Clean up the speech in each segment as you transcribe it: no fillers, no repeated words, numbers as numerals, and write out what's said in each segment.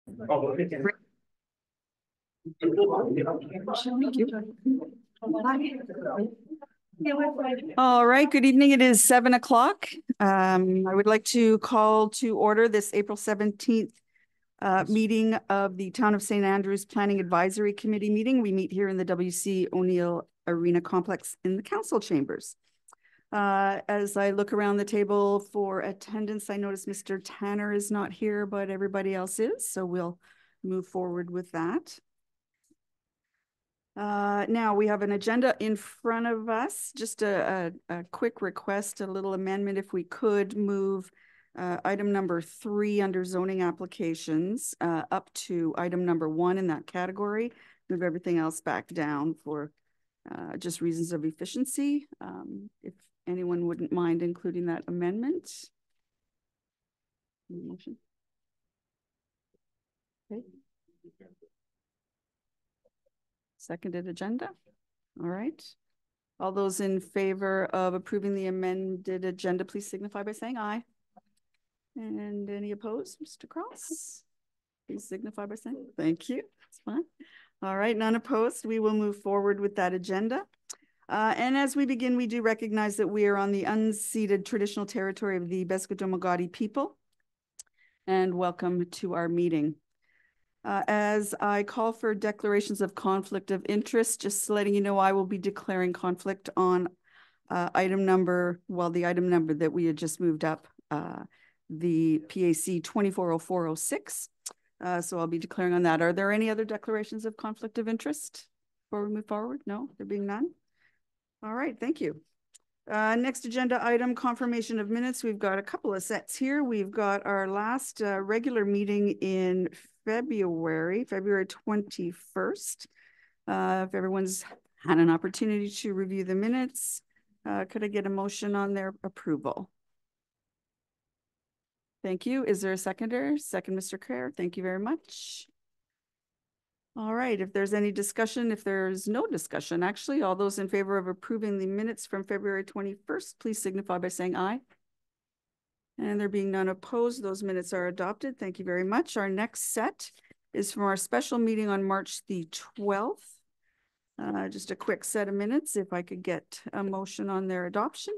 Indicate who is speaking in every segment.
Speaker 1: All right, good evening. It is 7 o'clock. I would like to call to order this April 17th meeting of the Town of St. Andrews Planning Advisory Committee meeting. We meet here in the W.C. O'Neill Arena Complex in the council chambers. As I look around the table for attendance, I notice Mr. Tanner is not here, but everybody else is, so we'll move forward with that. Now we have an agenda in front of us. Just a quick request, a little amendment, if we could move item number 3 under zoning applications up to item number 1 in that category. Move everything else back down for just reasons of efficiency. If anyone wouldn't mind including that amendment. Motion. Okay. Seconded agenda. All right. All those in favor of approving the amended agenda, please signify by saying aye. And any opposed, Mr. Cross? Please signify by saying thank you. That's fine. All right, none opposed. We will move forward with that agenda. And as we begin, we do recognize that we are on the unceded traditional territory of the Peskotomuhkati people. And welcome to our meeting. As I call for declarations of conflict of interest, just letting you know, I will be declaring conflict on the item number that we had just moved up, the PAC 240406. So I'll be declaring on that. Are there any other declarations of conflict of interest before we move forward? No, there being none. All right, thank you. Next agenda item, confirmation of minutes. We've got a couple of sets here. We've got our last regular meeting in February 21st. If everyone's had an opportunity to review the minutes, could I get a motion on their approval? Thank you. Is there a seconder? Second, Mr. Kerr. Thank you very much. All right, if there's any discussion, if there's no discussion, actually, all those in favor of approving the minutes from February 21st, please signify by saying aye. And there being none opposed, those minutes are adopted. Thank you very much. Our next set is from our special meeting on March the 12th. Just a quick set of minutes, if I could get a motion on their adoption.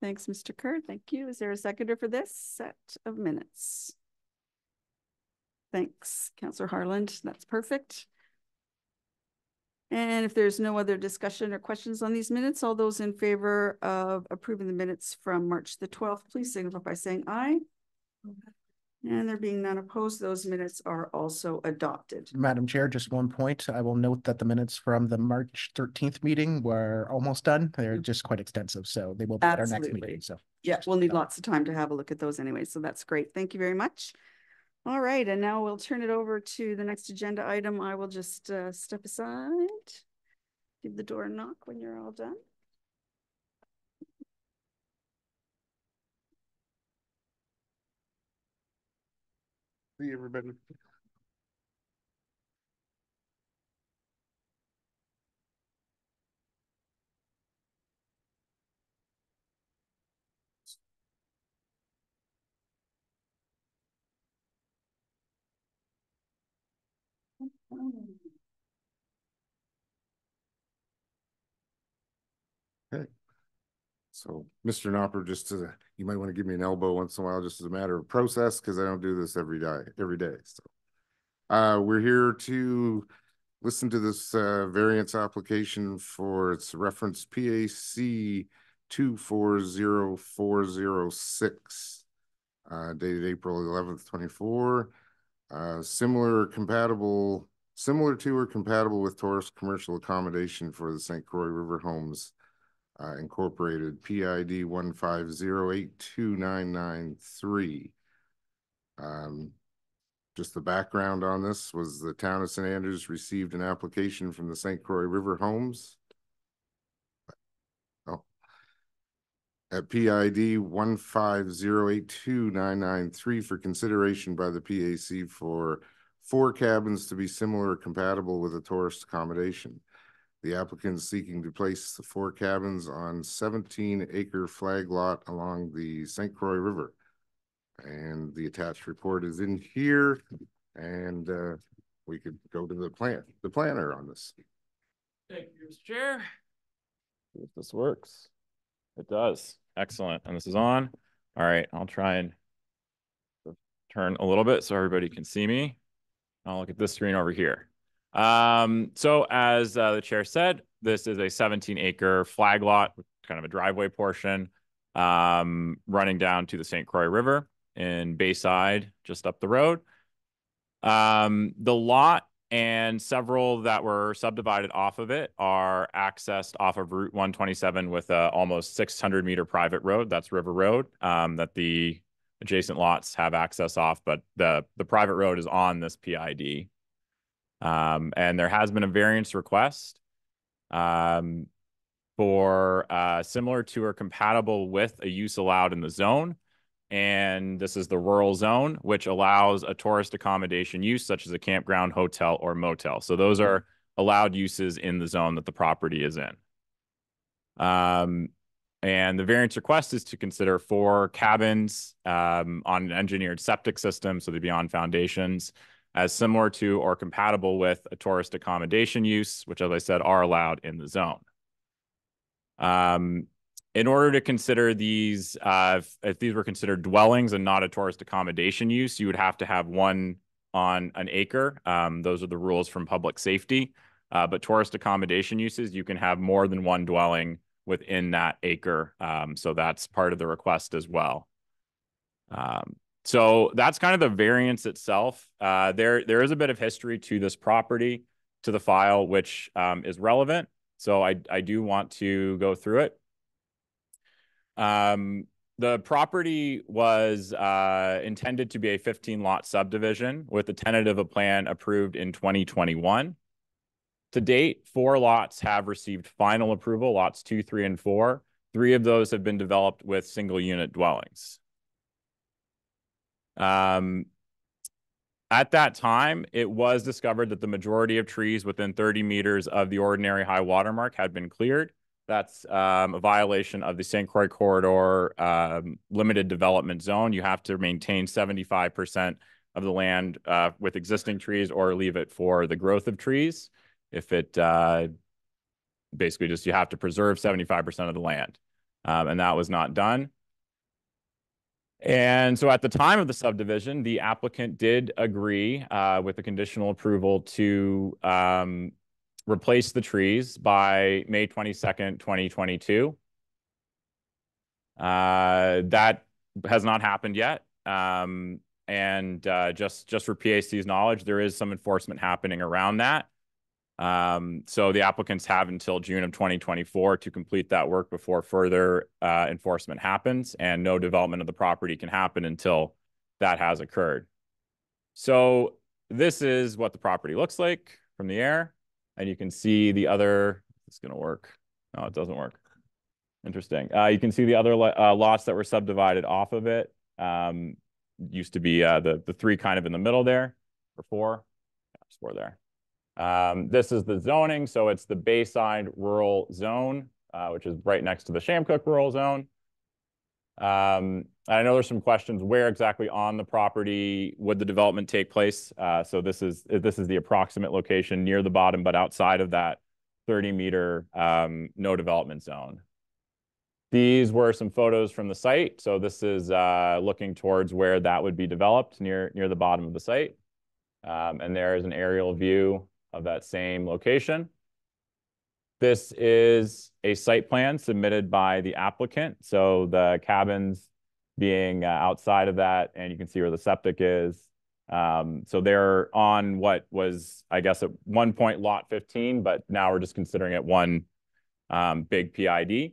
Speaker 1: Thanks, Mr. Kerr. Thank you. Is there a seconder for this set of minutes? Thanks, Councillor Harland. That's perfect. And if there's no other discussion or questions on these minutes, all those in favor of approving the minutes from March the 12th, please signify by saying aye. And there being none opposed, those minutes are also adopted.
Speaker 2: Madam Chair, just one point. I will note that the minutes from the March 13th meeting were almost done. They're just quite extensive, so they will be at our next meeting. So
Speaker 1: yeah, we'll need lots of time to have a look at those anyway. So that's great. Thank you very much. All right, and now we'll turn it over to the next agenda item. I will just step aside, give the door a knock when you're all done.
Speaker 3: See everybody. Okay. So, Mr. Knopper, just to, you might want to give me an elbow once in a while, just as a matter of process, because I don't do this every day. So, we're here to listen to this variance application for its reference PAC 240406, dated April 11th, 24. Similar to or compatible with tourist commercial accommodation for the St. Croix River Homes Incorporated, PID 150829993. Just the background on this was the town of St. Andrews received an application from the St. Croix River Homes at PID 150829993 for consideration by the PAC for 4 cabins to be similar or compatible with a tourist accommodation. The applicant is seeking to place the 4 cabins on 17-acre flag lot along the St. Croix River. And the attached report is in here, and we could go to the planner on this.
Speaker 4: Thank you, Mr. Chair. See if this works. It does. Excellent. And this is on. All right, I'll try and turn a little bit so everybody can see me. I'll look at this screen over here. So as the chair said, this is a 17-acre flag lot with kind of a driveway portion running down to the St. Croix River in Bayside, just up the road. The lot and several that were subdivided off of it are accessed off of Route 127 with a almost 600-meter private road. That's River Road that the adjacent lots have access off, but the private road is on this PID. And there has been a variance request for similar to or compatible with a use allowed in the zone. And this is the rural zone, which allows a tourist accommodation use such as a campground, hotel, or motel. So those are allowed uses in the zone that the property is in. And the variance request is to consider 4 cabins on an engineered septic system, so they'd be on foundations, as similar to or compatible with a tourist accommodation use, which, as I said, are allowed in the zone. In order to consider these, if these were considered dwellings and not a tourist accommodation use, you would have to have one on an acre. Those are the rules from public safety. But tourist accommodation uses, you can have more than one dwelling within that acre. So that's part of the request as well. So that's kind of the variance itself. There is a bit of history to this property, to the file, which is relevant. So I do want to go through it. The property was intended to be a 15-lot subdivision with a tentative plan approved in 2021. To date, 4 lots have received final approval, lots 2, 3, and 4. 3 of those have been developed with single-unit dwellings. At that time, it was discovered that the majority of trees within 30 meters of the ordinary high water mark had been cleared. That's a violation of the St. Croix Corridor limited development zone. You have to maintain 75% of the land with existing trees or leave it for the growth of trees. If it basically just, you have to preserve 75% of the land. And that was not done. And so at the time of the subdivision, the applicant did agree with the conditional approval to replace the trees by May 22nd, 2022. That has not happened yet. And just for PAC's knowledge, there is some enforcement happening around that. So the applicants have until June of 2024 to complete that work before further enforcement happens, and no development of the property can happen until that has occurred. So this is what the property looks like from the air, and you can see the other, it's going to work. No, it doesn't work. Interesting. You can see the other lots that were subdivided off of it. Used to be the 3 kind of in the middle there, or 4. Yeah, there's 4 there. This is the zoning, so it's the Bayside Rural Zone, which is right next to the Shamcook Rural Zone. I know there's some questions, where exactly on the property would the development take place? So this is the approximate location near the bottom, but outside of that 30-meter no development zone. These were some photos from the site. So this is looking towards where that would be developed near the bottom of the site. And there is an aerial view of that same location. This is a site plan submitted by the applicant. So the cabins being outside of that, and you can see where the septic is. So they're on what was, I guess, at one point lot 15, but now we're just considering it one big PID.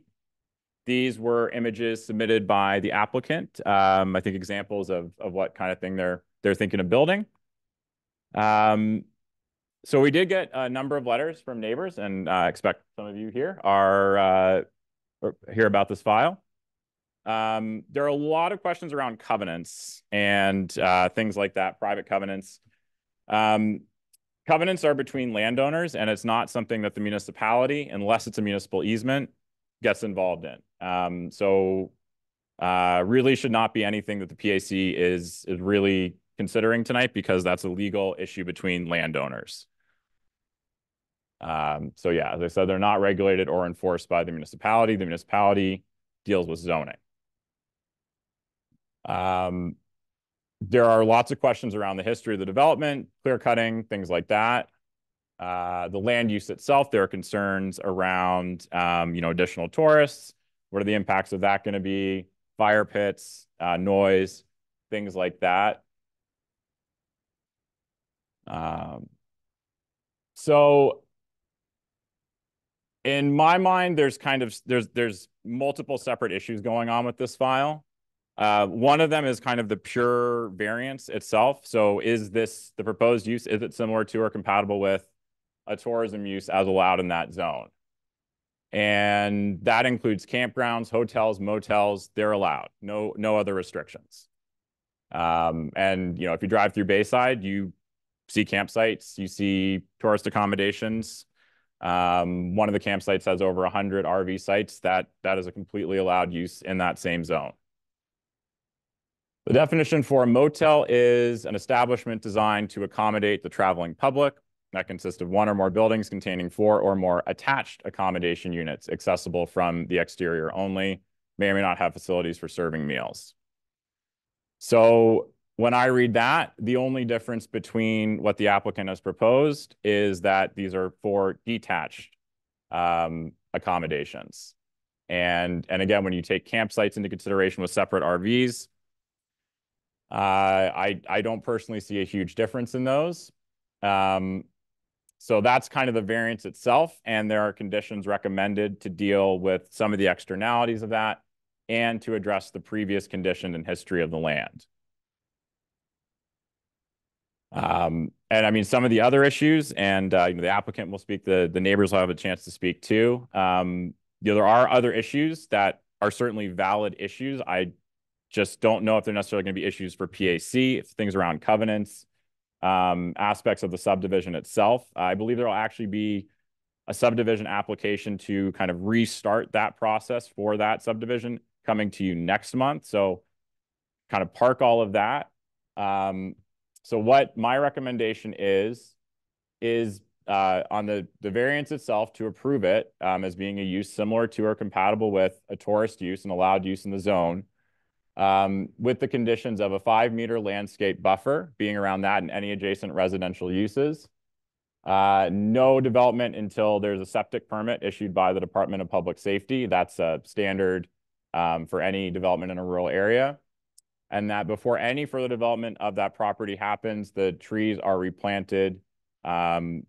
Speaker 4: These were images submitted by the applicant. I think examples of what kind of thing they're thinking of building. So we did get a number of letters from neighbors, and I expect some of you here are hear about this file. There are a lot of questions around covenants and things like that, private covenants. Covenants are between landowners, and it's not something that the municipality, unless it's a municipal easement, gets involved in. So Really should not be anything that the PAC is really considering tonight, because that's a legal issue between landowners. So yeah, as I said, they're not regulated or enforced by the municipality. The municipality deals with zoning. There are lots of questions around the history of the development, clear cutting, things like that. The land use itself, there are concerns around, additional tourists. What are the impacts of that going to be? Fire pits, noise, things like that. So in my mind, there's multiple separate issues going on with this file. One of them is kind of the pure variance itself. So is this the proposed use? Is it similar to or compatible with a tourism use as allowed in that zone? And that includes campgrounds, hotels, motels. They're allowed. No other restrictions. And if you drive through Bayside, you see campsites, you see tourist accommodations. One of the campsites has over 100 RV sites. That is a completely allowed use in that same zone. The definition for a motel is an establishment designed to accommodate the traveling public. That consists of one or more buildings containing 4 or more attached accommodation units accessible from the exterior only, may or may not have facilities for serving meals. So when I read that, the only difference between what the applicant has proposed is that these are 4 detached accommodations. And again, when you take campsites into consideration with separate RVs, I don't personally see a huge difference in those. So that's kind of the variance itself, and there are conditions recommended to deal with some of the externalities of that and to address the previous condition and history of the land. And I mean, some of the other issues, and the applicant will speak, the neighbors will have a chance to speak too. There are other issues that are certainly valid issues. I just don't know if they're necessarily going to be issues for PAC, if things around covenants, aspects of the subdivision itself. I believe there will actually be a subdivision application to kind of restart that process for that subdivision coming to you next month. So kind of park all of that. So what my recommendation is on the variance itself, to approve it as being a use similar to or compatible with a tourist use and allowed use in the zone, with the conditions of a 5-meter landscape buffer being around that and any adjacent residential uses. No development until there's a septic permit issued by the Department of Public Safety. That's a standard for any development in a rural area. And that before any further development of that property happens, the trees are replanted. The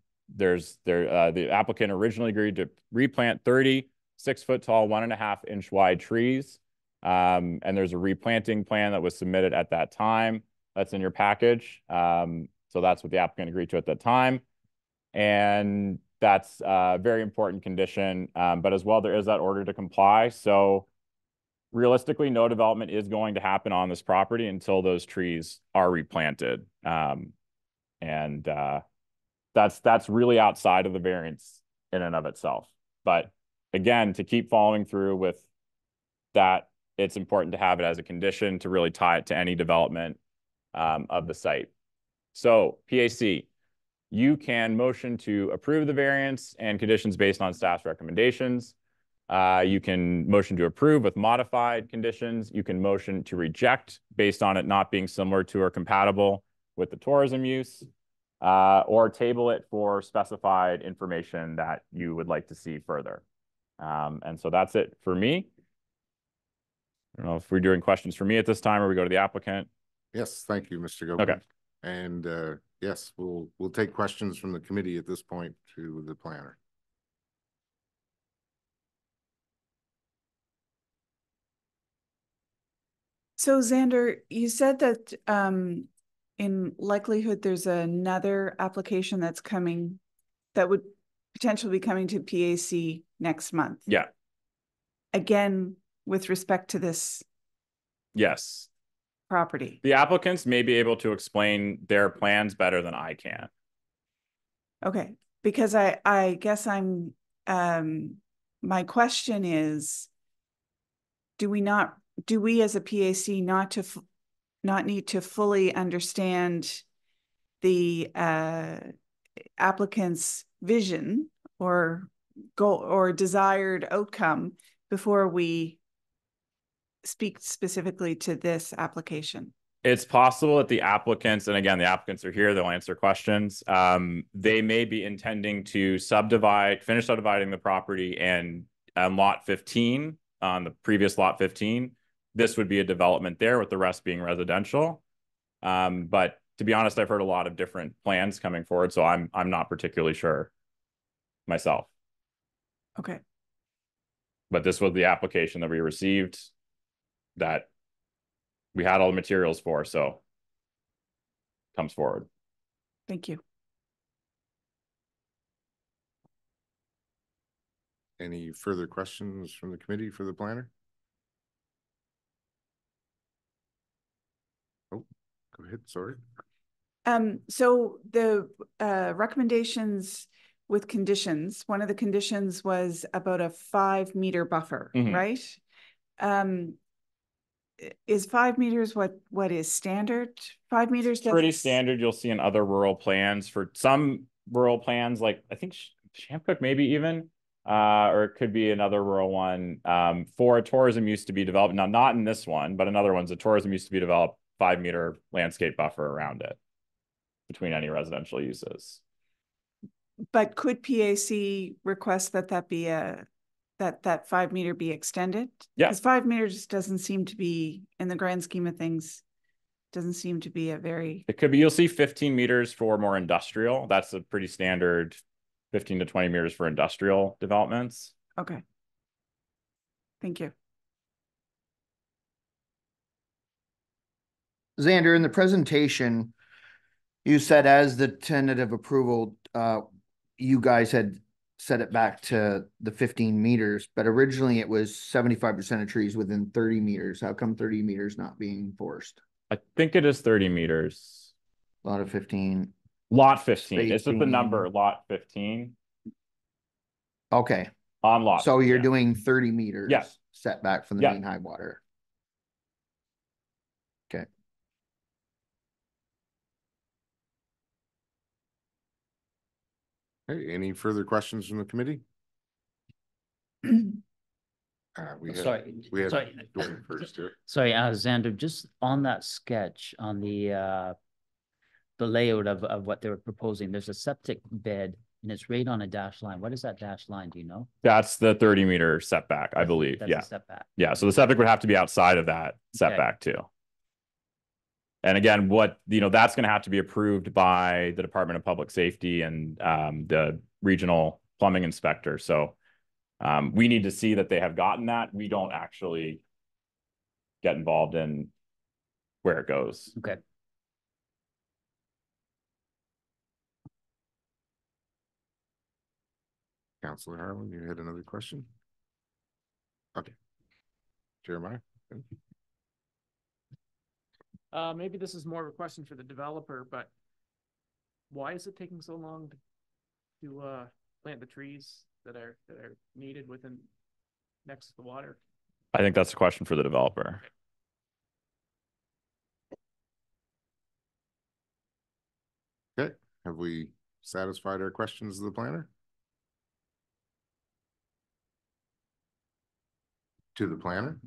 Speaker 4: applicant originally agreed to replant 30 6-foot tall, 1.5-inch wide trees. And there's a replanting plan that was submitted at that time. That's in your package. So that's what the applicant agreed to at that time. And that's a very important condition. But as well, there is that order to comply. So realistically, no development is going to happen on this property until those trees are replanted. That's really outside of the variance in and of itself. But again, to keep following through with that, it's important to have it as a condition to really tie it to any development of the site. So PAC, you can motion to approve the variance and conditions based on staff's recommendations. You can motion to approve with modified conditions. You can motion to reject based on it not being similar to or compatible with the tourism use, or table it for specified information that you would like to see further. And so that's it for me. I don't know if we're doing questions for me at this time or we go to the applicant.
Speaker 3: Yes, thank you, Mr. Gilbert.
Speaker 4: Okay.
Speaker 3: And yes, we'll take questions from the committee at this point to the planner.
Speaker 5: So Xander, you said that in likelihood there's another application that's coming that would potentially be coming to PAC next month.
Speaker 4: Yeah.
Speaker 5: Again, with respect to this
Speaker 4: Yes.
Speaker 5: property.
Speaker 4: The applicants may be able to explain their plans better than I can.
Speaker 5: Okay, because I guess I'm my question is, do we not do we as a PAC not need to fully understand the applicant's vision or goal or desired outcome before we speak specifically to this application?
Speaker 4: It's possible that the applicants, and again, the applicants are here, they'll answer questions. They may be intending to finish subdividing the property, and on lot 15, on the previous lot 15, this would be a development there with the rest being residential. But to be honest, I've heard a lot of different plans coming forward, so I'm not particularly sure myself.
Speaker 5: Okay.
Speaker 4: But this was the application that we received that we had all the materials for, so comes forward.
Speaker 5: Thank you.
Speaker 3: Any further questions from the committee for the planner? Oh, go ahead, sorry.
Speaker 5: So the recommendations with conditions, one of the conditions was about a 5-meter buffer, right? Is 5 meters what is standard? 5 meters?
Speaker 4: Pretty standard. You'll see in other rural plans. For some rural plans, like I think Shamcook maybe even, or it could be another rural one. For a tourism used to be developed, now not in this one, but another one's a tourism used to be developed 5-meter landscape buffer around it between any residential uses.
Speaker 5: But could PAC request that be that 5 meter be extended?
Speaker 4: Yeah.
Speaker 5: Because 5 meters doesn't seem to be, in the grand scheme of things, doesn't seem to be a very...
Speaker 4: It could be, you'll see 15 meters for more industrial. That's a pretty standard 15 to 20 meters for industrial developments.
Speaker 5: Okay. Thank you.
Speaker 6: Xander, in the presentation, you said as the tentative approval, you guys had set it back to the 15 meters, but originally it was 75% of trees within 30 meters. How come 30 meters not being enforced?
Speaker 4: I think it is 30 meters.
Speaker 6: A lot of 15.
Speaker 4: Lot 15. It's just the number, lot 15.
Speaker 6: Okay.
Speaker 4: On lot.
Speaker 6: So you're doing 30 meters setback from the
Speaker 4: Yeah.
Speaker 6: main high water. Okay.
Speaker 3: Hey, any further questions from the committee? We had Dwayne first here.
Speaker 7: Sorry, Alexander, just on that sketch, on the layout of what they were proposing, there's a septic bed and it's right on a dash line. What is that dash line? Do you know?
Speaker 4: That's the 30-meter setback, I believe.
Speaker 7: That's
Speaker 4: Yeah.
Speaker 7: a setback.
Speaker 4: Yeah. So the septic would have to be outside of that setback too. And again, that's going to have to be approved by the Department of Public Safety and the regional plumbing inspector. So we need to see that they have gotten that. We don't actually get involved in where it goes.
Speaker 7: Okay.
Speaker 3: Councilor Harlan, you had another question? Okay. Jeremiah?
Speaker 8: Maybe this is more of a question for the developer, but why is it taking so long to plant the trees that are needed next to the water?
Speaker 4: I think that's a question for the developer.
Speaker 3: Okay. Have we satisfied our questions of the planner? To the planner?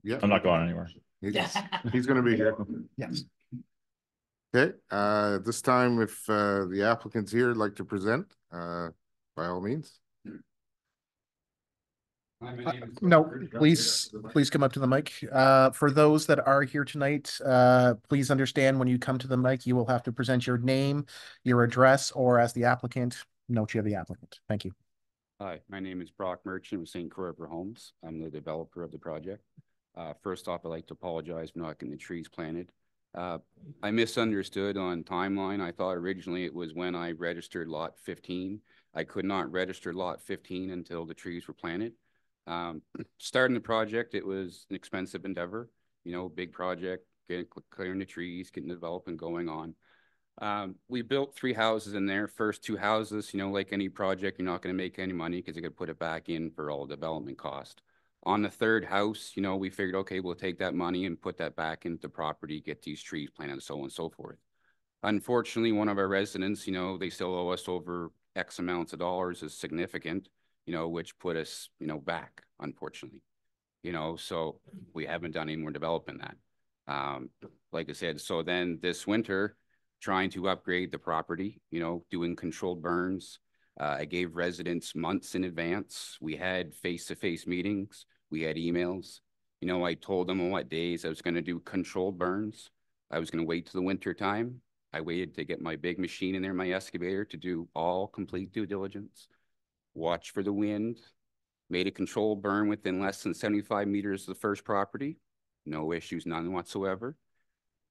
Speaker 3: Yeah.
Speaker 4: I'm not going anywhere.
Speaker 3: He's going to be here.
Speaker 2: Yes.
Speaker 3: Okay. This time, if the applicant's here, would like to present, by all means.
Speaker 2: No, please come up to the mic. For those that are here tonight, please understand when you come to the mic, you will have to present your name, your address, or as the applicant, note you're the applicant. Thank you.
Speaker 9: Hi, my name is Brock Merchant with St. Croix Homes. I'm the developer of the project. First off, I'd like to apologize for not getting the trees planted. I misunderstood on timeline. I thought originally it was when I registered lot 15. I could not register lot 15 until the trees were planted. Starting the project, it was an expensive endeavor, big project, clearing the trees, getting the development going on. We built 3 houses in there. First 2 houses, like any project, you're not going to make any money because you got to put it back in for all development cost. On the third house, you know, we figured, okay, we'll take that money and put that back into the property, get these trees planted, so on and so forth. Unfortunately, one of our residents, you know, they still owe us over X amounts of dollars is significant, you know, which put us, you know, back, unfortunately. You know, so we haven't done any more developing that. Like I said, so then this winter, trying to upgrade the property, you know, doing controlled burns. I gave residents months in advance. We had face-to-face meetings. We had emails. You know, I told them on what days I was going to do controlled burns. I was going to wait till the winter time. I waited to get my big machine in there, my excavator, to do all complete due diligence. Watch for the wind. Made a controlled burn within less than 75 meters of the first property. No issues, none whatsoever.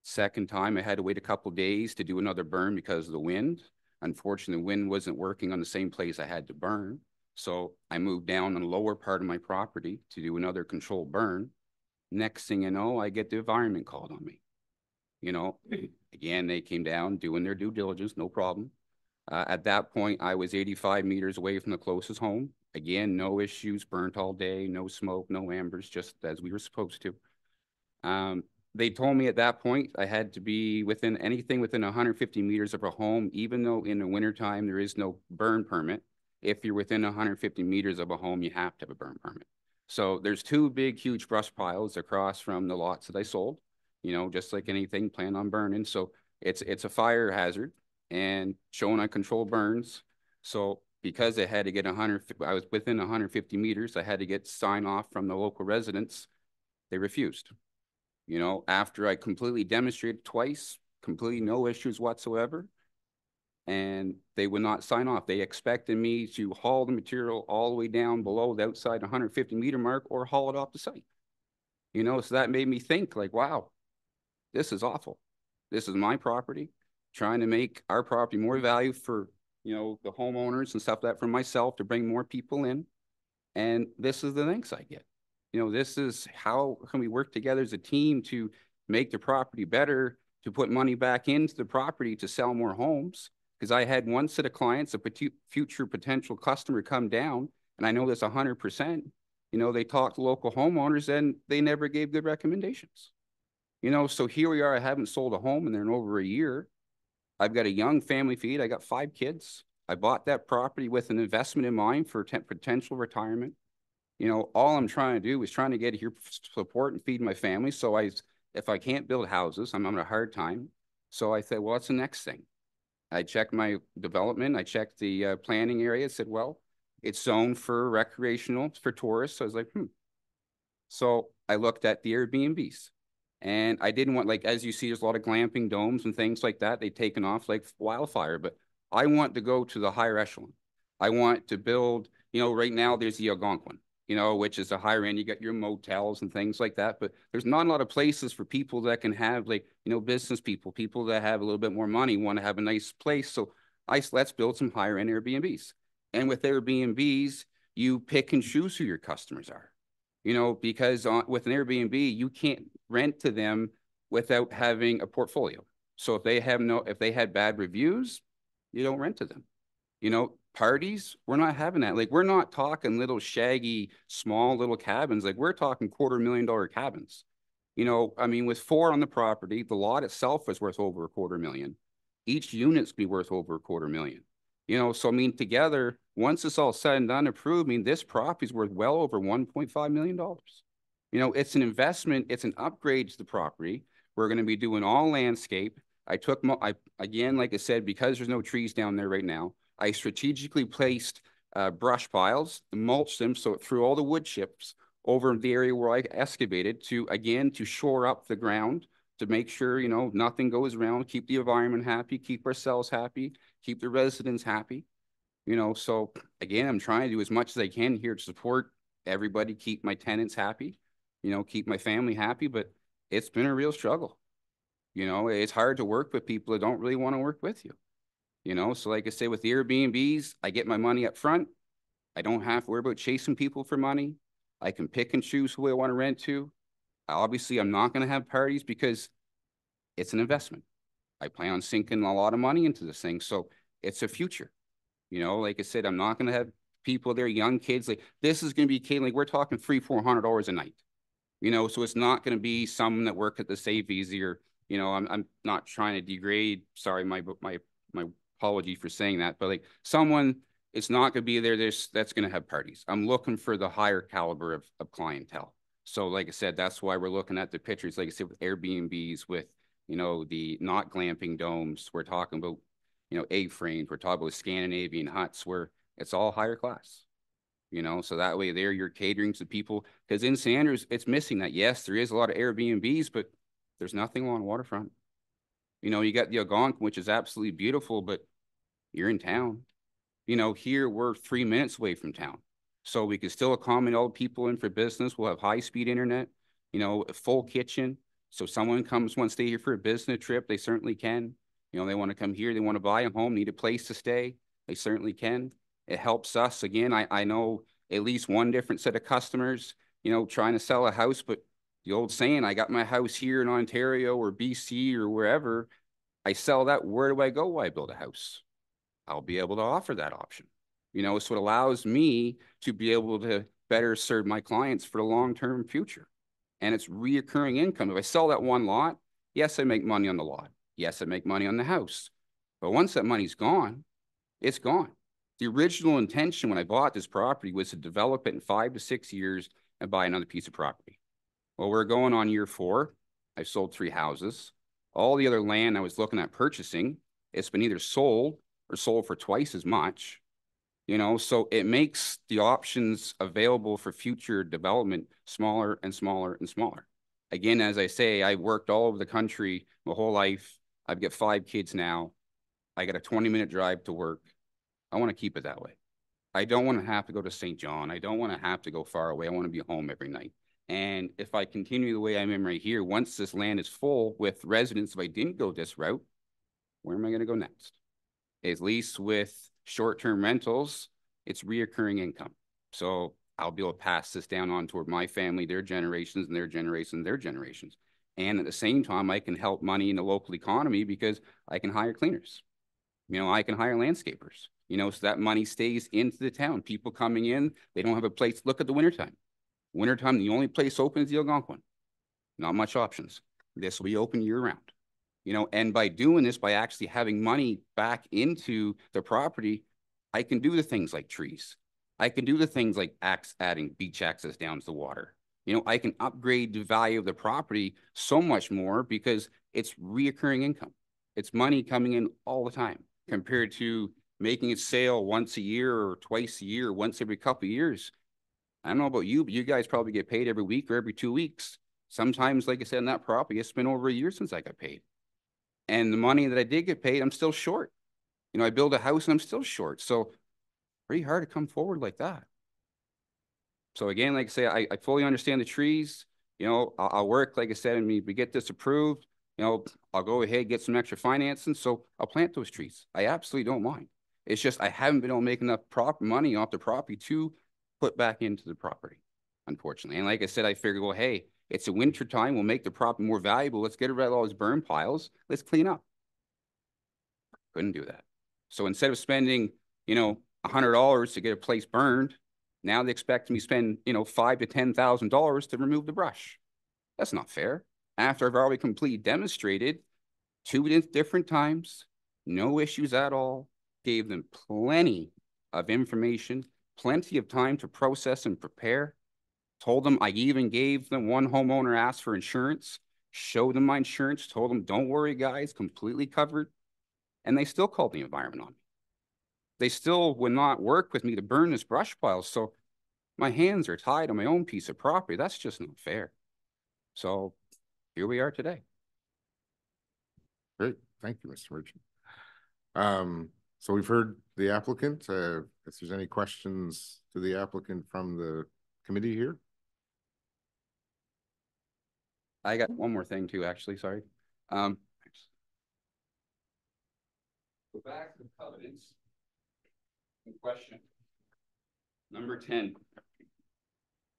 Speaker 9: Second time, I had to wait a couple days to do another burn because of the wind. Unfortunately, the wind wasn't working on the same place I had to burn. So I moved down on the lower part of my property to do another controlled burn. Next thing you know, I get the environment called on me. You know, again, they came down doing their due diligence, no problem. At that point, I was 85 meters away from the closest home. Again, no issues, burnt all day, no smoke, no ambers, just as we were supposed to. They told me at that point I had to be within anything within 150 meters of a home, even though in the wintertime there is no burn permit. If you're within 150 meters of a home, you have to have a burn permit. So there's two big, huge brush piles across from the lots that I sold, you know, just like anything planned on burning. So it's a fire hazard and showing on controlled burns. So because I had to get I was within 150 meters, I had to get sign off from the local residents. They refused. You know, after I completely demonstrated twice, completely no issues whatsoever, and they would not sign off. They expected me to haul the material all the way down below the outside 150 meter mark or haul it off the site. You know, so that made me think like, wow, this is awful. This is my property, trying to make our property more value for, you know, the homeowners and stuff like that for myself to bring more people in. And this is the thanks I get. You know, this is how can we work together as a team to make the property better, to put money back into the property to sell more homes. Because I had one set of clients, a future potential customer come down, and I know this 100%. You know, they talked to local homeowners and they never gave good recommendations. You know, so here we are. I haven't sold a home in there in over a year. I've got a young family feed. I got 5 kids. I bought that property with an investment in mind for potential retirement. You know, all I'm trying to do is trying to get here to support and feed my family. So if I can't build houses, I'm having a hard time. So I said, well, what's the next thing? I checked my development. I checked the planning area. It said, well, it's zoned for recreational, for tourists. So I was like, So I looked at the Airbnbs. And I didn't want, like, as you see, there's a lot of glamping domes and things like that. They've taken off like wildfire, but I want to go to the higher echelon. I want to build, you know, right now there's the Algonquin, you know, which is a higher end. You got your motels and things like that, but there's not a lot of places for people that can have, like, you know, business people, people that have a little bit more money, want to have a nice place. So let's build some higher end Airbnbs. And with Airbnbs, you pick and choose who your customers are, you know, because with an Airbnb, you can't rent to them without having a portfolio. So if they had bad reviews, you don't rent to them. You know, parties, we're not having that. Like, we're not talking little shaggy, small little cabins. Like, we're talking $250,000 cabins. You know, I mean, with 4 on the property, the lot itself is worth over $250,000. Each unit's be worth over $250,000. You know, so I mean, together, once it's all said and done, approved, I mean, this property's worth well over $1.5 million. You know, it's an investment. It's an upgrade to the property. We're going to be doing all landscape. Again, like I said, because there's no trees down there right now, I strategically placed brush piles, mulched them, so it threw all the wood chips over the area where I excavated to shore up the ground, to make sure, you know, nothing goes around, keep the environment happy, keep ourselves happy, keep the residents happy. You know, so again, I'm trying to do as much as I can here to support everybody, keep my tenants happy, you know, keep my family happy, but it's been a real struggle. You know, it's hard to work with people that don't really want to work with you. You know, so like I say, with the Airbnbs, I get my money up front. I don't have to worry about chasing people for money. I can pick and choose who I want to rent to. Obviously, I'm not going to have parties because it's an investment. I plan on sinking a lot of money into this thing. So it's a future. You know, like I said, I'm not going to have people there, young kids. Like this is going to be like we're talking $300-400 a night, you know. So it's not going to be someone that work at the Save Easy or, you know, I'm not trying to degrade. Sorry, my apology for saying that, but like someone, it's not going to be there. That's going to have parties. I'm looking for the higher caliber of clientele. So like I said, that's why we're looking at the pictures, like I said, with Airbnbs, with, you know, the not glamping domes. We're talking about, you know, A-frames. We're talking about Scandinavian huts where it's all higher class, you know, so that way there you're catering to people. Because in St. Andrews, it's missing that. Yes, there is a lot of Airbnbs, but there's nothing along waterfront. You know, you got the Algonquin, which is absolutely beautiful, but you're in town. You know, here we're 3 minutes away from town. So we can still accommodate all the people in for business. We'll have high-speed internet, you know, a full kitchen. So someone wants to stay here for a business trip, they certainly can. You know, they want to come here, they want to buy a home, need a place to stay, they certainly can. It helps us. Again, I know at least one different set of customers, you know, trying to sell a house, but the old saying, I got my house here in Ontario or BC or wherever, I sell that, where do I go? Why build a house? I'll be able to offer that option. You know, so it allows me to be able to better serve my clients for the long-term future. And it's reoccurring income. If I sell that one lot, yes, I make money on the lot. Yes, I make money on the house. But once that money's gone, it's gone. The original intention when I bought this property was to develop it in 5 to 6 years and buy another piece of property. Well, we're going on year 4. I've sold 3 houses. All the other land I was looking at purchasing, it's been either sold or sold for twice as much, you know, so it makes the options available for future development smaller and smaller and smaller. Again, as I say, I worked all over the country my whole life. I've got 5 kids now. I got a 20-minute drive to work. I want to keep it that way. I don't want to have to go to St. John. I don't want to have to go far away. I want to be home every night. And if I continue the way I'm in right here, once this land is full with residents, if I didn't go this route, where am I going to go next? At least with short-term rentals, it's reoccurring income. So I'll be able to pass this down on toward my family, their generations, and their generations, and their generations. And at the same time, I can help money in the local economy because I can hire cleaners. You know, I can hire landscapers, you know, so that money stays into the town. People coming in, they don't have a place. Look at the wintertime. Wintertime, the only place open is the Algonquin. Not much options. This will be open year round. You know, and by doing this, by actually having money back into the property, I can do the things like trees. I can do the things like adding beach access down to the water. You know, I can upgrade the value of the property so much more because it's reoccurring income. It's money coming in all the time compared to making it sale once a year or twice a year, once every couple of years. I don't know about you, but you guys probably get paid every week or every 2 weeks. Sometimes, like I said, on that property, it's been over a year since I got paid. And the money that I did get paid, I'm still short. You know, I build a house and I'm still short. So pretty hard to come forward like that. So again, like I say, I fully understand the trees. You know, I'll work, like I said, and we get this approved. You know, I'll go ahead, get some extra financing. So I'll plant those trees. I absolutely don't mind. It's just I haven't been able to make enough money off the property to put back into the property, unfortunately. And like I said, I figured, well, hey, it's a winter time. We'll make the property more valuable. Let's get rid of all those burn piles. Let's clean up. Couldn't do that. So instead of spending, you know, $100 to get a place burned, now they expect me to spend, you know, $5,000 to $10,000 to remove the brush. That's not fair. After I've already completely demonstrated 2 different times, no issues at all, gave them plenty of information, plenty of time to process and prepare. Told them, I even gave them, one homeowner asked for insurance, showed them my insurance, told them, don't worry, guys, completely covered. And they still called the environment on me. They still would not work with me to burn this brush pile. So my hands are tied on my own piece of property. That's just not fair. So here we are today.
Speaker 3: Great. Thank you, Mr. Merchant. So we've heard the applicant. If there's any questions to the applicant from the committee here.
Speaker 9: I got one more thing too, actually, sorry. Go back to the covenants. Question. Number 10.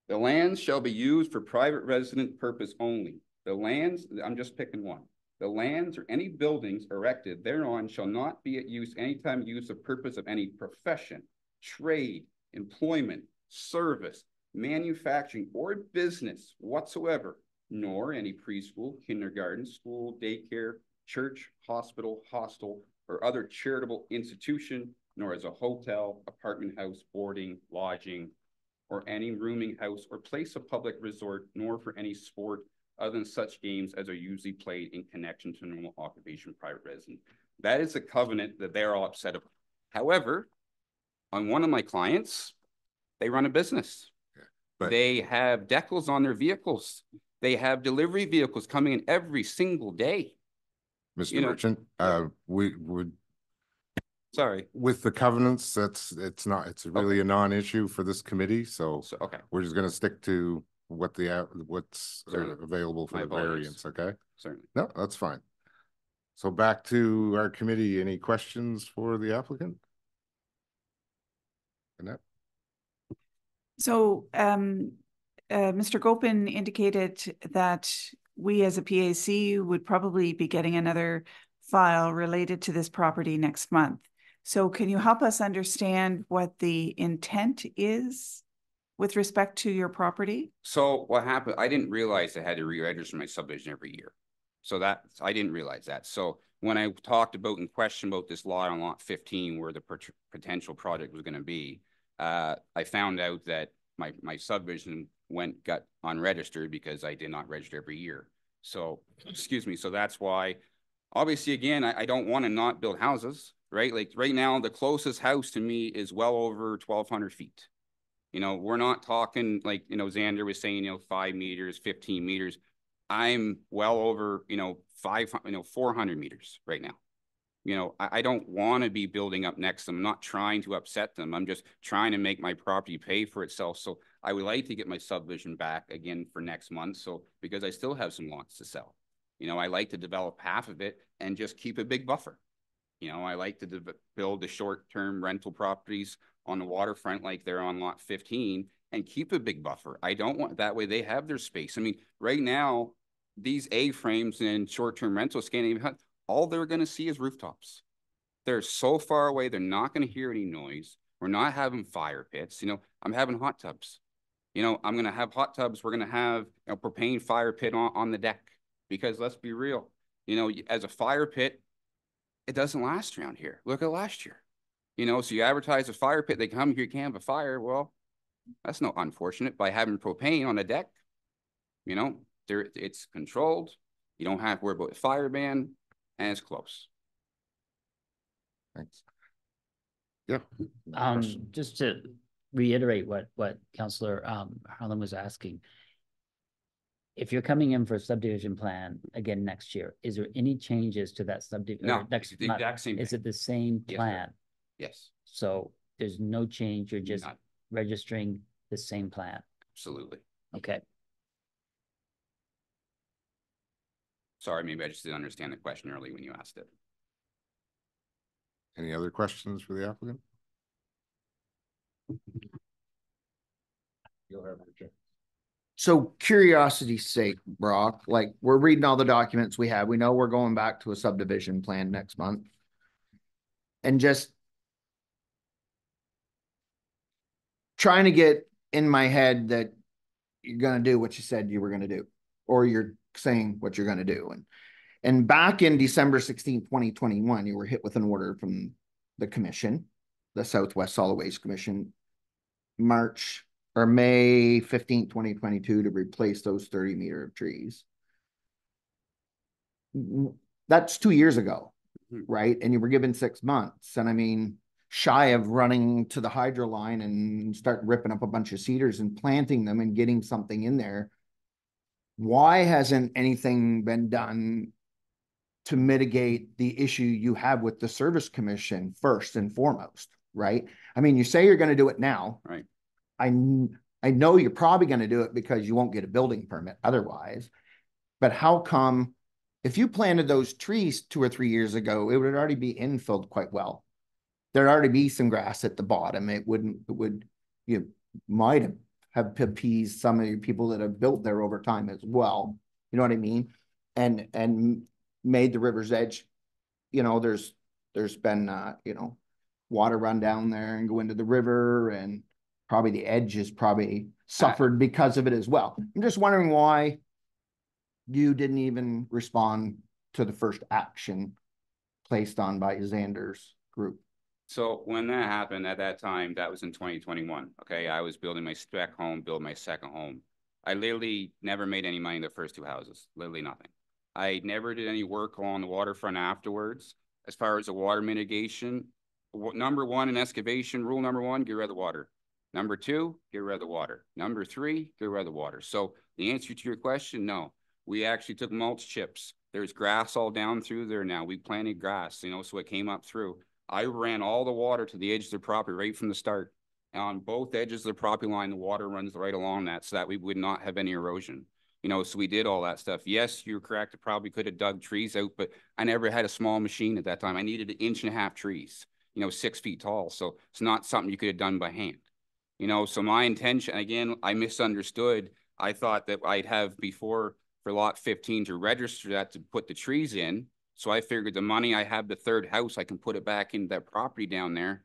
Speaker 9: The lands shall be used for private resident purpose only. The lands, I'm just picking one. The lands or any buildings erected thereon shall not be at use anytime used for purpose of any profession, trade, employment, service, manufacturing, or business whatsoever, nor any preschool, kindergarten, school, daycare, church, hospital, hostel, or other charitable institution, nor as a hotel, apartment house, boarding, lodging, or any rooming house or place of public resort, nor for any sport other than such games as are usually played in connection to normal occupation private residence. That is a covenant that they're all upset about. However, on one of my clients, they run a business. They have decals on their vehicles. They have delivery vehicles coming in every single day.
Speaker 3: Mr. Merchant, we would.
Speaker 9: Sorry.
Speaker 3: With the covenants, it's really a non-issue for this committee. So
Speaker 9: okay,
Speaker 3: we're just going to stick to what's available for the variance. Okay.
Speaker 9: Certainly.
Speaker 3: No, that's fine. So back to our committee. Any questions for the applicant? Annette?
Speaker 5: So, Mr. Gopin indicated that we as a PAC would probably be getting another file related to this property next month. So can you help us understand what the intent is with respect to your property?
Speaker 9: So what happened, I didn't realize I had to re-register my subdivision every year. So that, I didn't realize that. So when I talked about and questioned about this lot on lot 15, where the potential project was going to be, I found out that my subdivision got unregistered because I did not register every year. So, excuse me. So that's why, obviously, again, I don't want to not build houses, right? Like right now, the closest house to me is well over 1,200 feet. You know, we're not talking like, you know, Xander was saying, you know, 5 meters, 15 meters. I'm well over, 400 meters right now. You know, I don't want to be building up next to them. I'm not trying to upset them. I'm just trying to make my property pay for itself. So I would like to get my subdivision back again for next month. So because I still have some lots to sell. You know, I like to develop half of it and just keep a big buffer. You know, I like to build the short-term rental properties on the waterfront like they're on lot 15 and keep a big buffer. I don't want, that way they have their space. I mean, right now, these A-frames and short-term rentals can't even, all they're going to see is rooftops. They're so far away, they're not going to hear any noise. We're not having fire pits. You know, I'm having hot tubs. You know, I'm going to have hot tubs. We're going to have a propane fire pit on the deck. Because let's be real, you know, as a fire pit, it doesn't last around here. Look at last year. You know, so you advertise a fire pit, they come here, you can't have a fire. Well, that's not unfortunate. By having propane on the deck, you know, it's controlled. You don't have to worry about the fire ban, and it's close.
Speaker 3: Thanks. Yeah.
Speaker 7: Just to reiterate what Councillor Harlan was asking. If you're coming in for a subdivision plan again next year, is there any changes to that subdivision?
Speaker 9: No, it's the exact same
Speaker 7: Is
Speaker 9: thing.
Speaker 7: it the same
Speaker 9: Yes,
Speaker 7: plan?
Speaker 9: sir. Yes.
Speaker 7: So there's no change, you're just registering the same plan?
Speaker 9: Absolutely.
Speaker 7: Okay.
Speaker 9: Sorry, maybe I just didn't understand the question early when you asked it.
Speaker 3: Any other questions for the applicant? You'll have your check.
Speaker 6: So curiosity's sake, Brock, like we're reading all the documents we have. We know we're going back to a subdivision plan next month. And just trying to get in my head that you're going to do what you said you were going to do, or you're saying what you're going to do. And back in December 16, 2021, you were hit with an order from the commission, the Southwest Solid Waste Commission, May 15, 2022, to replace those 30-meter of trees. That's 2 years ago, right? And you were given 6 months. And I mean, shy of running to the hydro line and start ripping up a bunch of cedars and planting them and getting something in there, why hasn't anything been done to mitigate the issue you have with the Service Commission first and foremost, right? I mean, you say you're going to do it now.
Speaker 9: Right.
Speaker 6: I know you're probably going to do it because you won't get a building permit otherwise. But how come if you planted those trees 2 or 3 years ago, it would already be infilled quite well? There'd already be some grass at the bottom. You might have appeased some of your people that have built there over time as well. You know what I mean? And made the river's edge, you know, there's been, water run down there and go into the river, and probably the edge is probably suffered because of it as well. I'm just wondering why you didn't even respond to the first action placed on by Xander's group.
Speaker 9: So when that happened at that time, that was in 2021. Okay. I was building my spec home, build my second home. I literally never made any money in the first two houses, literally nothing. I never did any work on the waterfront afterwards. As far as the water mitigation, number one in excavation, rule number one, get rid of the water. Number two, get rid of the water. Number three, get rid of the water. So the answer to your question, no. We actually took mulch chips. There's grass all down through there now. We planted grass, you know, so it came up through. I ran all the water to the edge of the property right from the start. And on both edges of the property line, the water runs right along that so that we would not have any erosion. You know, so we did all that stuff. Yes, you're correct. I probably could have dug trees out, but I never had a small machine at that time. I needed 1.5 inch trees, you know, 6 feet tall. So it's not something you could have done by hand. You know, so my intention, again, I misunderstood. I thought that I'd have before for lot 15 to register that to put the trees in. So I figured the money I have the third house, I can put it back into that property down there.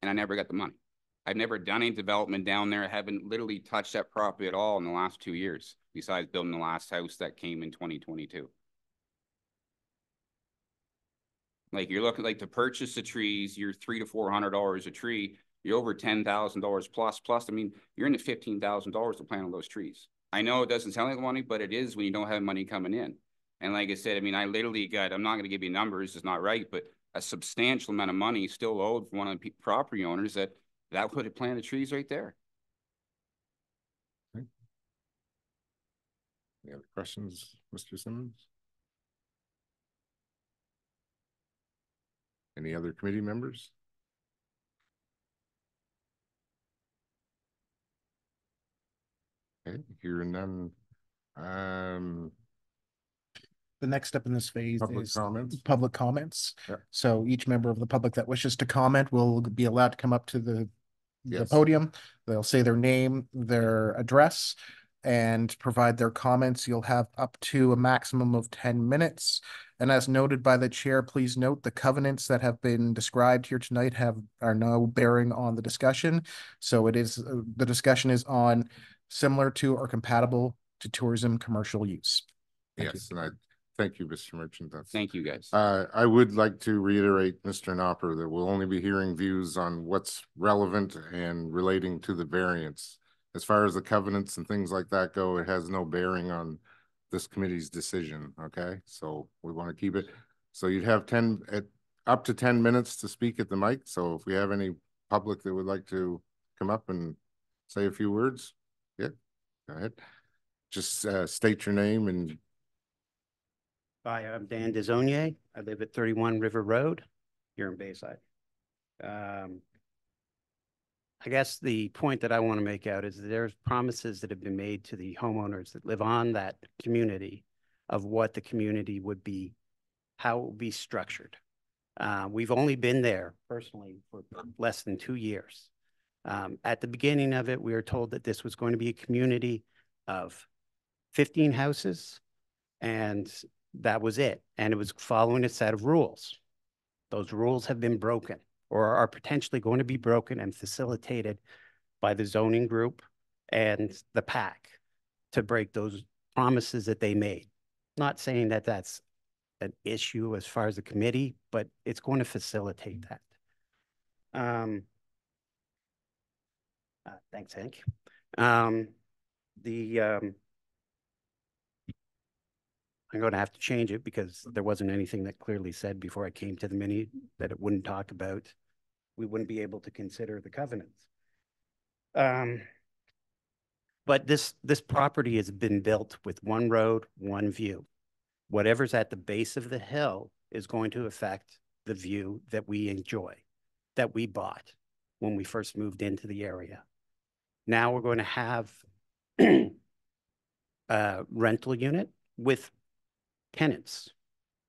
Speaker 9: And I never got the money. I've never done any development down there. I haven't literally touched that property at all in the last 2 years, besides building the last house that came in 2022. Like you're looking like to purchase the trees, you're $300 to $400 a tree. You're over $10,000 plus. I mean, you're in the $15,000 to plant all those trees. I know it doesn't sound like money, but it is when you don't have money coming in. And like I said, I mean, I literally got, I'm not going to give you numbers, it's not right, but a substantial amount of money still owed from one of the property owners that would have planted trees right there.
Speaker 3: Okay. Any other questions, Mr. Simmons? Any other committee members? Okay, hearing none.
Speaker 2: The next step in this phase
Speaker 3: Public
Speaker 2: is
Speaker 3: comments.
Speaker 2: public comments.
Speaker 3: Yep.
Speaker 2: So each member of the public that wishes to comment will be allowed to come up to the
Speaker 3: Yes.
Speaker 2: podium. They'll say their name, their address, and provide their comments. You'll have up to a maximum of 10 minutes. And as noted by the chair, please note the covenants that have been described here tonight are no bearing on the discussion. So it is the discussion is on similar to or compatible to tourism commercial use. Thank
Speaker 3: Yes, you. And I thank you, Mr. Merchant.
Speaker 9: Thank you, guys.
Speaker 3: I would like to reiterate, Mr. Knopper, that we'll only be hearing views on what's relevant and relating to the variance. As far as the covenants and things like that go, it has no bearing on this committee's decision. Okay, so we want to keep it. So you'd have up to 10 minutes to speak at the mic. So if we have any public that would like to come up and say a few words, yeah, go ahead. Just state your name and.
Speaker 10: Hi, I'm Dan Desonier. I live at 31 River Road here in Bayside. I guess the point that I want to make out is that there's promises that have been made to the homeowners that live on that community of what the community would be, how it would be structured. We've only been there personally for less than 2 years. At the beginning of it, we were told that this was going to be a community of 15 houses, and that was it. And it was following a set of rules. Those rules have been broken or are potentially going to be broken and facilitated by the zoning group and the PAC to break those promises that they made. Not saying that that's an issue as far as the committee, but it's going to facilitate that. Thanks, Hank. I'm going to have to change it because there wasn't anything that clearly said before I came to the mini that it wouldn't talk about. We wouldn't be able to consider the covenants. But this property has been built with one road, one view. Whatever's at the base of the hill is going to affect the view that we enjoy, that we bought when we first moved into the area. Now we're going to have a rental unit with tenants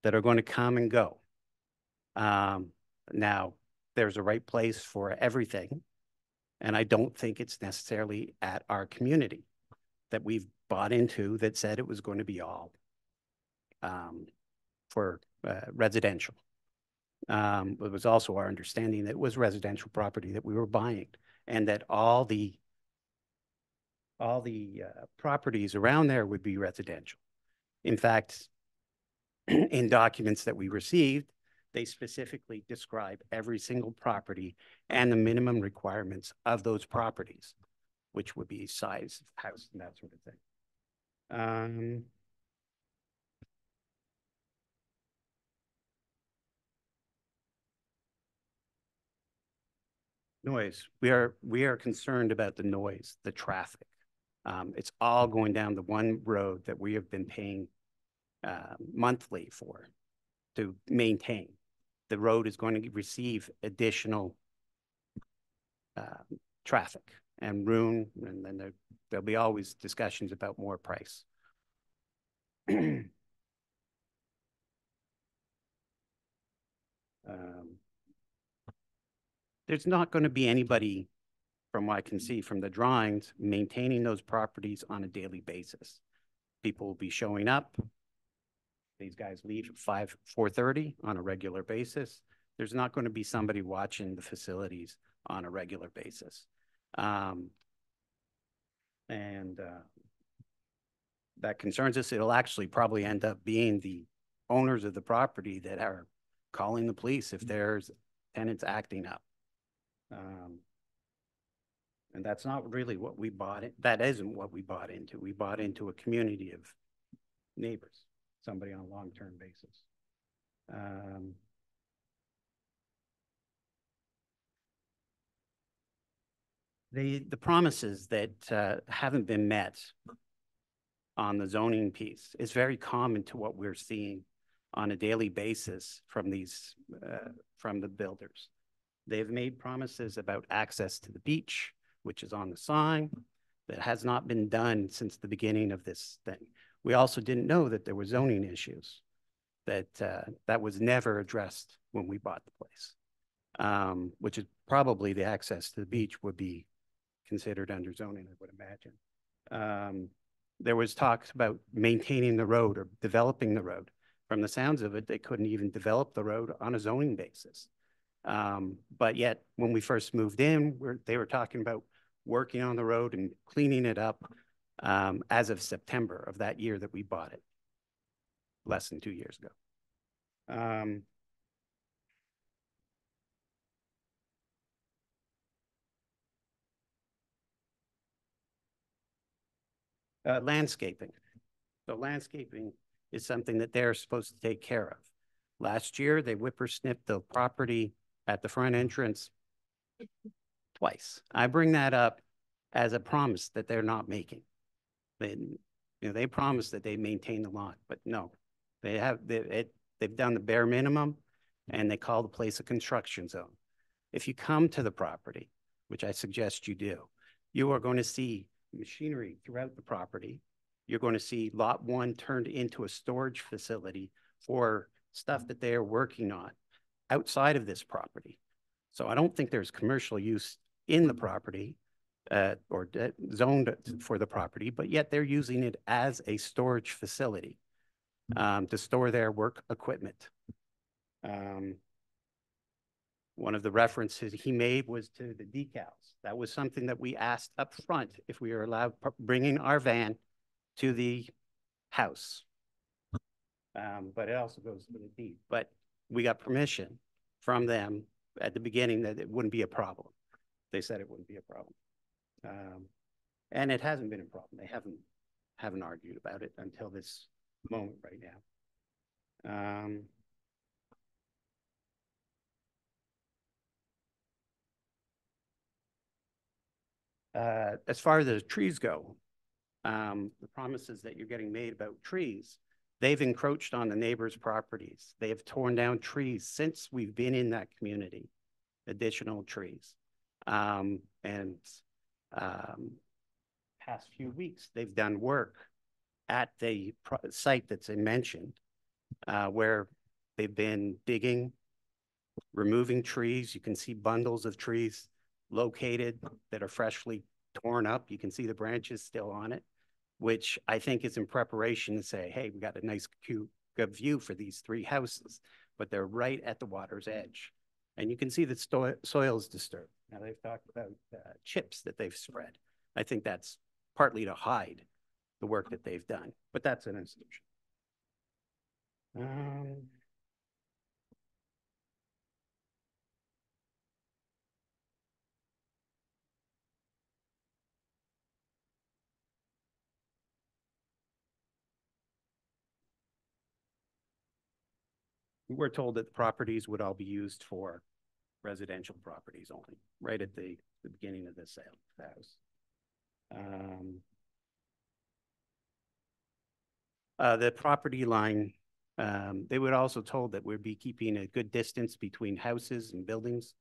Speaker 10: that are going to come and go. Now, there's a right place for everything, and I don't think it's necessarily at our community that we've bought into that said it was going to be all for residential. It was also our understanding that it was residential property that we were buying, and that all the properties around there would be residential. In fact, in documents that we received, they specifically describe every single property and the minimum requirements of those properties, which would be size of house and that sort of thing. Noise. We are concerned about the noise, the traffic. It's all going down the one road that we have been paying monthly to maintain. The road is going to receive additional traffic and room, and then there'll be always discussions about more price. There's not going to be anybody, from what I can see from the drawings, maintaining those properties on a daily basis. People will be showing up. These guys leave at 4:30 on a regular basis. There's not going to be somebody watching the facilities on a regular basis. That concerns us. It'll actually probably end up being the owners of the property that are calling the police if there's tenants acting up. And that's not really what we bought. That isn't what we bought into. We bought into a community of neighbors, somebody on a long-term basis. The promises that haven't been met on the zoning piece is very common to what we're seeing on a daily basis from these from the builders. They've made promises about access to the beach, which is on the sign, that has not been done since the beginning of this thing. We also didn't know that there were zoning issues, that was never addressed when we bought the place, which is probably the access to the beach would be considered under zoning, I would imagine. There was talks about maintaining the road or developing the road. From the sounds of it, they couldn't even develop the road on a zoning basis. But yet, when we first moved in, they were talking about working on the road and cleaning it up as of September of that year that we bought it, less than 2 years ago. Landscaping. So landscaping is something that they're supposed to take care of. Last year, they whippersnipped the property at the front entrance twice. I bring that up as a promise that they're not making. They promised that they maintain the lawn, but no, they've done the bare minimum, and they call the place a construction zone. If you come to the property, which I suggest you do, you are going to see machinery throughout the property. You're going to see lot 1 turned into a storage facility for stuff that they are working on outside of this property. So I don't think there's commercial use in the property or zoned for the property, but yet they're using it as a storage facility to store their work equipment. One of the references he made was to the decals. That was something that we asked up front if we were allowed bringing our van to the house. But it also goes to the deed. But we got permission from them at the beginning that it wouldn't be a problem. They said it wouldn't be a problem. And it hasn't been a problem. They haven't argued about it until this moment right now. As far as the trees go, the promises that you're getting made about trees, they've encroached on the neighbors' properties. They have torn down trees since we've been in that community, additional trees. Past few weeks, they've done work at the site that's mentioned, where they've been digging, removing trees. You can see bundles of trees located that are freshly torn up. You can see the branches still on it, which I think is in preparation to say, hey, we got a nice, cute, good view for these 3 houses, but they're right at the water's edge. And you can see that soil is disturbed. Now they've talked about chips that they've spread. I think that's partly to hide the work that they've done, but that's an assumption. We're told that the properties would all be used for residential properties only, right at the beginning of the sale of the house. The property line, they were also told that we'd be keeping a good distance between houses and buildings.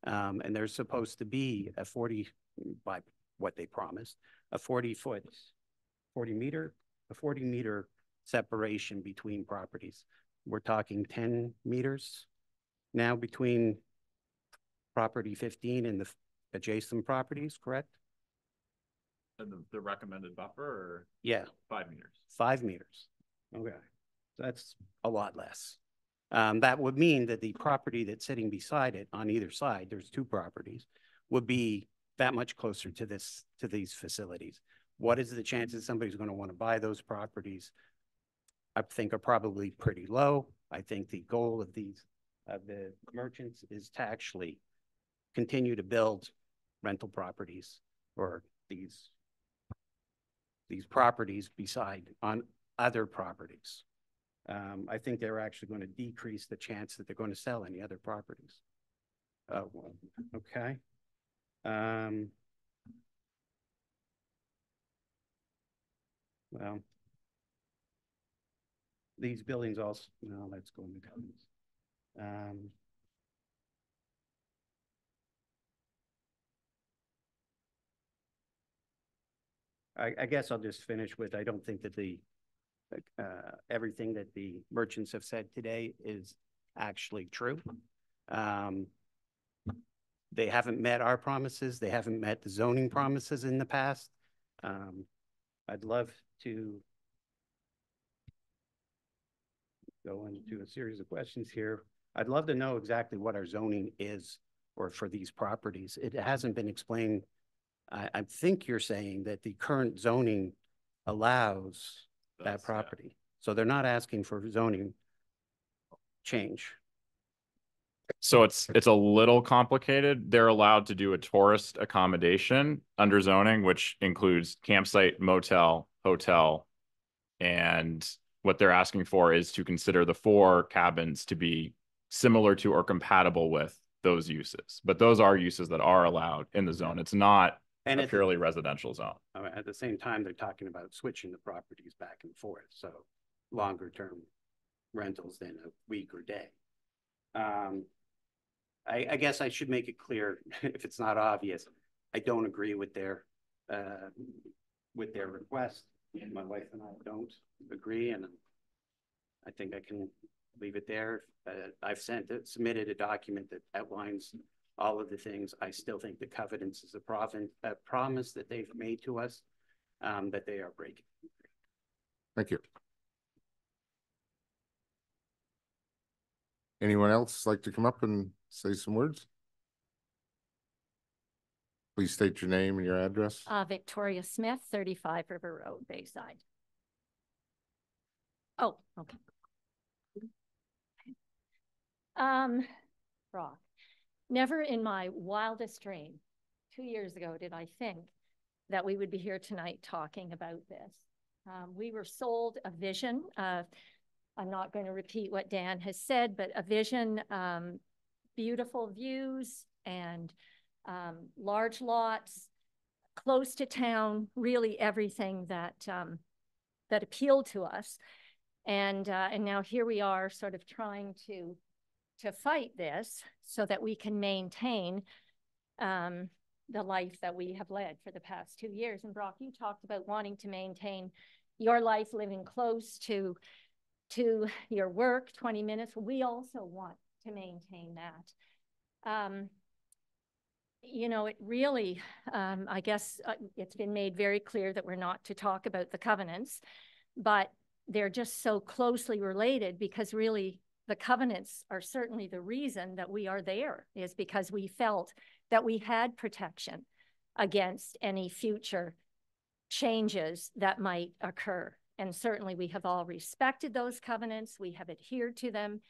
Speaker 10: And there's supposed to be a 40, by what they promised, a 40 meter separation between properties. We're talking 10 meters now between property 15 and the adjacent properties, correct?
Speaker 4: And the recommended buffer, or?
Speaker 10: Yeah.
Speaker 4: 5 meters.
Speaker 10: 5 meters. Okay. That's a lot less. That would mean that the property that's sitting beside it on either side, there's 2 properties, would be that much closer to these facilities. What is the chances somebody's going to want to buy those properties? I think are probably pretty low. I think the goal of the merchants is to actually continue to build rental properties or these properties beside on other properties. I think they're actually going to decrease the chance that they're going to sell any other properties. Oh, well, okay. Well, these buildings also, no, let's go into covenants. I guess I'll just finish with, I don't think that everything that the merchants have said today is actually true. They haven't met our promises. They haven't met the zoning promises in the past. I'd love to go into a series of questions here. I'd love to know exactly what our zoning is or for these properties. It hasn't been explained. I think you're saying that the current zoning allows that property. Yeah. So they're not asking for zoning change.
Speaker 4: So it's a little complicated. They're allowed to do a tourist accommodation under zoning, which includes campsite, motel, hotel, and what they're asking for is to consider the 4 cabins to be similar to or compatible with those uses. But those are uses that are allowed in the zone. It's not a purely residential zone.
Speaker 10: At the same time, they're talking about switching the properties back and forth. So longer term rentals than a week or day. I guess I should make it clear, if it's not obvious, I don't agree with their request. My wife and I don't agree, and I think I can leave it there. I've submitted a document that outlines all of the things. I still think the covenants is a promise that they've made to us that they are breaking.
Speaker 3: Thank you. Anyone else like to come up and say some words? Please state your name and your address.
Speaker 11: Victoria Smith, 35 River Road, Bayside. Oh, okay. Brock, never in my wildest dream 2 years ago did I think that we would be here tonight talking about this. We were sold a vision. I'm not going to repeat what Dan has said, but a vision, beautiful views and large lots, close to town, really everything that that appealed to us. And now here we are sort of trying to fight this so that we can maintain the life that we have led for the past 2 years. And Brock, you talked about wanting to maintain your life, living close to your work, 20 minutes. We also want to maintain that. You know, it really, I guess it's been made very clear that we're not to talk about the covenants, but they're just so closely related because really the covenants are certainly the reason that we are there, is because we felt that we had protection against any future changes that might occur. And certainly we have all respected those covenants. We have adhered to them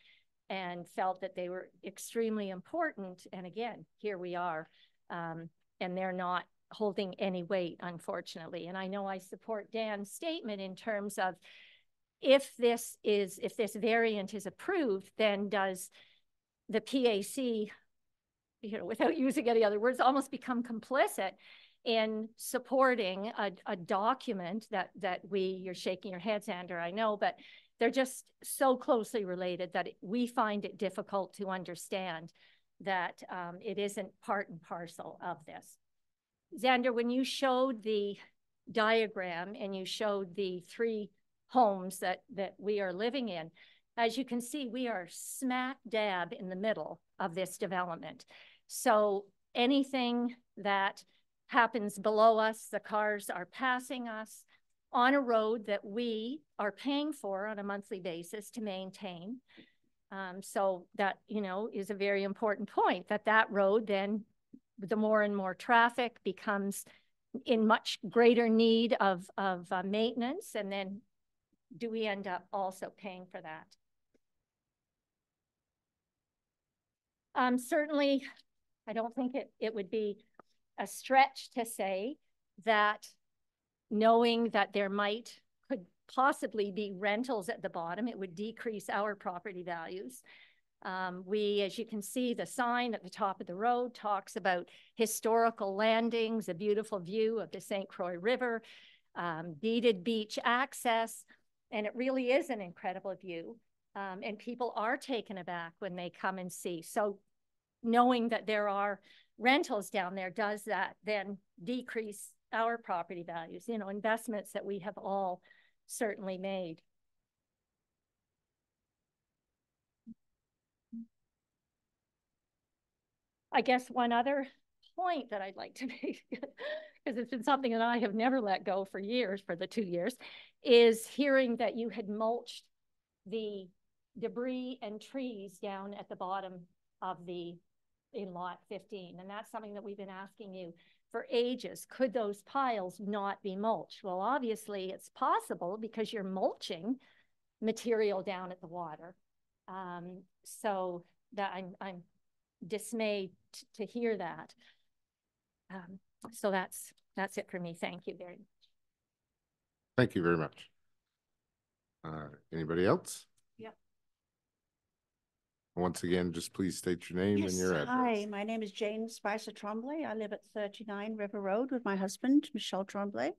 Speaker 11: and felt that they were extremely important. And again, here we are, and they're not holding any weight, unfortunately. And I know I support Dan's statement in terms of if this variant is approved, then does the PAC, without using any other words, almost become complicit in supporting a document that you're shaking your head, Xander, I know, but they're just so closely related that we find it difficult to understand that it isn't part and parcel of this. Xander, when you showed the diagram and you showed the 3 homes that we are living in, as you can see, we are smack dab in the middle of this development. So anything that happens below us, the cars are passing us on a road that we are paying for on a monthly basis to maintain. So that, is a very important point, that road then, the more and more traffic becomes in much greater need of maintenance. And then do we end up also paying for that? Certainly, I don't think it would be a stretch to say that knowing that there could possibly be rentals at the bottom, it would decrease our property values. As you can see, the sign at the top of the road talks about historical landings, a beautiful view of the St. Croix River, deeded beach access, and it really is an incredible view. And people are taken aback when they come and see. So knowing that there are rentals down there, does that then decrease our property values, investments that we have all certainly made. I guess one other point that I'd like to make, because it's been something that I have never let go for years, for the 2 years, is hearing that you had mulched the debris and trees down at the bottom of in lot 15. And that's something that we've been asking you for ages. Could those piles not be mulched? Well, obviously it's possible because you're mulching material down at the water. So that I'm dismayed to hear that. So that's it for me. Thank you very much.
Speaker 3: Thank you very much. Anybody else?
Speaker 12: Yeah.
Speaker 3: Once again, just please state your name and your address.
Speaker 12: Hi, my name is Jane Spicer Tremblay. I live at 39 River Road with my husband, Michelle Tremblay.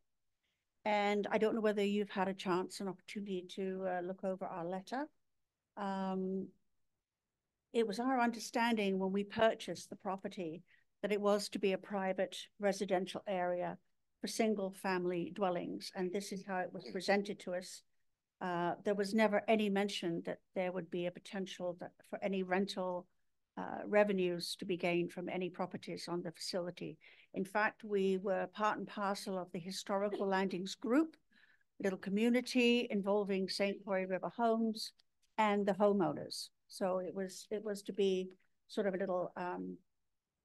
Speaker 12: And I don't know whether you've had an opportunity to look over our letter. It was our understanding when we purchased the property that it was to be a private residential area for single family dwellings. And this is how it was presented to us. There was never any mention that there would be a potential for any rental revenues to be gained from any properties on the facility. In fact, we were part and parcel of the Historical Landings Group, little community involving St. Croix River Homes and the homeowners. So it was to be sort of a little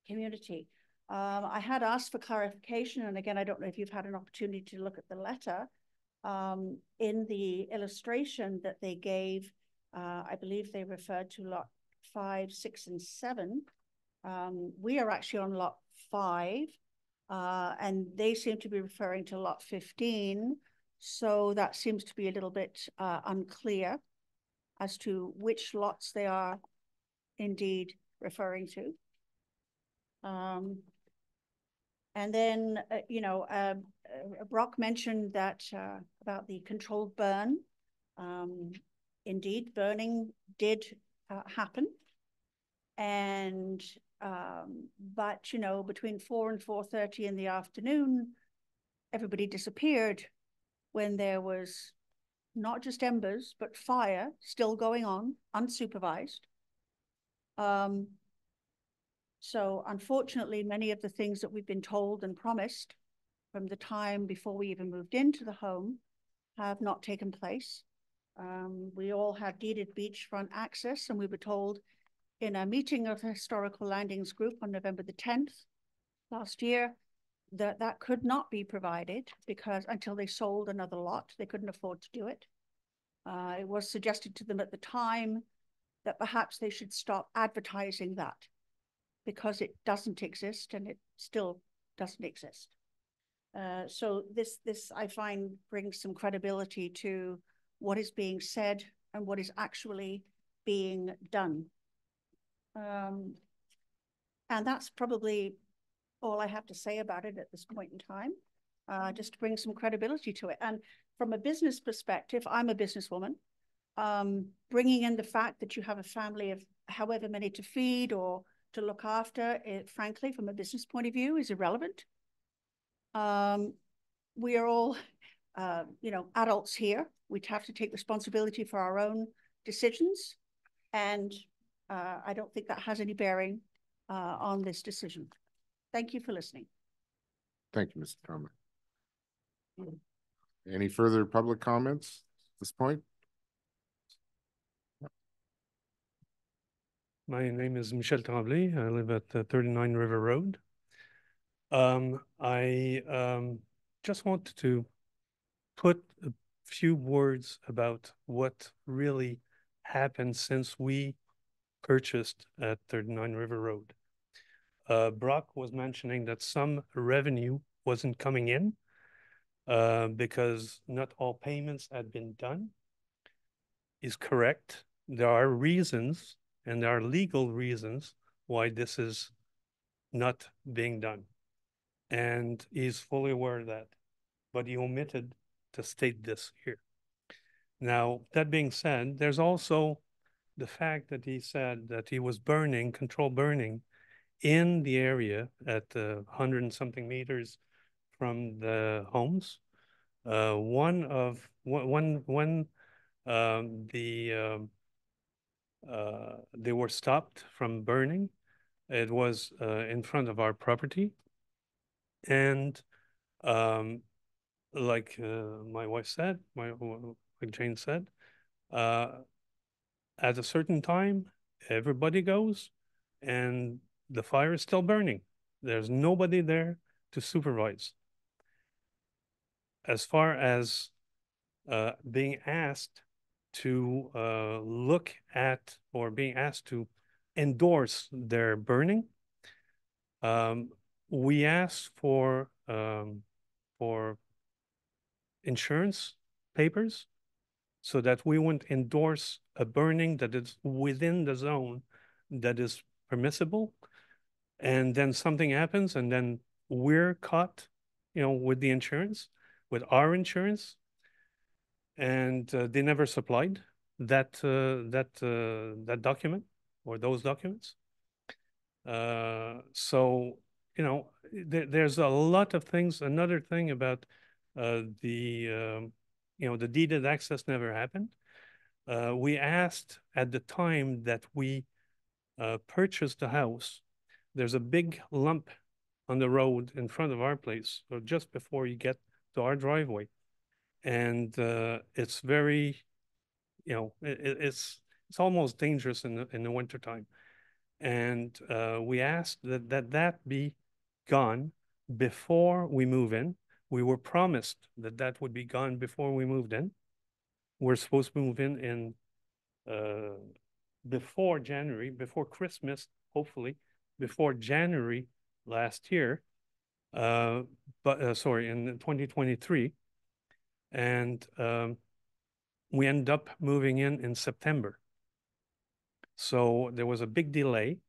Speaker 12: community. I had asked for clarification, and again, I don't know if you've had an opportunity to look at the letter. In the illustration that they gave, I believe they referred to lot 5, 6, and 7. We are actually on lot 5, and they seem to be referring to lot 15. So that seems to be a little bit unclear as to which lots they are indeed referring to. And then, Brock mentioned that about the controlled burn. Indeed, burning did happen. And, but, between 4 and 4:30 in the afternoon, everybody disappeared when there was not just embers, but fire still going on, unsupervised. So unfortunately, many of the things that we've been told and promised from the time before we even moved into the home have not taken place. We all had deeded beachfront access, and we were told in a meeting of the Historical Landings Group on November the 10th last year that that could not be provided because until they sold another lot, they couldn't afford to do it. It was suggested to them at the time that perhaps they should stop advertising that because it doesn't exist and it still doesn't exist. So this I find brings some credibility to what is being said and what is actually being done. And that's probably all I have to say about it at this point in time, just to bring some credibility to it. And from a business perspective, I'm a businesswoman. Bringing in the fact that you have a family of however many to feed or to look after, frankly, from a business point of view, is irrelevant. We are all, adults here. We have to take responsibility for our own decisions. And I don't think that has any bearing on this decision. Thank you for listening.
Speaker 3: Thank you, Mr. Thomas. Any further public comments at this point?
Speaker 13: My name is Michel Tremblay. I live at 39 River Road. I just wanted to put a few words about what really happened since we purchased at 39 River Road. Brock was mentioning that some revenue wasn't coming in because not all payments had been done. Is correct. There are reasons, and there are legal reasons why this is not being done. And he's fully aware of that, but he omitted to state this here. Now, that being said, there's also the fact that he said that he was burning, controlled burning, in the area at 100 and something meters from the homes. They were stopped from burning. It was in front of our property. And like my wife said, like Jane said, at a certain time, everybody goes and the fire is still burning. There's nobody there to supervise. As far as being asked to look at or being asked to endorse their burning, we asked for insurance papers so that we wouldn't endorse a burning that is within the zone that is permissible. And then something happens and then we're caught, with the insurance, with our insurance. And they never supplied that document or those documents. So, there's a lot of things. Another thing about the deeded access never happened. We asked at the time that we purchased the house, there's a big lump on the road in front of our place, so just before you get to our driveway. And it's very, it's almost dangerous in the wintertime. And we asked that be gone before we move in. We were promised that would be gone before we moved in. We're supposed to move in before January, before Christmas, hopefully, before January last year, in 2023. And we end up moving in September. So there was a big delay.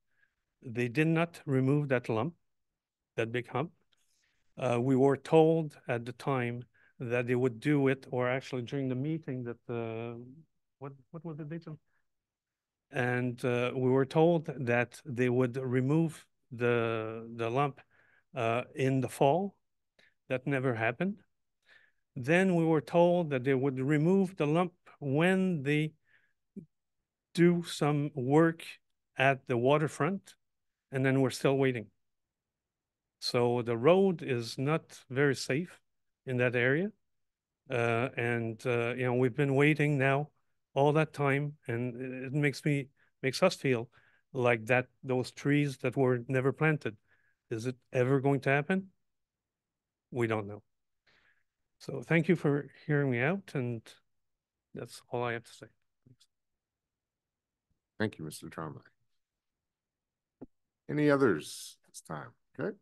Speaker 13: They did not remove that lump, that big hump. We were told at the time that they would do it, or actually during the meeting that, what was the date? And we were told that they would remove the lump in the fall. That never happened. Then we were told that they would remove the lump when they do some work at the waterfront, and then we're still waiting. So the road is not very safe in that area. You know, we've been waiting now all that time, and it makes us feel like that those trees that were never planted. Is it ever going to happen? We don't know. So thank you for hearing me out, and that's all I have to say.
Speaker 3: Thank you, Mr. Trombley. Any others this time? Okay.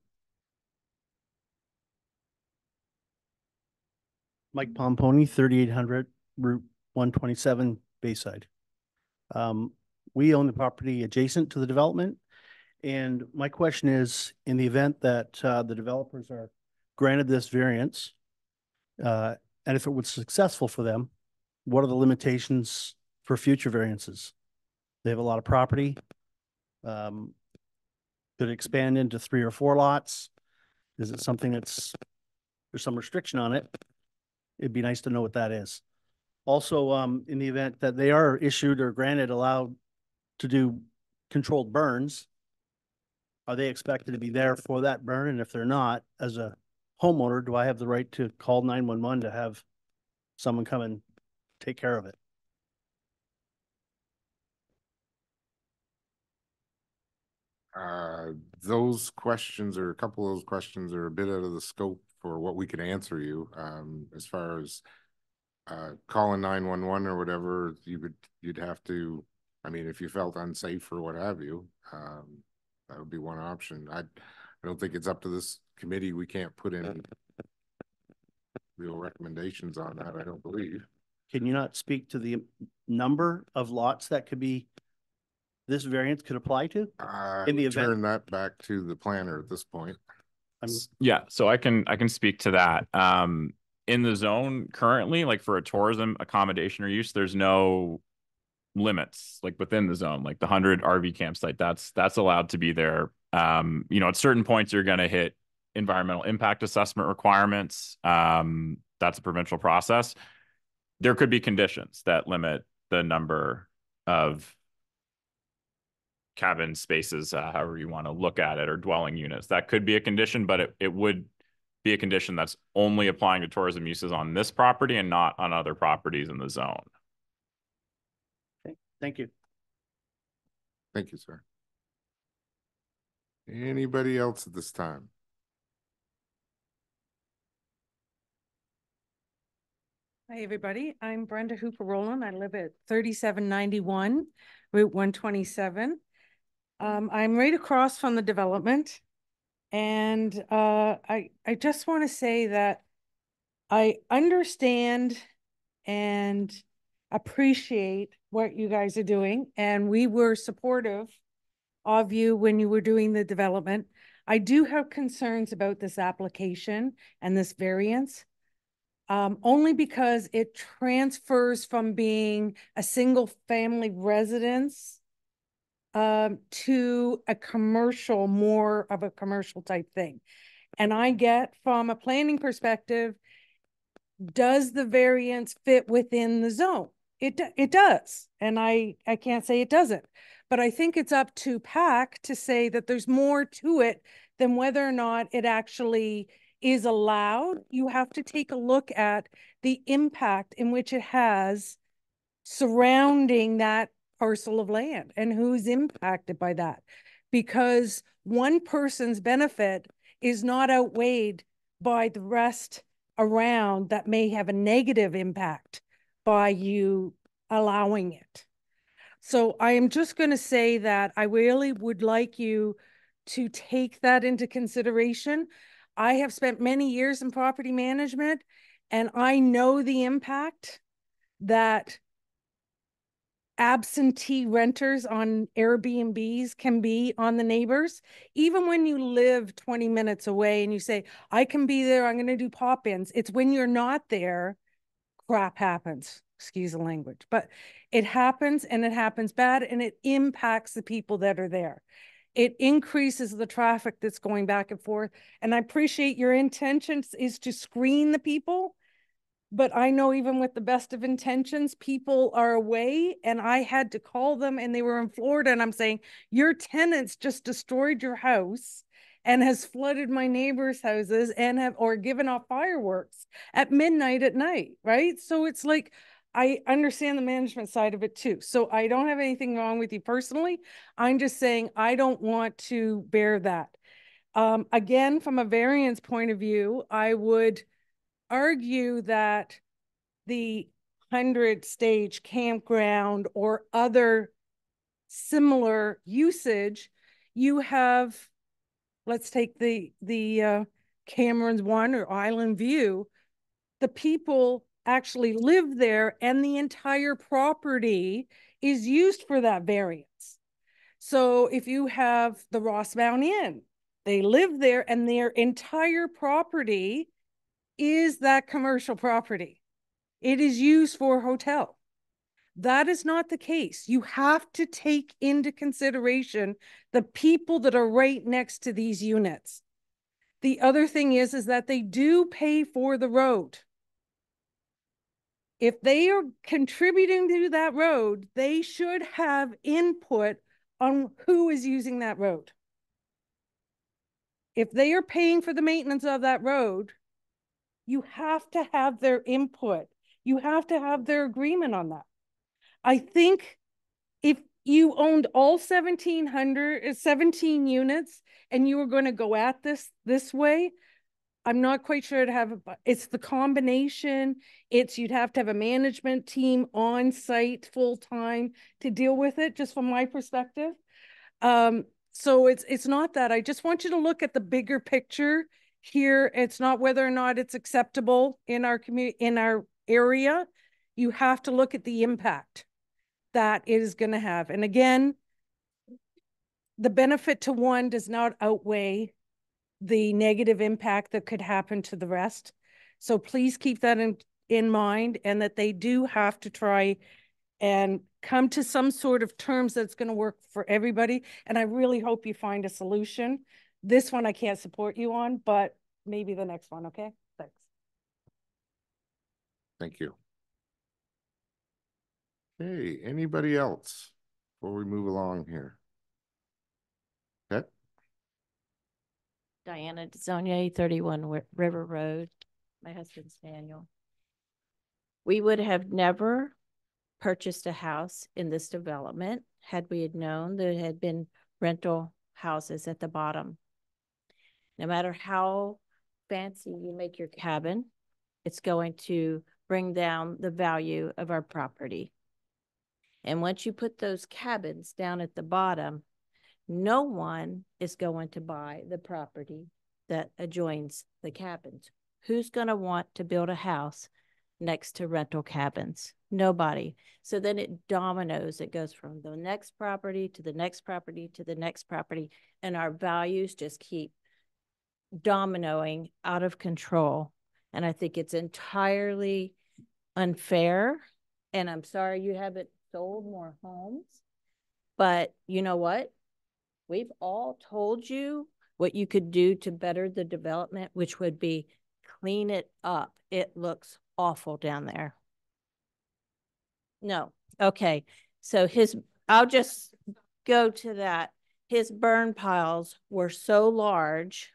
Speaker 14: Mike Pomponi, 3800 Route 127 Bayside. We own the property adjacent to the development. And my question is, in the event that the developers are granted this variance, and if it was successful for them, what are the limitations for future variances? They have a lot of property. Could it expand into 3 or 4 lots? Is it something there's some restriction on it? It'd be nice to know what that is. Also, in the event that they are issued or allowed to do controlled burns, are they expected to be there for that burn? And if they're not, as a homeowner, do I have the right to call 911 to have someone come and take care of it?
Speaker 3: Those questions, or a couple of those questions, are a bit out of the scope for what we can answer you. As far as calling 911 or whatever, you'd have to, I mean, if you felt unsafe or what have you, that would be one option. I don't think it's up to this committee. We can't put any real recommendations on that, I don't believe.
Speaker 14: Can you not speak to the number of lots that this variance could apply to? In the event,
Speaker 3: turn that back to the planner at this point.
Speaker 4: Yeah, so I can speak to that. In the zone currently, like for a tourism accommodation or use, there's no limits like within the zone, like the 100 RV campsite, that's allowed to be there. You know, at certain points you're going to hit environmental impact assessment requirements. That's a provincial process. There could be conditions that limit the number of cabin spaces, however you want to look at it, or dwelling units. That could be a condition, but it would be a condition that's only applying to tourism uses on this property and not on other properties in the zone.
Speaker 14: Okay. Thank you.
Speaker 3: Thank you, sir. Anybody else at this time?
Speaker 15: Hi, everybody. I'm Brenda Hooper Rowland. I live at 3791 Route 127. I'm right across from the development. And I just want to say that I understand and appreciate what you guys are doing. And we were supportive of you when you were doing the development. I do have concerns about this application and this variance. Only because it transfers from being a single family residence to a commercial, more of a commercial type thing. And I get, from a planning perspective, does the variance fit within the zone? It does. And I can't say it doesn't. But I think it's up to PAC to say that there's more to it than whether or not it actually is allowed. You have to take a look at the impact in which it has surrounding that parcel of land and who's impacted by that. Because one person's benefit is not outweighed by the rest around that may have a negative impact by you allowing it. So I am just going to say that I really would like you to take that into consideration. I have spent many years in property management, and I know the impact that absentee renters on Airbnbs can be on the neighbors. Even when you live 20 minutes away and you say, I can be there, I'm going to do pop-ins. It's when you're not there, crap happens. Excuse the language, but it happens, and it happens bad, and it impacts the people that are there. It increases the traffic that's going back and forth. And I appreciate your intentions is to screen the people, but I know even with the best of intentions, people are away, and I had to call them, and they were in Florida, and I'm saying, your tenants just destroyed your house, and has flooded my neighbors' houses and have, or given off fireworks at midnight at night, right? So it's like, I understand the management side of it too. So I don't have anything wrong with you personally. I'm just saying I don't want to bear that. Again, from a variance point of view, I would argue that the 100-stage campground or other similar usage, you have, let's take the Cameron's One or Island View, the people actually live there and the entire property is used for that variance. So if you have the Rossbound Inn, they live there and their entire property is that commercial property. It is used for hotel. That is not the case. You have to take into consideration the people that are right next to these units. The other thing is that they do pay for the road. If they are contributing to that road, they should have input on who is using that road. If they are paying for the maintenance of that road, you have to have their input. You have to have their agreement on that. I think if you owned all 17 units and you were going to go at this way, I'm not quite sure to have it's the combination. You'd have to have a management team on site full time to deal with it, just from my perspective. So it's not that. I just want you to look at the bigger picture here. It's not whether or not it's acceptable in our community, in our area. You have to look at the impact that it is going to have. And again, the benefit to one does not outweigh the negative impact that could happen to the rest. So please keep that in mind, and that they do have to try and come to some sort of terms that's going to work for everybody. And I really hope you find a solution. This one I can't support you on, but maybe the next one. Okay, thanks.
Speaker 3: Thank you. Hey, anybody else before we move along here? Okay.
Speaker 16: Diana DeZonier, 31 River Road. My husband's Daniel. We would have never purchased a house in this development had we had known there had been rental houses at the bottom. No matter how fancy you make your cabin, it's going to bring down the value of our property. And once you put those cabins down at the bottom, no one is going to buy the property that adjoins the cabins. Who's going to want to build a house next to rental cabins? Nobody. So then it dominoes. It goes from the next property to the next property to the next property. And our values just keep dominoing out of control. And I think it's entirely unfair. And I'm sorry you haven't sold more homes. But you know what? We've all told you what you could do to better the development, which would be clean it up. It looks awful down there. No. Okay. So I'll just go to that. His burn piles were so large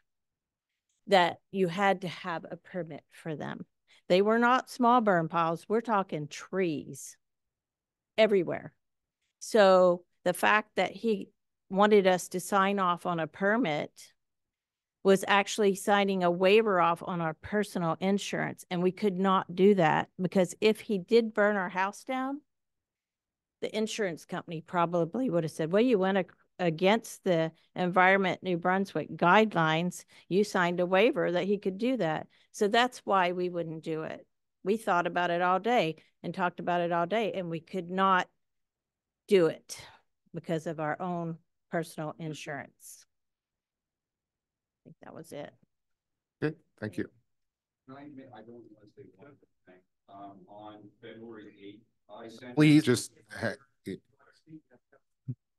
Speaker 16: that you had to have a permit for them. They were not small burn piles. We're talking trees everywhere. So the fact that he wanted us to sign off on a permit was actually signing a waiver off on our personal insurance. And we could not do that because if he did burn our house down, the insurance company probably would have said, well, you went against the Environment New Brunswick guidelines. You signed a waiver that he could do that. So that's why we wouldn't do it. We thought about it all day and talked about it all day, and we could not do it because of our own personal insurance. I think that was it.
Speaker 3: Okay, thank you.
Speaker 9: I don't want to say one thing. On February 8th, I sent.
Speaker 2: Please
Speaker 3: just
Speaker 2: to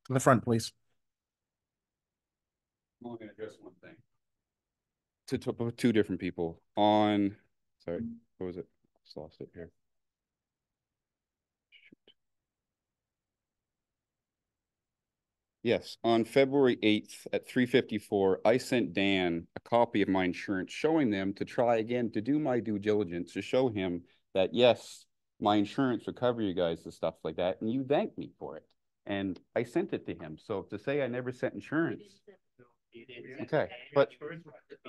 Speaker 2: the front, please.
Speaker 9: I'm only going to address one thing. To two different people on, sorry, what was it? I just lost it here. Shoot. Yes, on February 8th at 3:54, I sent Dan a copy of my insurance showing them to try again to do my due diligence to show him that, yes, my insurance would cover you guys and stuff like that. And you thanked me for it. And I sent it to him. So to say I never sent insurance. Okay, but,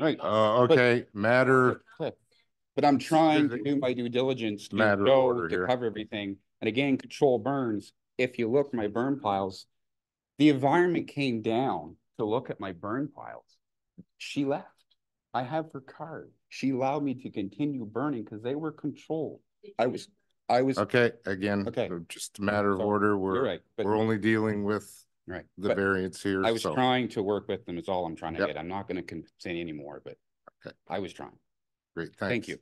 Speaker 9: right.
Speaker 3: Okay, matter.
Speaker 9: But I'm trying to do my due diligence to
Speaker 3: Matter of
Speaker 9: show,
Speaker 3: order
Speaker 9: to
Speaker 3: here.
Speaker 9: cover everything. And again, control burns. If you look at my burn piles, the environment came down to look at my burn piles. She left. I have her card. She allowed me to continue burning because they were controlled. I was.
Speaker 3: Okay, again,
Speaker 9: Okay.
Speaker 3: just a matter of
Speaker 9: So,
Speaker 3: order.
Speaker 9: you're
Speaker 3: We're
Speaker 9: right, but-
Speaker 3: we're only dealing with
Speaker 9: Right.
Speaker 3: the
Speaker 9: But
Speaker 3: variance here.
Speaker 9: I was
Speaker 3: so.
Speaker 9: trying to work with them is all I'm trying to
Speaker 3: Yep.
Speaker 9: get. I'm not going to say any more, but
Speaker 3: Okay.
Speaker 9: I was trying.
Speaker 3: Great,
Speaker 9: Thank
Speaker 3: thanks.
Speaker 9: you.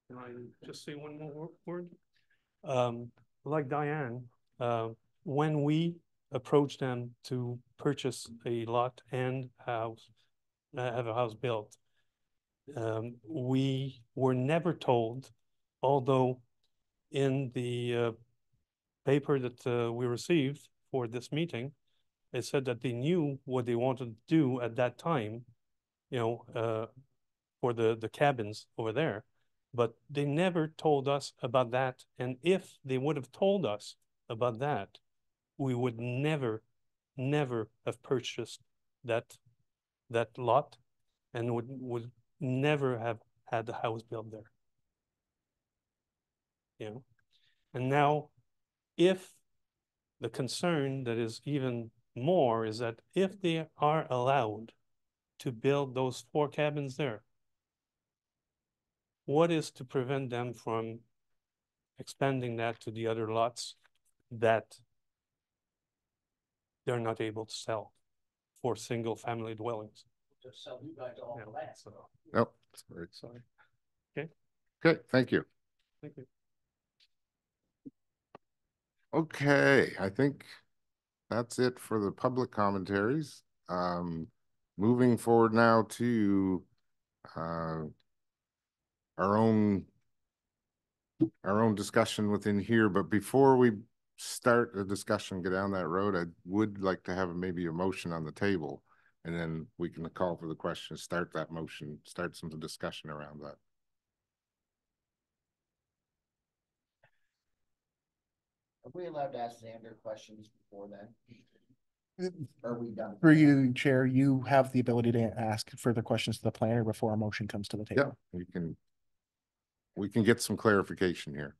Speaker 13: Can I just say one more word? Like Diane, when we approached them to purchase a lot and house, have a house built, we were never told, although in the paper that we received for this meeting, it said that they knew what they wanted to do at that time, you know, for the cabins over there, but they never told us about that. And if they would have told us about that, we would never have purchased that lot and would never have had the house built there. You know, and now if the concern that is even more is that if they are allowed to build those 4 cabins there, what is to prevent them from expanding that to the other lots that they're not able to sell for single family dwellings?
Speaker 7: Just sell you guys all the land.
Speaker 3: Nope. Sorry.
Speaker 13: Sorry. Okay.
Speaker 3: Okay, thank you.
Speaker 13: Thank you.
Speaker 3: Okay, I think that's it for the public commentaries. Moving forward now to our own discussion within here. But before we start the discussion, go down that road, I would like to have maybe a motion on the table, and then we can call for the question, start that motion, start some discussion around that.
Speaker 6: Are we allowed to ask Xander questions before then? Are we done?
Speaker 2: Through you, Chair, you have the ability to ask further questions to the planner before a motion comes to the table.
Speaker 3: Yeah, we can get some clarification here.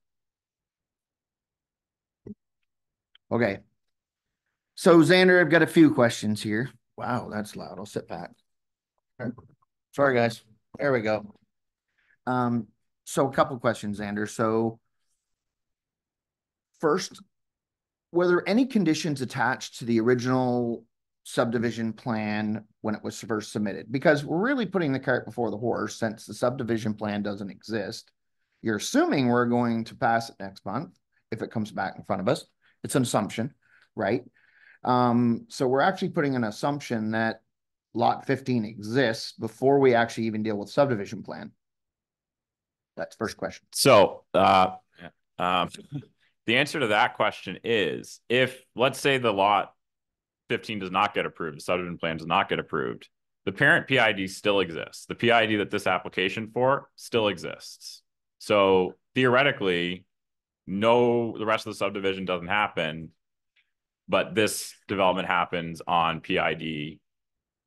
Speaker 6: Okay. So Xander, I've got a few questions here. Wow, that's loud. I'll sit back. Sorry, guys. There we go. So a couple questions, Xander. So first, were there any conditions attached to the original subdivision plan when it was first submitted? Because we're really putting the cart before the horse since the subdivision plan doesn't exist. You're assuming we're going to pass it next month if it comes back in front of us. It's an assumption, right? So we're actually putting an assumption that lot 15 exists before we actually even deal with subdivision plan. That's the first question.
Speaker 4: So, the answer to that question is, if, let's say the lot 15 does not get approved, the subdivision plan does not get approved, the parent PID still exists. The PID that this application for still exists. So theoretically, the rest of the subdivision doesn't happen, but this development happens on PID.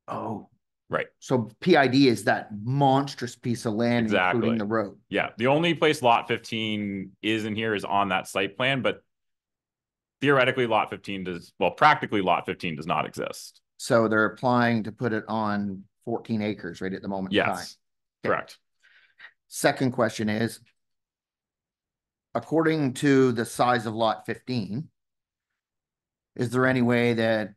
Speaker 6: Oh.
Speaker 4: Right.
Speaker 6: So PID is that monstrous piece of land,
Speaker 4: Exactly.
Speaker 6: including the road.
Speaker 4: Yeah. The only place lot 15 is in here is on that site plan, but theoretically lot 15 does, well, practically lot 15 does not exist.
Speaker 6: So they're applying to put it on 14 acres right at the moment in time.
Speaker 4: Yes, correct.
Speaker 6: Second question is, according to the size of lot 15, is there any way that,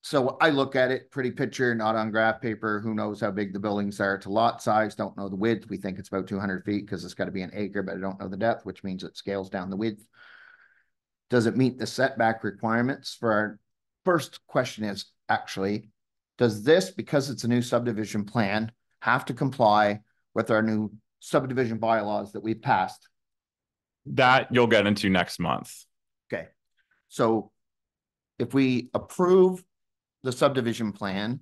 Speaker 6: so I look at it, pretty picture, not on graph paper, who knows how big the buildings are to lot size, don't know the width. We think it's about 200 feet because it's got to be an acre, but I don't know the depth, which means it scales down the width. Does it meet the setback requirements? For our first question is actually, does this, because it's a new subdivision plan, have to comply with our new subdivision bylaws that we've passed?
Speaker 4: That you'll get into next month.
Speaker 6: Okay. So if we approve the subdivision plan,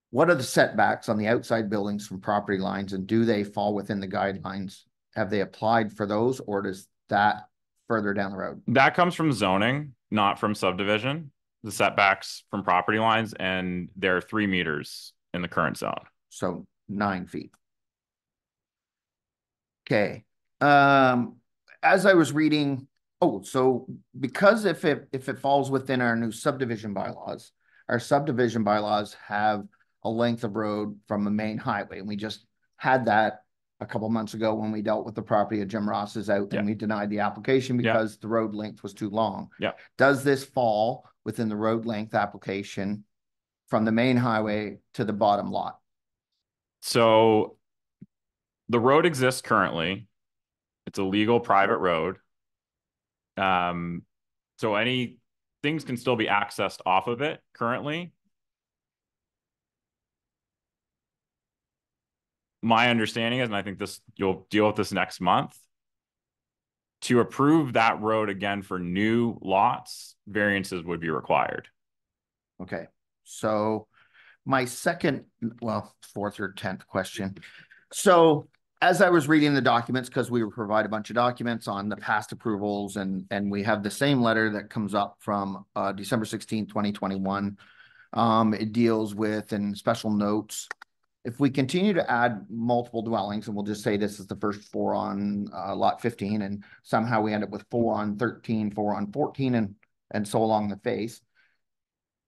Speaker 6: what are the setbacks on the outside buildings from property lines, and do they fall within the guidelines? Have they applied for those, or does that further down the road?
Speaker 4: That comes from zoning, not from subdivision. The setbacks from property lines, and they're 3 meters in the current zone.
Speaker 6: So 9 feet. Okay. As I was reading, so because if it falls within our new subdivision bylaws, our subdivision bylaws have a length of road from the main highway, and we just had that a couple months ago when we dealt with the property of Jim Ross's out, and we denied the application because the road length was too long. Does this fall within the road length application from the main highway to the bottom lot?
Speaker 4: So the road exists currently. It's a legal private road. So any things can still be accessed off of it currently. My understanding is, and I think you'll deal with this next month, to approve that road again for new lots, variances would be required.
Speaker 6: Okay. So my second, well, 4th or 10th question. So as I was reading the documents, because we were provided a bunch of documents on the past approvals, and we have the same letter that comes up from December 16, 2021. It deals with, in special notes, if we continue to add multiple dwellings, and we'll just say this is the first 4 on lot 15, and somehow we end up with 4 on 13, 4 on 14, and so along the face.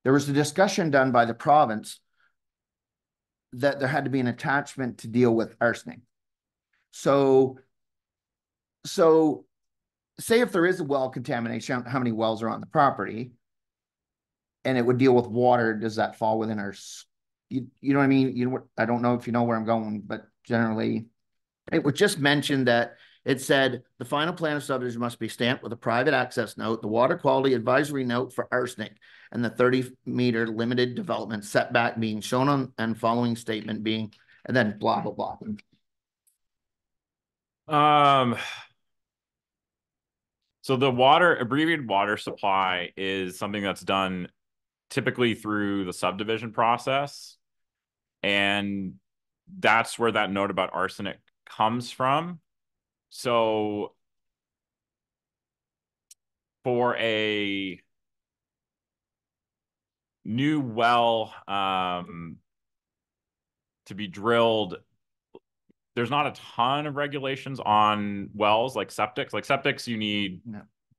Speaker 6: There was a discussion done by the province that there had to be an attachment to deal with arsenic. So say if there is a well contamination, how many wells are on the property, and it would deal with water, does that fall within our, you know what I mean? You know what, I don't know if you know where I'm going, but generally it was just mentioned that it said the final plan of subdivision must be stamped with a private access note, the water quality advisory note for arsenic, and the 30-meter limited development setback being shown on, and following statement being, and then blah, blah, blah.
Speaker 4: So the abbreviated water supply is something that's done typically through the subdivision process. And that's where that note about arsenic comes from. So for a new well to be drilled, there's not a ton of regulations on wells like septics. Like septics, you need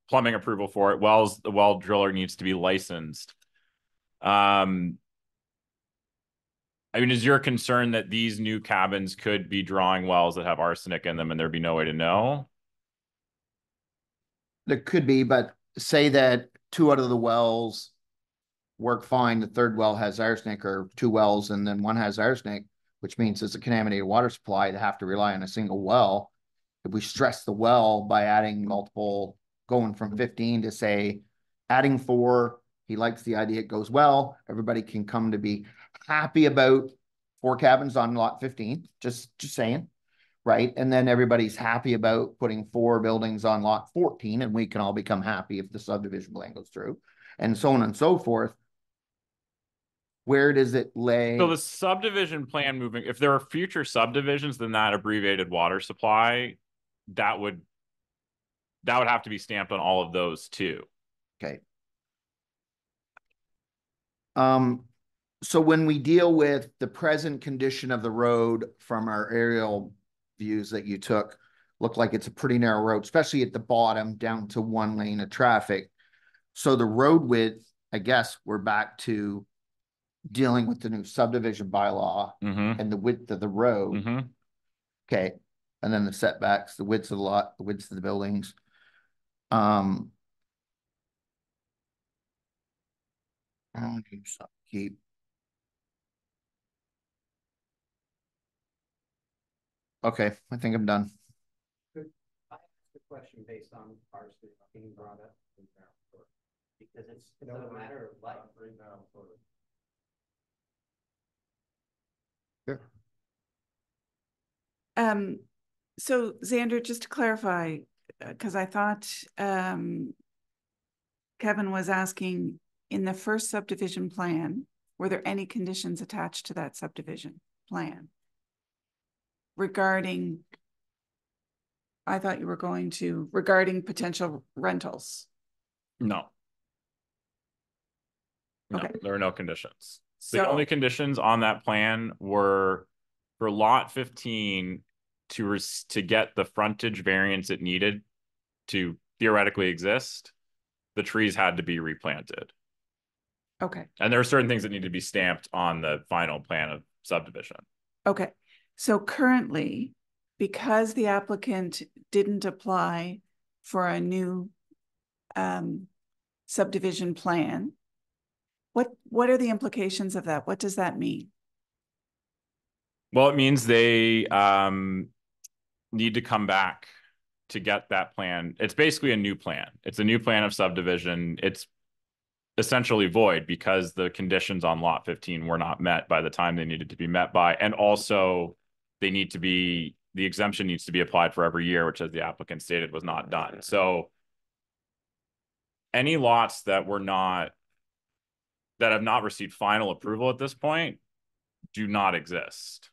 Speaker 4: plumbing approval for it. Wells, the well driller needs to be licensed. I mean, is your concern that these new cabins could be drawing wells that have arsenic in them and there'd be no way to know?
Speaker 6: There could be, but say that 2 out of the wells work fine, the 3rd well has arsenic, or 2 wells and then 1 has arsenic, which means it's a contaminated water supply. They have to rely on a single well. If we stress the well by adding multiple, going from 15 to say adding 4, he likes the idea, it goes well, everybody can come to be happy about 4 cabins on lot 15, just saying, right? And then everybody's happy about putting 4 buildings on lot 14, and we can all become happy if the subdivision plan goes through, and so on and so forth. Where does it lay?
Speaker 4: So the subdivision plan moving, if there are future subdivisions, then that abbreviated water supply, that would have to be stamped on all of those too.
Speaker 6: Okay. So when we deal with the present condition of the road from our aerial views that you took, look like it's a pretty narrow road, especially at the bottom down to 1 lane of traffic. So the road width, I guess we're back to dealing with the new subdivision bylaw and the width of the road. Okay. And then the setbacks, the widths of the lot, the widths of the buildings. Keep. Okay, I think I'm done.
Speaker 10: I ask the question based on arsenic being brought up because it's a matter of life right now.
Speaker 5: So Xander, just to clarify, because I thought Kevin was asking, in the first subdivision plan, were there any conditions attached to that subdivision plan regarding, I thought you were going to, regarding potential rentals?
Speaker 4: No. No,
Speaker 5: Okay.
Speaker 4: there are no conditions.
Speaker 5: So,
Speaker 4: The only conditions on that plan were for lot 15 to get the frontage variance it needed to theoretically exist, the trees had to be replanted.
Speaker 5: okay.
Speaker 4: And there are certain things that need to be stamped on the final plan of subdivision.
Speaker 5: Okay. So currently, because the applicant didn't apply for a new subdivision plan, what are the implications of that? What does that mean?
Speaker 4: Well, it means they need to come back to get that plan. It's basically a new plan. It's a new plan of subdivision. It's essentially void because the conditions on lot 15 were not met by the time they needed to be met by. And also they need to be, the exemption needs to be applied for every year, which as the applicant stated was not done. So any lots that have not received final approval at this point do not exist.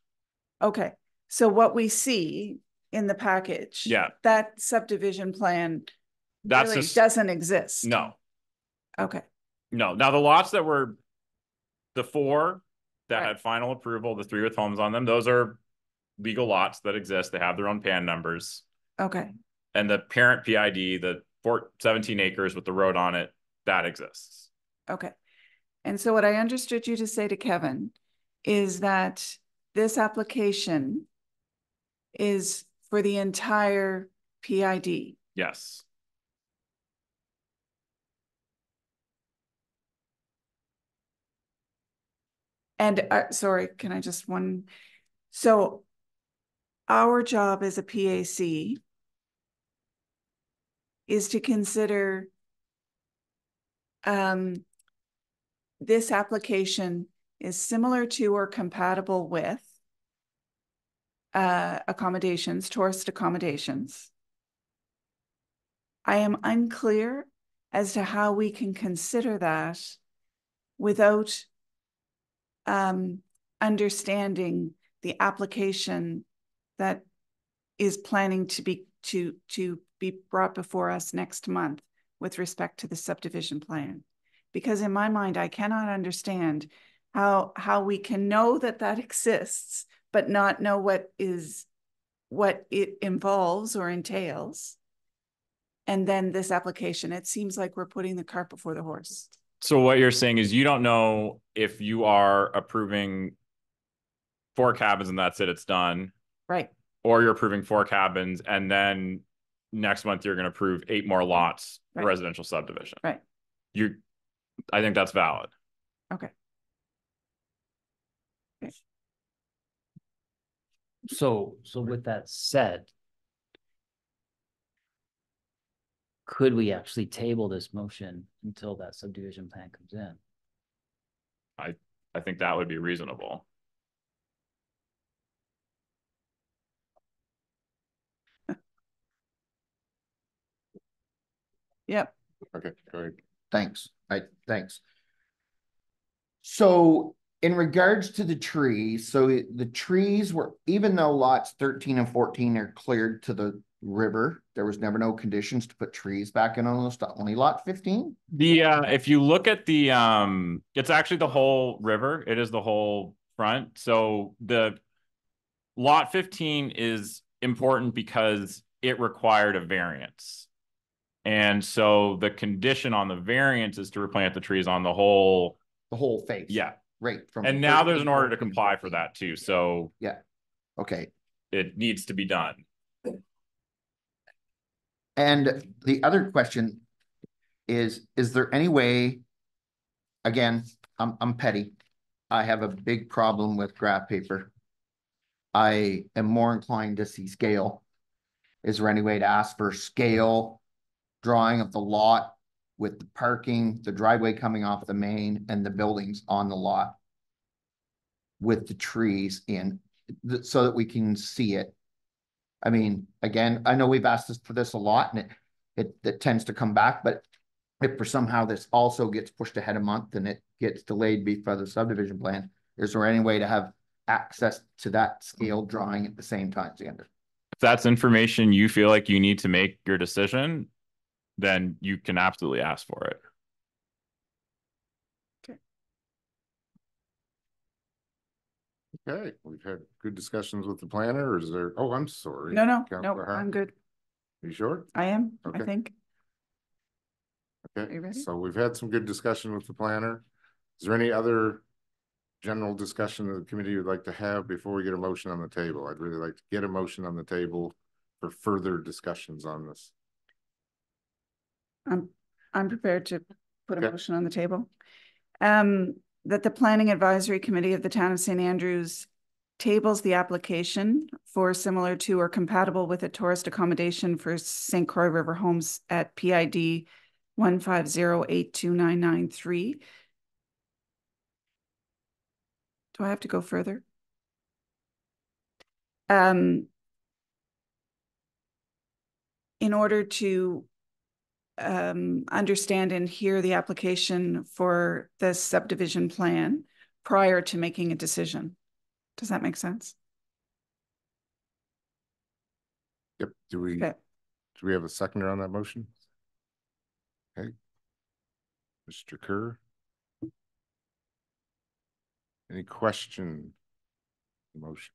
Speaker 5: Okay. So what we see in the package,
Speaker 4: Yeah,
Speaker 5: that subdivision plan
Speaker 4: that's
Speaker 5: really
Speaker 4: just
Speaker 5: doesn't exist.
Speaker 4: no.
Speaker 5: Okay.
Speaker 4: No. Now the lots that were the 4 that
Speaker 5: Right.
Speaker 4: had final approval, the 3 with homes on them, those are legal lots that exist. They have their own PAN numbers.
Speaker 5: Okay.
Speaker 4: And the parent PID, the 17 acres with the road on it, that exists.
Speaker 5: Okay. And so what I understood you to say to Kevin is that this application is for the entire PID.
Speaker 4: Yes.
Speaker 5: And sorry, can I just one? So our job as a PAC is to consider this application is similar to or compatible with accommodations, tourist accommodations. I am unclear as to how we can consider that without understanding the application that is planning to be brought before us next month with respect to the subdivision plan. Because in my mind, I cannot understand how we can know that exists, but not know what it involves or entails. And then this application, it seems like we're putting the cart before the horse.
Speaker 4: So what you're saying is you don't know if you are approving 4 cabins and that's it, it's done.
Speaker 5: Right.
Speaker 4: Or you're approving 4 cabins and then next month you're going to approve 8 more lots for residential subdivision.
Speaker 5: Right.
Speaker 4: I think that's valid.
Speaker 5: Okay.
Speaker 7: So with that said, could we actually table this motion until that subdivision plan comes in?
Speaker 4: I think that would be reasonable.
Speaker 5: Yep.
Speaker 3: Okay, go ahead.
Speaker 6: Thanks. Thanks. So in regards to the trees, so the trees were, even though lots 13 and 14 are cleared to the river, there was never no conditions to put trees back in on those, only lot 15?
Speaker 4: If you look at the it's actually the whole river, it is the whole front. So the lot 15 is important because it required a variance. And so the condition on the variance is to replant the trees on the whole
Speaker 6: face.
Speaker 4: Yeah.
Speaker 6: Right.
Speaker 4: And now there's an order to comply for that too. So
Speaker 6: yeah. Okay.
Speaker 4: It needs to be done.
Speaker 6: And the other question is there any way, again, I'm petty. I have a big problem with graph paper. I am more inclined to see scale. Is there any way to ask for scale drawing of the lot with the parking, the driveway coming off the main, and the buildings on the lot with the trees in, so that we can see it? I mean, again, I know we've asked for this a lot and it tends to come back, but if for somehow this also gets pushed ahead a month and it gets delayed because of the subdivision plan, is there any way to have access to that scale drawing at the same time, Xander?
Speaker 4: If that's information you feel like you need to make your decision, then you can absolutely ask for it.
Speaker 3: Okay, we've had good discussions with the planner. Or is there, oh, I'm sorry.
Speaker 5: No,
Speaker 3: Councilor Hart.
Speaker 5: I'm good.
Speaker 3: You sure?
Speaker 5: I am, I
Speaker 3: Okay.
Speaker 5: think. Are
Speaker 3: Okay,
Speaker 5: you ready?
Speaker 3: so we've had some good discussion with the planner. Is there any other general discussion that the committee would like to have before we get a motion on the table? I'd really like to get a motion on the table for further discussions on this.
Speaker 5: I'm prepared to put a
Speaker 3: Okay.
Speaker 5: motion on the table. That the Planning Advisory Committee of the Town of St. Andrews tables the application for similar to or compatible with a tourist accommodation for St. Croix River Homes at PID 150829993. Do I have to go further? In order to understand and hear the application for the subdivision plan prior to making a decision. Does that make sense?
Speaker 3: Yep. Do we have a seconder on that motion? Okay. Mr. Kerr. Any question? Motion.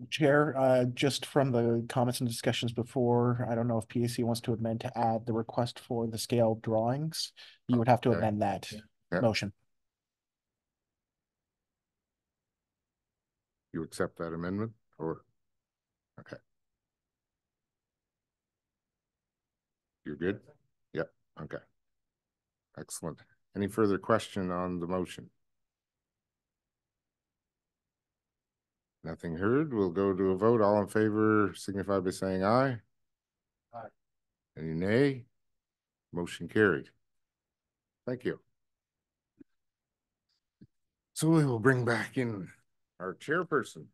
Speaker 2: Chair, just from the comments and discussions before, I don't know if PAC wants to amend to add the request for the scale drawings. You would have to amend that motion.
Speaker 3: You accept that amendment or? Okay. You're good? Yep. Okay. Excellent. Any further question on the motion? Nothing heard. We'll go to a vote. All in favor signify by saying aye. Aye. Any nay? Motion carried. Thank you. So we will bring back in our chairperson.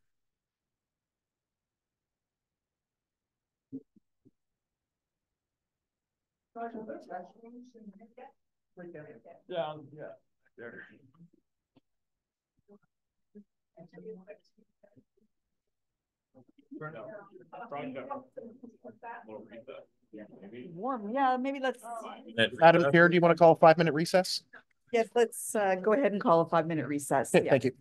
Speaker 1: Warm, yeah, maybe let's.
Speaker 2: Madam Chair, do you want to call a 5-minute recess?
Speaker 1: Yes, let's go ahead and call a 5-minute recess.
Speaker 2: Okay, thank you.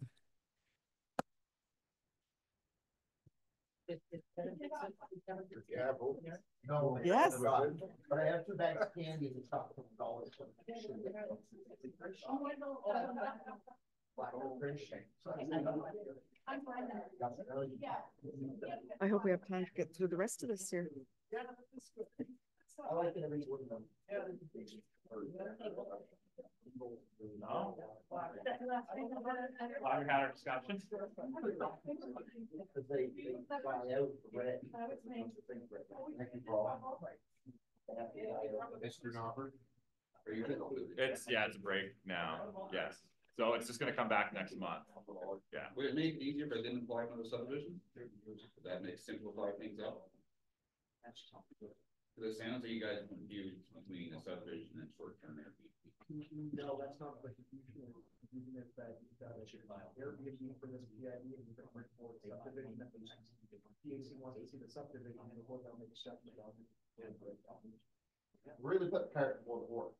Speaker 1: Yes.
Speaker 6: But I have 2 bags of candy and stuff.
Speaker 1: I hope we have time to get through the rest of this here.
Speaker 4: We've had our discussions. It's a break now. Yes. So it's just gonna come back next month. Yeah.
Speaker 9: Would it make it easier if I didn't apply for the subdivision? Would that make simplify things out? Because it sounds like you guys are confused between a subdivision and short-term Airbnb.
Speaker 17: No, that's not the confusion. The confusion is that you've got a Airbnb for this PID and you've got for subdivision. PAC wants to see the subdivision and before they'll make a separate document.
Speaker 6: Really put the cart before the horse.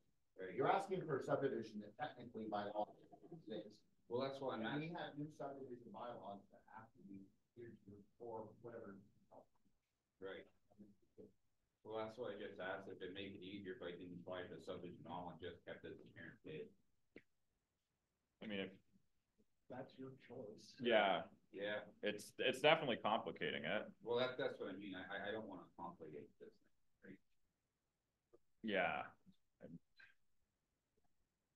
Speaker 6: You're asking for a subdivision that technically by law exists.
Speaker 9: Well, that's why I'm
Speaker 6: asking. We have new subdivision bylaws that have to be here for whatever.
Speaker 9: Right. Well, that's why I just asked if it make it easier if I didn't apply for the subdivision all and just kept it as a parent kid.
Speaker 4: I mean, if
Speaker 17: that's your choice.
Speaker 4: Yeah.
Speaker 9: Yeah.
Speaker 4: It's definitely complicating it.
Speaker 9: Well, that's what I mean. I don't want to complicate this thing, right?
Speaker 4: Yeah.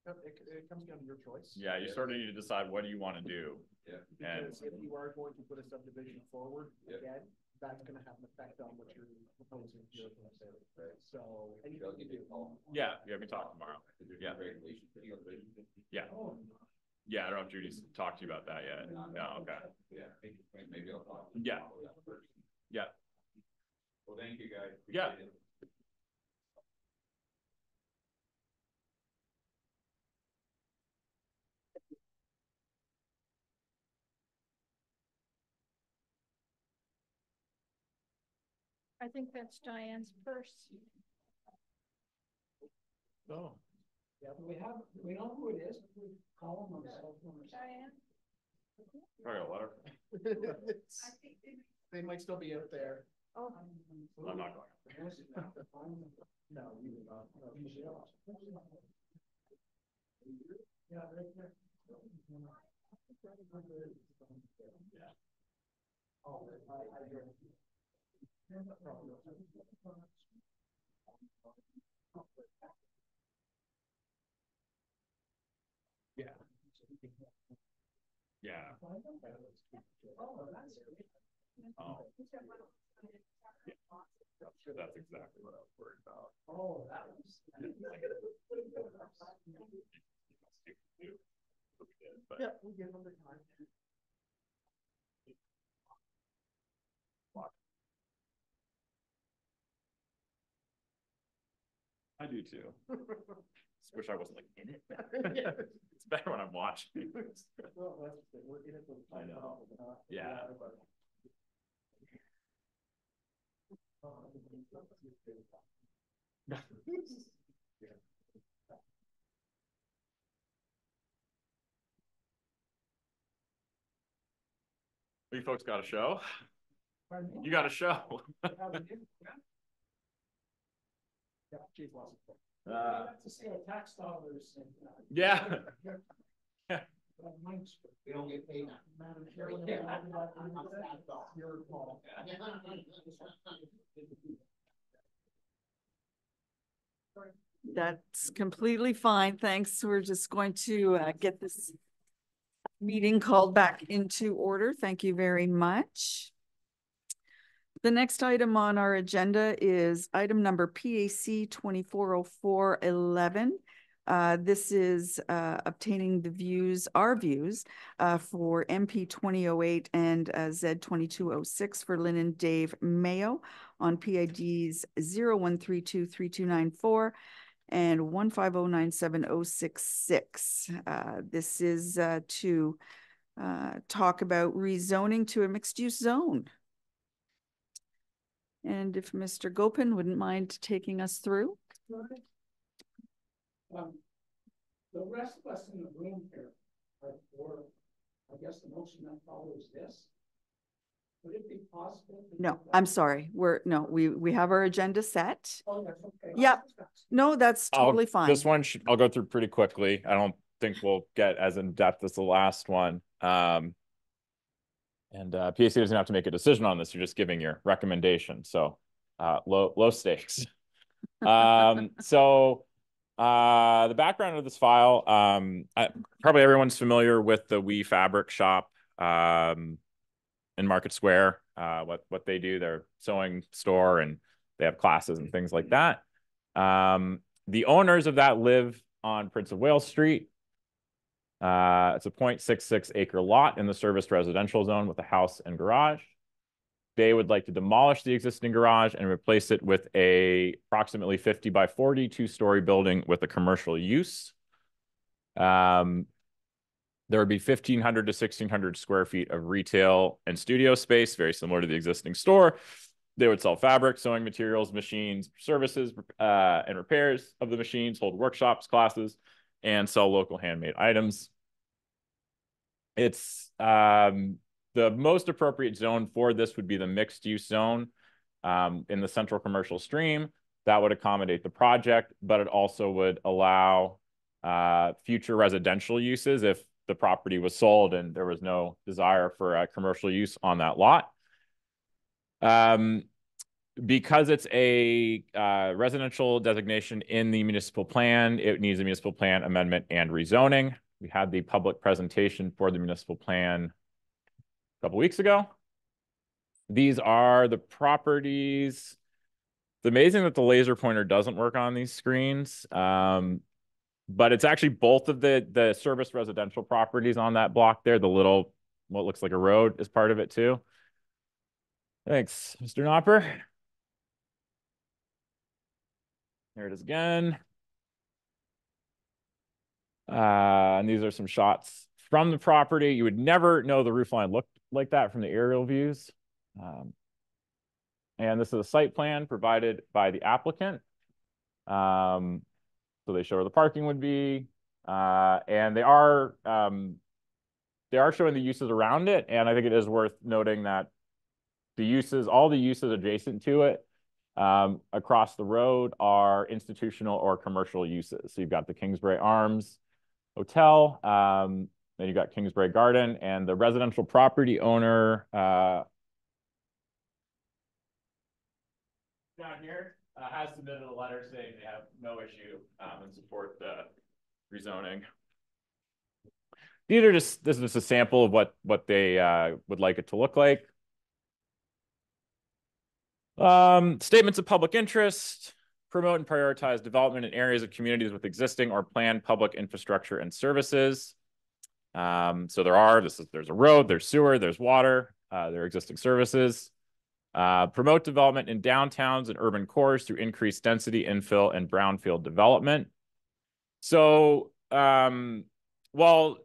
Speaker 17: It comes down to your choice.
Speaker 4: Yeah, you sort of need to decide what do you want to do.
Speaker 9: Yeah.
Speaker 17: Because if you are going to put a subdivision forward, again, that's going to have an effect on what you're proposing here. Right. So anything you do.
Speaker 4: Yeah, we talk tomorrow. Yeah. Yeah. Yeah, I don't know if Judy's talked to you about that yet. No, okay.
Speaker 9: Yeah, maybe I'll talk.
Speaker 4: Yeah. Yeah.
Speaker 9: Well, thank you guys.
Speaker 4: Yeah.
Speaker 11: I think that's Diane's purse.
Speaker 17: Oh. Yeah, we know who it is. Call them themselves.
Speaker 11: Diane?
Speaker 4: Probably a letter.
Speaker 2: They might still be out there.
Speaker 11: Oh.
Speaker 4: I'm not going.
Speaker 17: No, you not. Yeah, right there. Yeah. Oh,
Speaker 4: Yeah. Yeah. Oh. Yeah. That's exactly what I was worried about.
Speaker 17: Oh, that was. Yeah, we give them the time.
Speaker 4: I do too. Just wish I wasn't like in it. It's better when I'm watching. I know. Yeah. You folks got a show? You got a show.
Speaker 17: Tax dollars.
Speaker 4: Yeah.
Speaker 17: We don't get paid.
Speaker 1: That's completely fine. Thanks. We're just going to get this meeting called back into order. Thank you very much. The next item on our agenda is item number PAC 240411. This is obtaining the views, our views, for MP 2008 and Z 2206 for Lynn and Dave Mayo on PIDs 01323294 and 1509766. This is to talk about rezoning to a mixed-use zone. And if Mr. Gopin wouldn't mind taking us through.
Speaker 17: The rest of us in the room here are for, I guess, the motion that follows this. Would it be possible?
Speaker 1: No, I'm sorry. We have our agenda set.
Speaker 17: Oh, that's okay.
Speaker 1: Yep. No, that's totally fine.
Speaker 4: This one I'll go through pretty quickly. I don't think we'll get as in depth as the last one. And PAC doesn't have to make a decision on this. You're just giving your recommendation. So low stakes. So the background of this file, probably everyone's familiar with the We Fabric Shop in Market Square. What they do, they're sewing store and they have classes and things like that. The owners of that live on Prince of Wales Street. It's a 0.66 acre lot in the serviced residential zone with a house and garage. They would like to demolish the existing garage and replace it with a approximately 50 by 40 two-story building with a commercial use. There would be 1,500 to 1,600 square feet of retail and studio space, very similar to the existing store. They would sell fabric, sewing materials, machines, services, and repairs of the machines, hold workshops, classes, and sell local handmade items. It's the most appropriate zone for this would be the mixed use zone in the central commercial stream. That would accommodate the project, but it also would allow future residential uses if the property was sold and there was no desire for commercial use on that lot. Because it's a residential designation in the municipal plan, it needs a municipal plan amendment and rezoning. We had the public presentation for the municipal plan a couple weeks ago. These are the properties. It's amazing that the laser pointer doesn't work on these screens, but it's actually both of the service residential properties on that block there. The little, what looks like a road is part of it too. Thanks, Mr. Knopper. Here it is again. And these are some shots from the property. You would never know the roof line looked like that from the aerial views. And this is a site plan provided by the applicant. So they show where the parking would be, and they are showing the uses around it. And I think it is worth noting that all the uses adjacent to it across the road are institutional or commercial uses. So you've got the Kingsbury Arms Hotel, then you've got Kingsbury Garden, and the residential property owner down here has submitted a letter saying they have no issue and support the rezoning. This is just a sample of what they would like it to look like. Statements of public interest: promote and prioritize development in areas of communities with existing or planned public infrastructure and services. So there's a road, there's sewer, there's water, there are existing services. Promote development in downtowns and urban cores through increased density, infill, and brownfield development. So while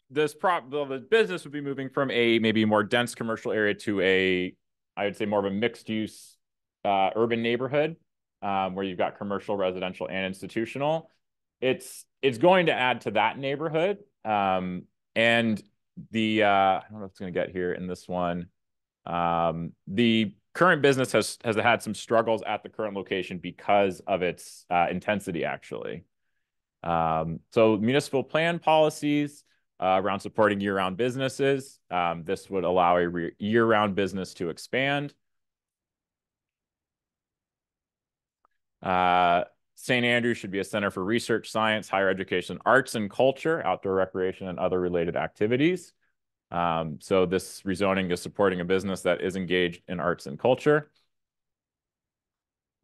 Speaker 4: the business would be moving from a maybe more dense commercial area to I would say more of a mixed use urban neighborhood where you've got commercial, residential, and institutional. It's going to add to that neighborhood. And I don't know if it's going to get here in this one. The current business has had some struggles at the current location because of its intensity, actually. So municipal plan policies around supporting year-round businesses. This would allow a year-round business to expand. St. Andrews should be a center for research, science, higher education, arts and culture, outdoor recreation, and other related activities. So this rezoning is supporting a business that is engaged in arts and culture.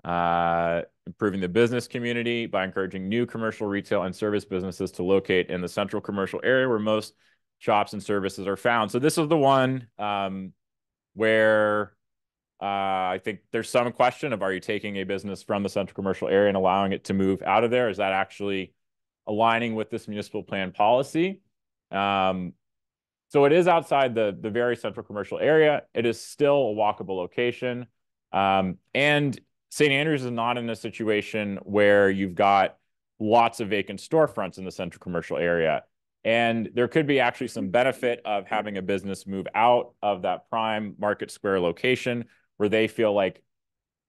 Speaker 4: Improving the business community by encouraging new commercial, retail, and service businesses to locate in the central commercial area where most shops and services are found. So this is the one where I think there's some question of, are you taking a business from the central commercial area and allowing it to move out of there? Is that actually aligning with this municipal plan policy? So it is outside the very central commercial area. It is still a walkable location. And St. Andrews is not in a situation where you've got lots of vacant storefronts in the central commercial area. And there could be actually some benefit of having a business move out of that prime Market Square location where they feel like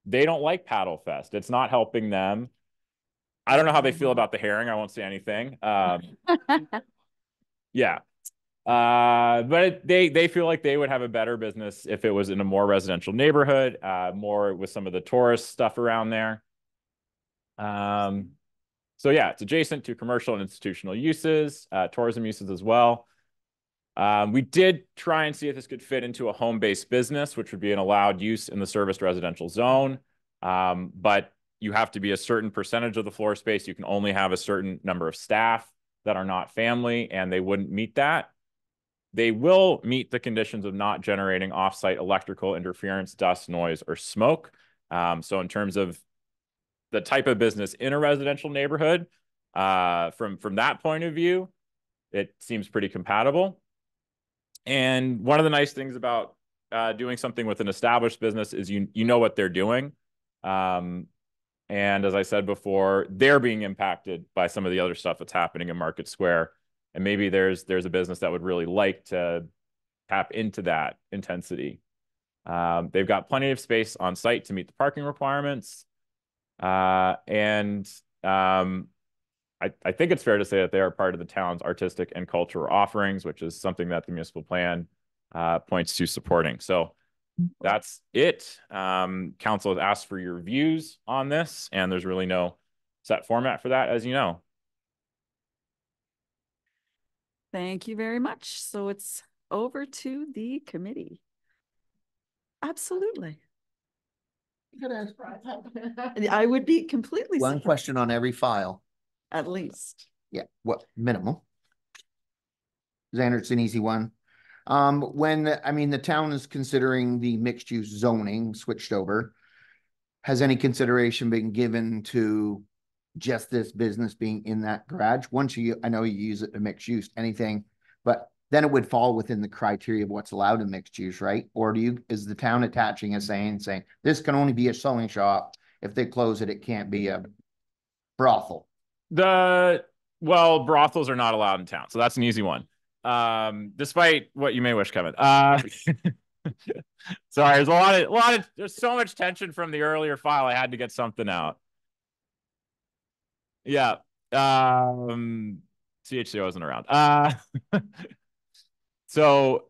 Speaker 4: they don't like Paddle Fest. It's not helping them. I don't know how they feel about the herring. I won't say anything. Yeah. But they feel like they would have a better business if it was in a more residential neighborhood, more with some of the tourist stuff around there. So yeah, it's adjacent to commercial and institutional uses, tourism uses as well. We did try and see if this could fit into a home-based business, which would be an allowed use in the serviced residential zone. But you have to be a certain percentage of the floor space. You can only have a certain number of staff that are not family, and they wouldn't meet that. They will meet the conditions of not generating off-site electrical interference, dust, noise, or smoke. So in terms of the type of business in a residential neighborhood, from that point of view, it seems pretty compatible. And one of the nice things about doing something with an established business is you know what they're doing. And as I said before, they're being impacted by some of the other stuff that's happening in Market Square. And maybe there's a business that would really like to tap into that intensity. They've got plenty of space on site to meet the parking requirements. I think it's fair to say that they are part of the town's artistic and cultural offerings, which is something that the municipal plan points to supporting. So that's it. Council has asked for your views on this, and there's really no set format for that, as you know.
Speaker 1: Thank you very much. So it's over to the committee. Absolutely. I would be completely
Speaker 6: One
Speaker 1: surprised.
Speaker 6: question on every file.
Speaker 1: At least.
Speaker 6: Yeah, what minimal? Xander, it's an easy one. The town is considering the mixed use zoning switched over. Has any consideration been given to just this business being in that garage? I know you use it to mixed use, anything, but then it would fall within the criteria of what's allowed in mixed use, right? Or is the town attaching a saying this can only be a sewing shop? If they close it, it can't be a brothel.
Speaker 4: Well, brothels are not allowed in town, so that's an easy one. Despite what you may wish, Kevin. Sorry, there's a lot of there's so much tension from the earlier file. I had to get something out. Yeah. CHCO isn't around. So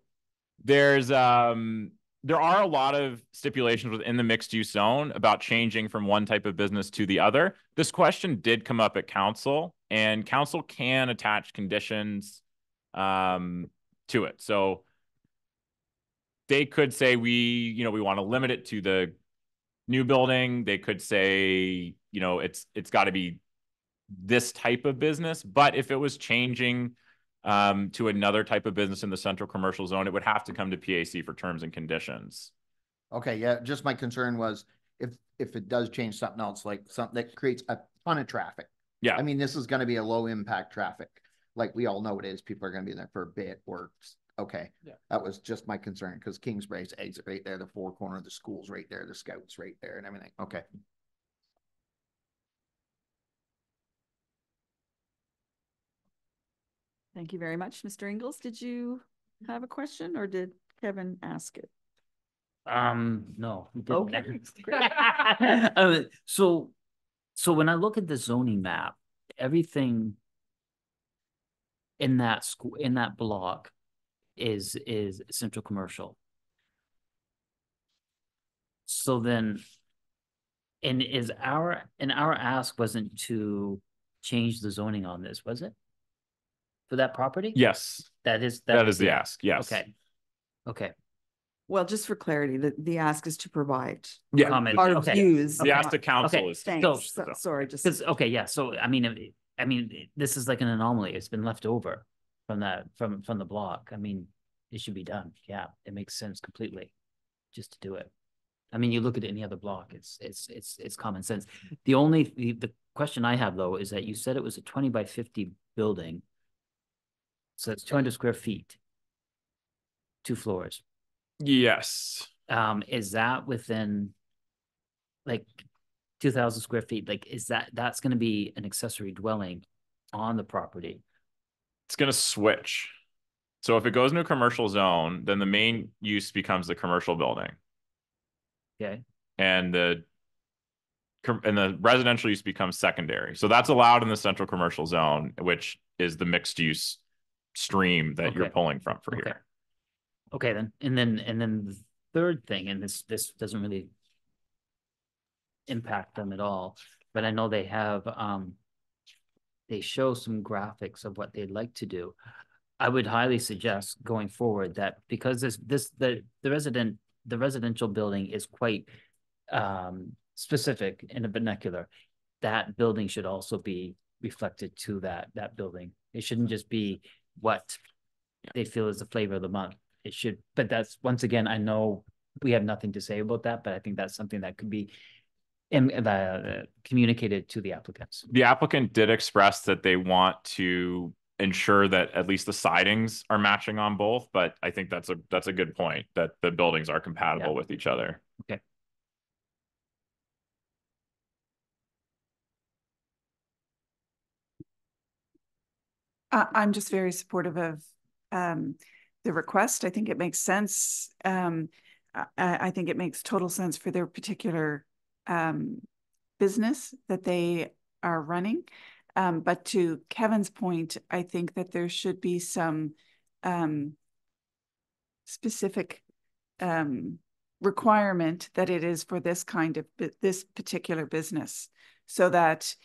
Speaker 4: there are a lot of stipulations within the mixed use zone about changing from one type of business to the other. This question did come up at council, and council can attach conditions to it. So they could say we want to limit it to the new building. They could say, it's got to be this type of business. But if it was changing to another type of business in the central commercial zone, it would have to come to PAC for terms and conditions.
Speaker 6: Okay, yeah, just my concern was if it does change something else, like something that creates a ton of traffic.
Speaker 4: Yeah.
Speaker 6: I mean, this is going to be a low impact traffic. Like we all know it is. People are going to be there for a bit or, okay.
Speaker 8: Yeah.
Speaker 6: That was just my concern because Kingsbury's exit right there, the four corner of the school's right there, the scouts right there and everything. Okay.
Speaker 1: Thank you very much. Mr. Ingles, did you have a question or did Kevin ask it?
Speaker 7: No. he didn't.
Speaker 1: Okay.
Speaker 7: So when I look at the zoning map, everything in that block is central commercial. So then, and our ask wasn't to change the zoning on this, was it? For that property?
Speaker 4: Yes.
Speaker 7: That is
Speaker 4: the ask. Yes.
Speaker 7: Okay.
Speaker 1: Well, just for clarity, the ask is to provide.
Speaker 7: Comment.
Speaker 1: Our
Speaker 7: Okay.
Speaker 1: views.
Speaker 4: The ask to council is
Speaker 1: Thanks. Sorry, just.
Speaker 7: Okay, yeah. So I mean, this is like an anomaly. It's been left over from the block. I mean, it should be done. Yeah, it makes sense completely, just to do it. I mean, you look at any other block, it's common sense. The question I have though is that you said it was a 20 by 50 building. So it's 200 square feet, 2 floors.
Speaker 4: Yes.
Speaker 7: Is that within like 2,000 square feet? Like, that's going to be an accessory dwelling on the property?
Speaker 4: It's going to switch. So if it goes into a commercial zone, then the main use becomes the commercial building.
Speaker 7: Okay.
Speaker 4: And the residential use becomes secondary. So that's allowed in the central commercial zone, which is the mixed use stream that you're pulling from for here.
Speaker 7: Okay, then. And then the third thing, and this doesn't really impact them at all, but I know they have they show some graphics of what they'd like to do. I would highly suggest going forward that because the residential building is quite specific in a vernacular, that building should also be reflected to that building. It shouldn't just be what they feel is the flavor of the month. It should, but that's, once again, I know we have nothing to say about that, but I think that's something that could be communicated to the applicants.
Speaker 4: The applicant did express that they want to ensure that at least the sidings are matching on both, but I think that's a good point, that the buildings are compatible with each other.
Speaker 7: Okay.
Speaker 5: I'm just very supportive of the request. I think it makes sense. I think it makes total sense for their particular business that they are running. But to Kevin's point, I think that there should be some specific requirement that it is for this kind of this particular business, so that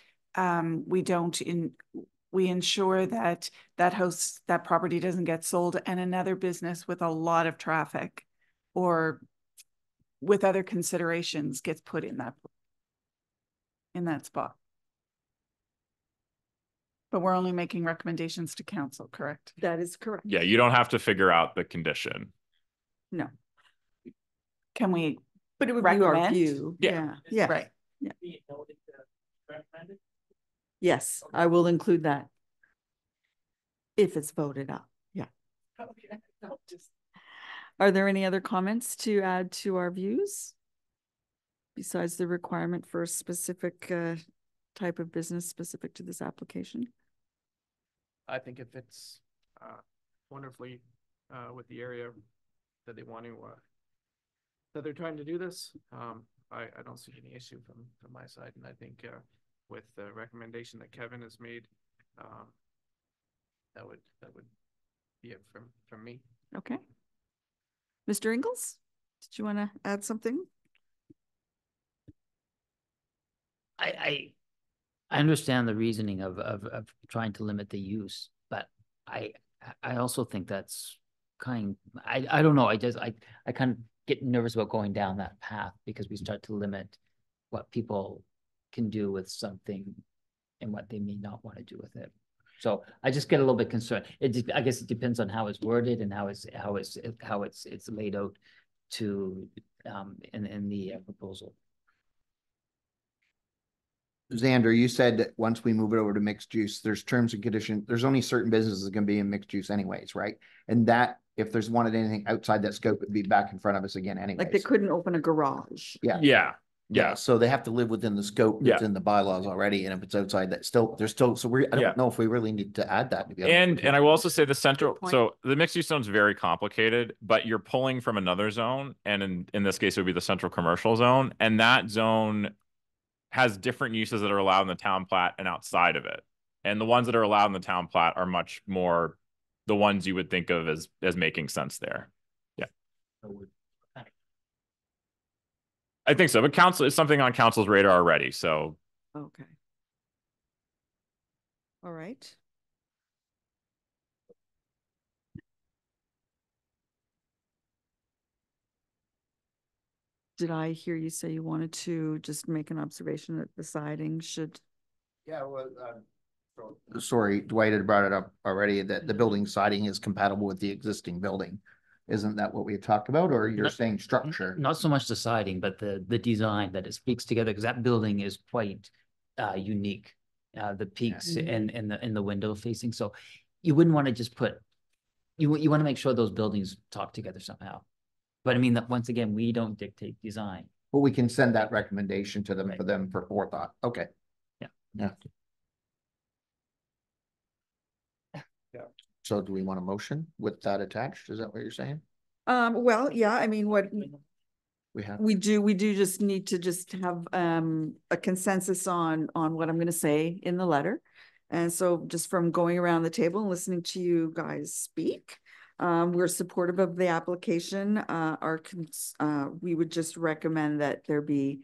Speaker 5: we ensure that that property doesn't get sold and another business with a lot of traffic or with other considerations gets put in that spot. But we're only making recommendations to council, correct?
Speaker 1: That is correct.
Speaker 4: Yeah, you don't have to figure out the condition.
Speaker 1: No.
Speaker 5: Can we?
Speaker 1: But it would
Speaker 5: recommend?
Speaker 1: be our view.
Speaker 4: Yeah.
Speaker 1: Yeah.
Speaker 5: Right.
Speaker 1: Yeah. Yes, I will include that if it's voted up. Yeah. Okay. Are there any other comments to add to our views? Besides the requirement for a specific type of business specific to this application?
Speaker 8: I think it fits wonderfully with the area that they want to that they're trying to do this. I don't see any issue from my side, and I think with the recommendation that Kevin has made, that would be it from me.
Speaker 1: Okay. Mr. Ingles, did you want to add something?
Speaker 7: I understand the reasoning of trying to limit the use, but I also think that's I don't know. I kind of get nervous about going down that path because we start to limit what people can do with something and what they may not want to do with it. So I just get a little bit concerned. I guess it depends on how it's worded and how it's laid out to in the proposal.
Speaker 6: Xander, you said that once we move it over to mixed use, there's terms and conditions. There's only certain businesses going to be in mixed use anyways, right? And that if there's wanted anything outside that scope, it'd be back in front of us again anyways.
Speaker 1: Like they couldn't open a garage.
Speaker 6: Yeah. So they have to live within the scope that's in the bylaws already. And if it's outside that so I don't know if we really need to add that.
Speaker 4: And I will also say the central, so the mixed use zone is very complicated, but you're pulling from another zone. And in this case, it would be the central commercial zone. And that zone has different uses that are allowed in the town plat and outside of it. And the ones that are allowed in the town plat are much more the ones you would think of as making sense there. Yeah. I think so, but council is something on council's radar already, so.
Speaker 1: Okay. All right. Did I hear you say you wanted to just make an observation that the siding should?
Speaker 6: Yeah, well, sorry, Dwight had brought it up already that the building siding is compatible with the existing building. Isn't that what we had talked about, or you're saying structure?
Speaker 7: Not so much the siding, but the design that it speaks together, because that building is quite unique. The peaks in the window facing. So you wouldn't want to just put, you want to make sure those buildings talk together somehow. But I mean, that once again, we don't dictate design.
Speaker 6: But we can send that recommendation to them for forethought. Okay.
Speaker 7: Yeah.
Speaker 6: So do we want a motion with that attached? Is that what you're saying?
Speaker 1: Well, yeah, I mean, what
Speaker 6: we
Speaker 1: do just need to just have a consensus on what I'm going to say in the letter. And so just from going around the table and listening to you guys speak, we're supportive of the application. We would just recommend that there be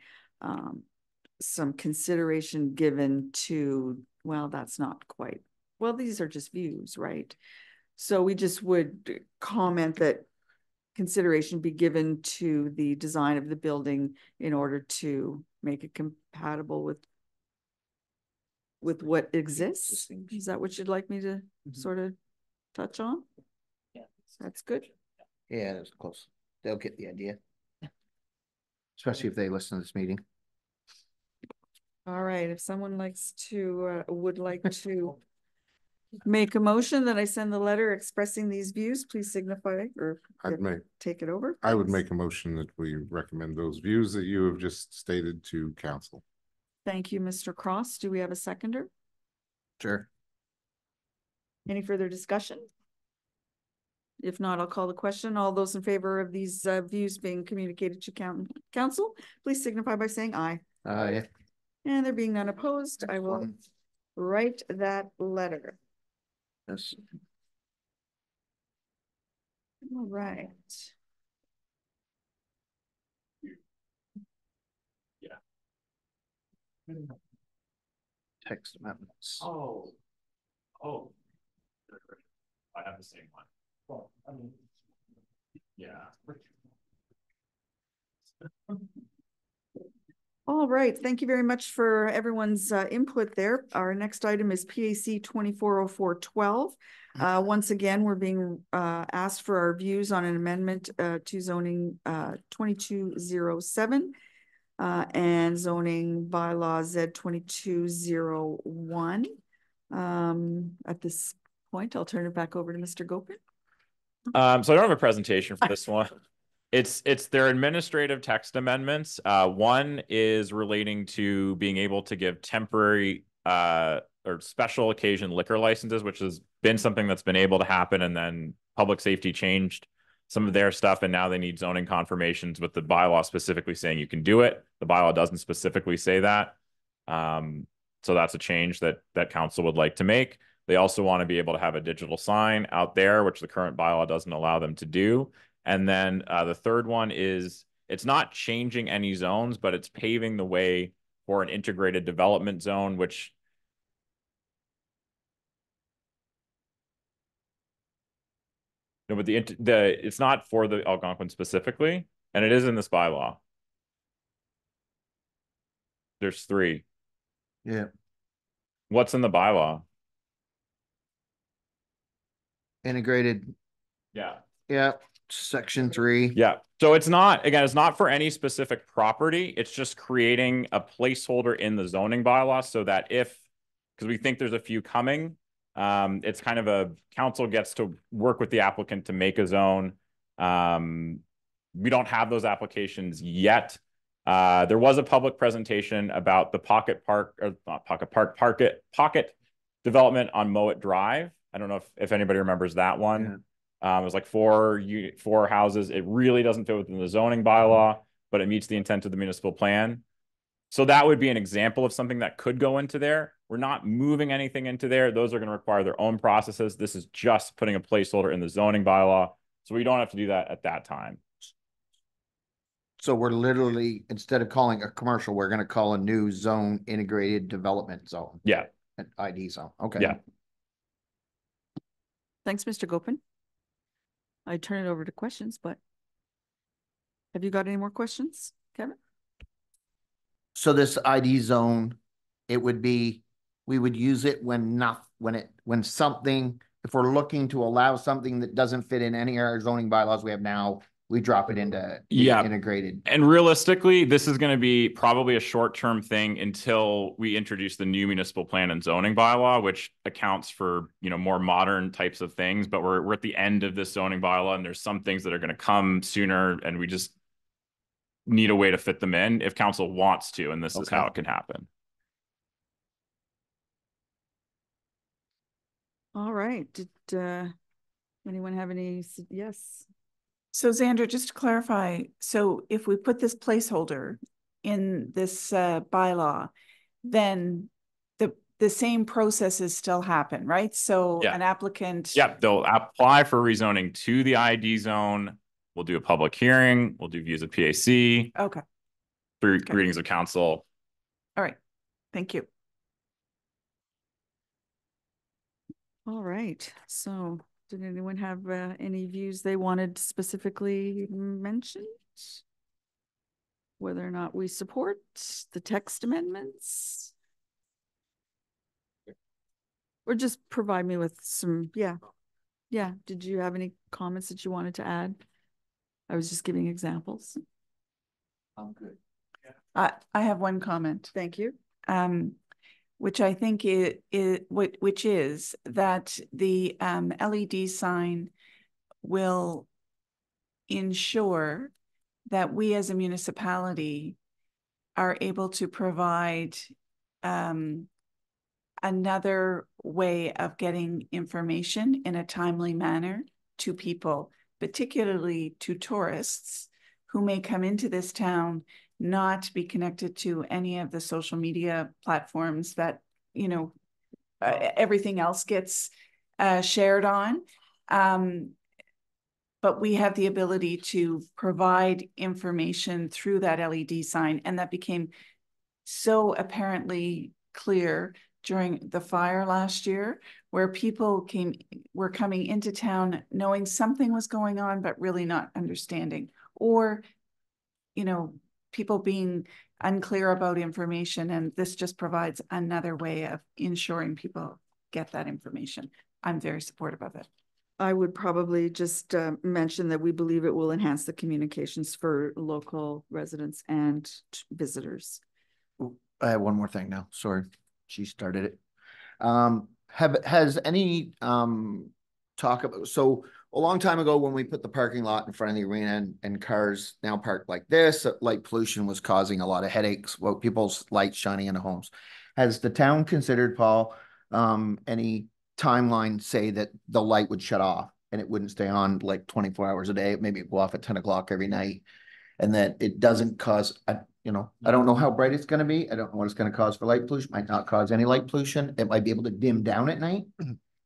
Speaker 1: some consideration given to, well, that's not quite, well, these are just views, right? So we just would comment that consideration be given to the design of the building in order to make it compatible with what exists. Is that what you'd like me to sort of touch on?
Speaker 7: Yeah,
Speaker 1: that's good.
Speaker 6: Yeah, that's close. They'll get the idea, especially if they listen to this meeting.
Speaker 1: All right, if someone likes to would like to make a motion that I send the letter expressing these views, please signify or take it over.
Speaker 3: I would make a motion that we recommend those views that you have just stated to council.
Speaker 1: Thank you, Mr. Cross. Do we have a seconder?
Speaker 6: Sure.
Speaker 1: Any further discussion? If not, I'll call the question. All those in favor of these views being communicated to council, please signify by saying aye.
Speaker 6: Aye.
Speaker 1: And there being none opposed, I will write that letter.
Speaker 6: Yes.
Speaker 1: All right.
Speaker 4: Yeah.
Speaker 6: Text amendments.
Speaker 4: Oh. I have the same one. Well, I mean, yeah.
Speaker 1: All right, thank you very much for everyone's input there. Our next item is PAC 240412. Once again, we're being asked for our views on an amendment to zoning 2207 and zoning bylaw Z 2201. At this point, I'll turn it back over to Mr. Gopin.
Speaker 4: So I don't have a presentation for this one. It's their administrative text amendments. One is relating to being able to give temporary or special occasion liquor licenses, which has been something that's been able to happen, and then public safety changed some of their stuff, and now they need zoning confirmations with the bylaw specifically saying you can do it. The bylaw doesn't specifically say that. So that's a change that council would like to make. They also want to be able to have a digital sign out there, which the current bylaw doesn't allow them to do. And then the third one is it's not changing any zones, but it's paving the way for an integrated development zone, which no, but it's not for the Algonquin specifically, and it is in this bylaw. There's 3.
Speaker 6: Yeah.
Speaker 4: What's in the bylaw?
Speaker 6: Integrated.
Speaker 4: Yeah.
Speaker 6: Yeah. Section 3.
Speaker 4: Yeah. So it's not for any specific property. It's just creating a placeholder in the zoning bylaw so that because we think there's a few coming, it's kind of a council gets to work with the applicant to make a zone. We don't have those applications yet. There was a public presentation about the pocket development on Mowat Drive. I don't know if anybody remembers that one. Yeah. It was like 4 houses. It really doesn't fit within the zoning bylaw, but it meets the intent of the municipal plan. So that would be an example of something that could go into there. We're not moving anything into there. Those are going to require their own processes. This is just putting a placeholder in the zoning bylaw. So we don't have to do that at that time.
Speaker 6: So we're literally, instead of calling a commercial, we're going to call a new zone integrated development zone.
Speaker 4: Yeah.
Speaker 6: An ID zone. Okay.
Speaker 4: Yeah.
Speaker 1: Thanks, Mr. Gopin. I turn it over to questions, but have you got any more questions, Kevin?
Speaker 6: So this ID zone, it would be, we would use it when something, if we're looking to allow something that doesn't fit in any of our zoning bylaws we have now, we drop it into integrated.
Speaker 4: And realistically, this is going to be probably a short-term thing until we introduce the new municipal plan and zoning bylaw, which accounts for, more modern types of things. But we're at the end of this zoning bylaw, and there's some things that are going to come sooner, and we just need a way to fit them in if council wants to, and this is how it can happen.
Speaker 1: All right. Did anyone have any? Yes.
Speaker 5: So Xander, just to clarify, so if we put this placeholder in this bylaw, then the same processes still happen, right? So an applicant.
Speaker 4: Yeah, they'll apply for rezoning to the ID zone. We'll do a public hearing. We'll do views of PAC.
Speaker 5: Okay.
Speaker 4: 3 readings of council.
Speaker 5: All right. Thank you.
Speaker 1: All right. So did anyone have any views they wanted specifically mentioned? Whether or not we support the text amendments? Or just provide me with some, yeah. Did you have any comments that you wanted to add? I was just giving examples.
Speaker 6: I'm good.
Speaker 5: I have one comment.
Speaker 1: Thank you.
Speaker 5: Which I think which is that the LED sign will ensure that we as a municipality are able to provide another way of getting information in a timely manner to people, particularly to tourists who may come into this town, not be connected to any of the social media platforms that, everything else gets shared on. But we have the ability to provide information through that LED sign. And that became so apparently clear during the fire last year, where people were coming into town knowing something was going on, but really not understanding, or, people being unclear about information. And this just provides another way of ensuring people get that information. I'm very supportive of it.
Speaker 1: I would probably just mention that we believe it will enhance the communications for local residents and visitors.
Speaker 6: I have one more thing now. Sorry, she started it. Has any talk about, so a long time ago when we put the parking lot in front of the arena and cars now parked like this, light pollution was causing a lot of headaches, well, people's lights shining in the homes. Has the town considered, Paul, any timeline say that the light would shut off and it wouldn't stay on like 24 hours a day, maybe go off at 10 o'clock every night, and that it doesn't cause, you know, I don't know how bright it's going to be. I don't know what it's going to cause for light pollution. Might not cause any light pollution. It might be able to dim down at night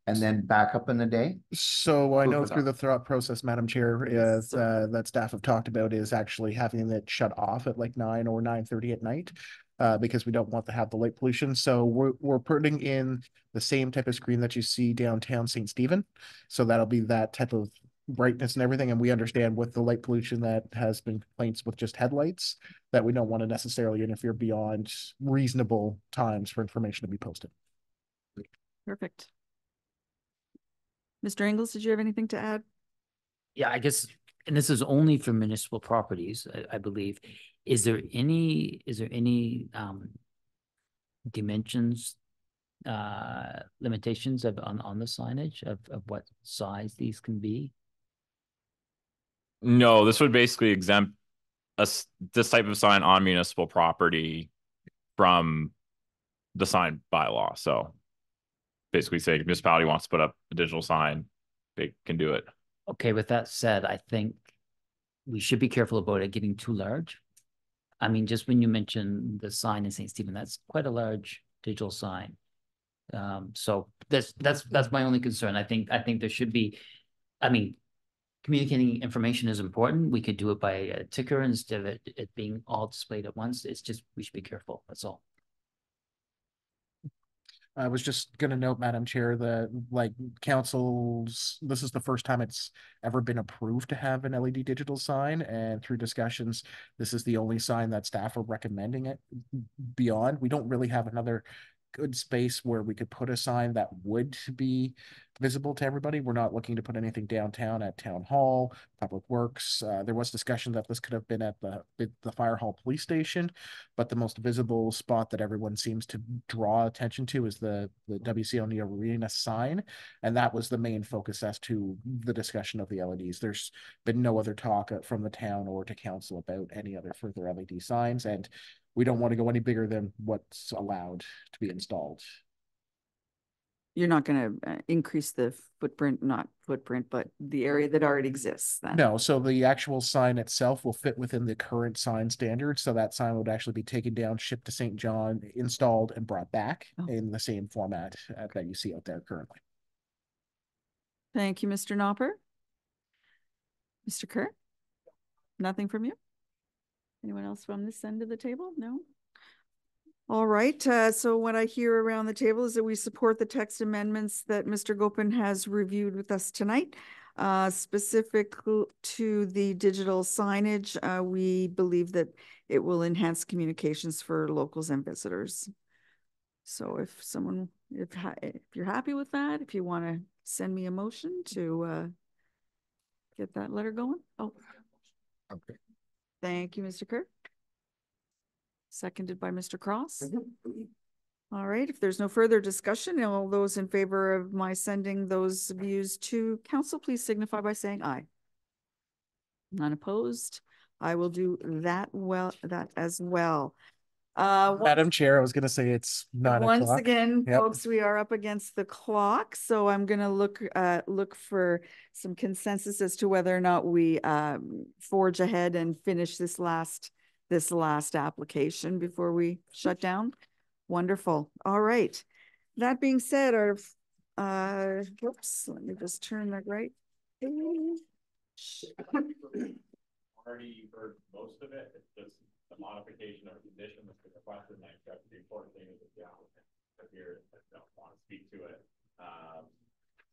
Speaker 6: and then back up in the day.
Speaker 2: So I
Speaker 6: Food
Speaker 2: know
Speaker 6: for
Speaker 2: through the
Speaker 6: thought.
Speaker 2: thought process, Madam Chair, that staff have talked about is actually having it shut off at like 9 or 9:30 at night. Because we don't want to have the light pollution. So we're putting in the same type of screen that you see downtown St. Stephen. So that'll be that type of brightness and everything. And we understand with the light pollution that has been complaints with just headlights, that we don't want to necessarily interfere beyond reasonable times for information to be posted.
Speaker 1: Perfect. Mr. Ingles, did you have anything to add?
Speaker 7: Yeah, I guess, and this is only for municipal properties, I believe. Is there any dimensions, limitations on the signage of what size these can be?
Speaker 4: No, this would basically exempt this type of sign on municipal property from the sign bylaw. So basically say if municipality wants to put up a digital sign, they can do it.
Speaker 7: Okay, with that said, I think we should be careful about it getting too large. I mean, just when you mention the sign in St. Stephen, that's quite a large digital sign. So that's my only concern. I think there should be, I mean, communicating information is important. We could do it by a ticker instead of it being all displayed at once. It's just, we should be careful. That's all.
Speaker 2: I was just going to note, Madam Chair, that like councils, this is the first time it's ever been approved to have an LED digital sign. And through discussions, this is the only sign that staff are recommending it beyond. We don't really have another good space where we could put a sign that would be visible to everybody. We're not looking to put anything downtown at Town Hall, Public Works. There was discussion that this could have been at the Fire Hall Police Station, but the most visible spot that everyone seems to draw attention to is the WC O'Neill Arena sign, and that was the main focus as to the discussion of the LEDs. There's been no other talk from the town or to council about any other further LED signs, and we don't want to go any bigger than what's allowed to be installed.
Speaker 1: You're not going to increase the footprint, but the area that already exists then.
Speaker 2: No, so the actual sign itself will fit within the current sign standards. So that sign would actually be taken down, shipped to St. John, installed and brought back in the same format that you see out there currently.
Speaker 1: Thank you, Mr. Nopper. Mr. Kerr? Nothing from you? Anyone else from this end of the table? No? All right, so what I hear around the table is that we support the text amendments that Mr. Gopin has reviewed with us tonight. Specific to the digital signage, we believe that it will enhance communications for locals and visitors. So if you're happy with that, if you want to send me a motion to get that letter going. Oh,
Speaker 3: okay.
Speaker 1: Thank you, Mr. Kerr. Seconded by Mr. Cross. All right, if there's no further discussion, all those in favor of my sending those views to council, please signify by saying aye. None opposed. I will do that as well.
Speaker 2: Madam Chair, I was going to say it's 9 o'clock.
Speaker 1: Once again, folks, we are up against the clock, so I'm going to look for some consensus as to whether or not we forge ahead and finish this last application before we shut down. Wonderful. All right. That being said, whoops, let me just turn that right.
Speaker 4: Already heard most of it. It's just the modification of condition that's been requested, and I accept the important thing is that the applicant here don't want to speak to it.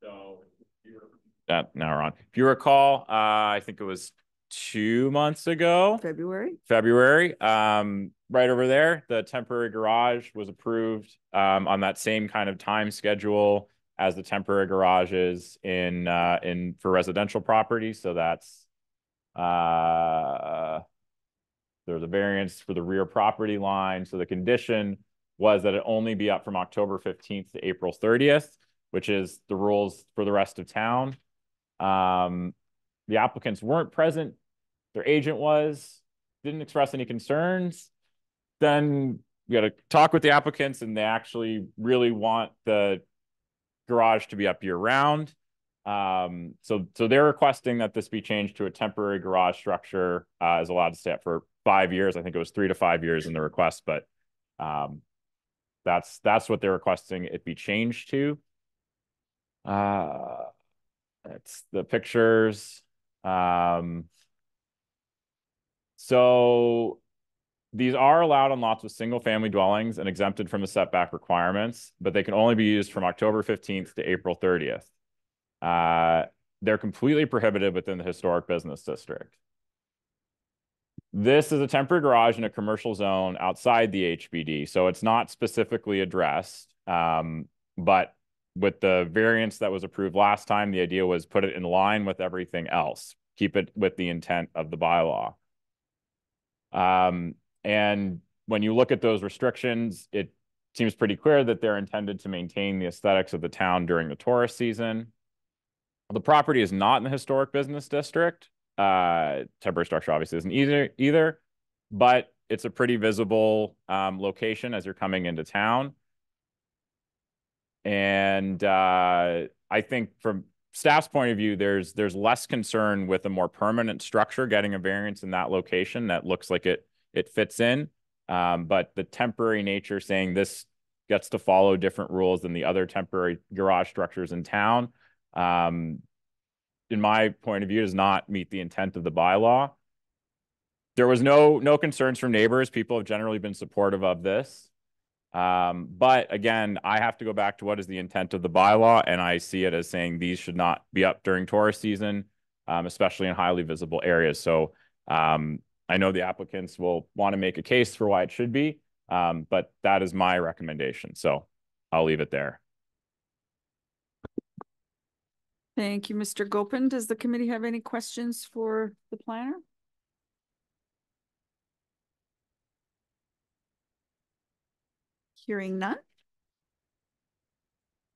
Speaker 4: So now we're on. If you recall, I think it was 2 months ago, February, right over there, the temporary garage was approved on that same kind of time schedule as the temporary garages in for residential property. So that's there's a variance for the rear property line. So the condition was that it only be up from October 15th to April 30th, which is the rules for the rest of town. The applicants weren't present. Their agent was, didn't express any concerns. Then we got to talk with the applicants, and they actually really want the garage to be up year round. So they're requesting that this be changed to a temporary garage structure, is allowed to stay up for 5 years. I think it was 3 to 5 years in the request, but that's what they're requesting it be changed to. That's the pictures. So these are allowed on lots with single family dwellings and exempted from the setback requirements, but they can only be used from October 15th to April 30th. They're completely prohibited within the historic business district. This is a temporary garage in a commercial zone outside the HBD, so it's not specifically addressed. But with the variance that was approved last time, the idea was put it in line with everything else, keep it with the intent of the bylaw. And when you look at those restrictions, it seems pretty clear that they're intended to maintain the aesthetics of the town during the tourist season. The property is not in the historic business district. Temporary structure obviously isn't either, but it's a pretty visible location as you're coming into town. And I think from staff's point of view, there's less concern with a more permanent structure getting a variance in that location that looks like it fits in. But the temporary nature, saying this gets to follow different rules than the other temporary garage structures in town, in my point of view, does not meet the intent of the bylaw. There was no concerns from neighbors. People have generally been supportive of this. But again, I have to go back to what is the intent of the bylaw, and I see it as saying these should not be up during tourist season, especially in highly visible areas. So I know the applicants will want to make a case for why it should be, but that is my recommendation. So I'll leave it there.
Speaker 1: Thank you, Mr. Gopin. Does the committee have any questions for the planner? Hearing none.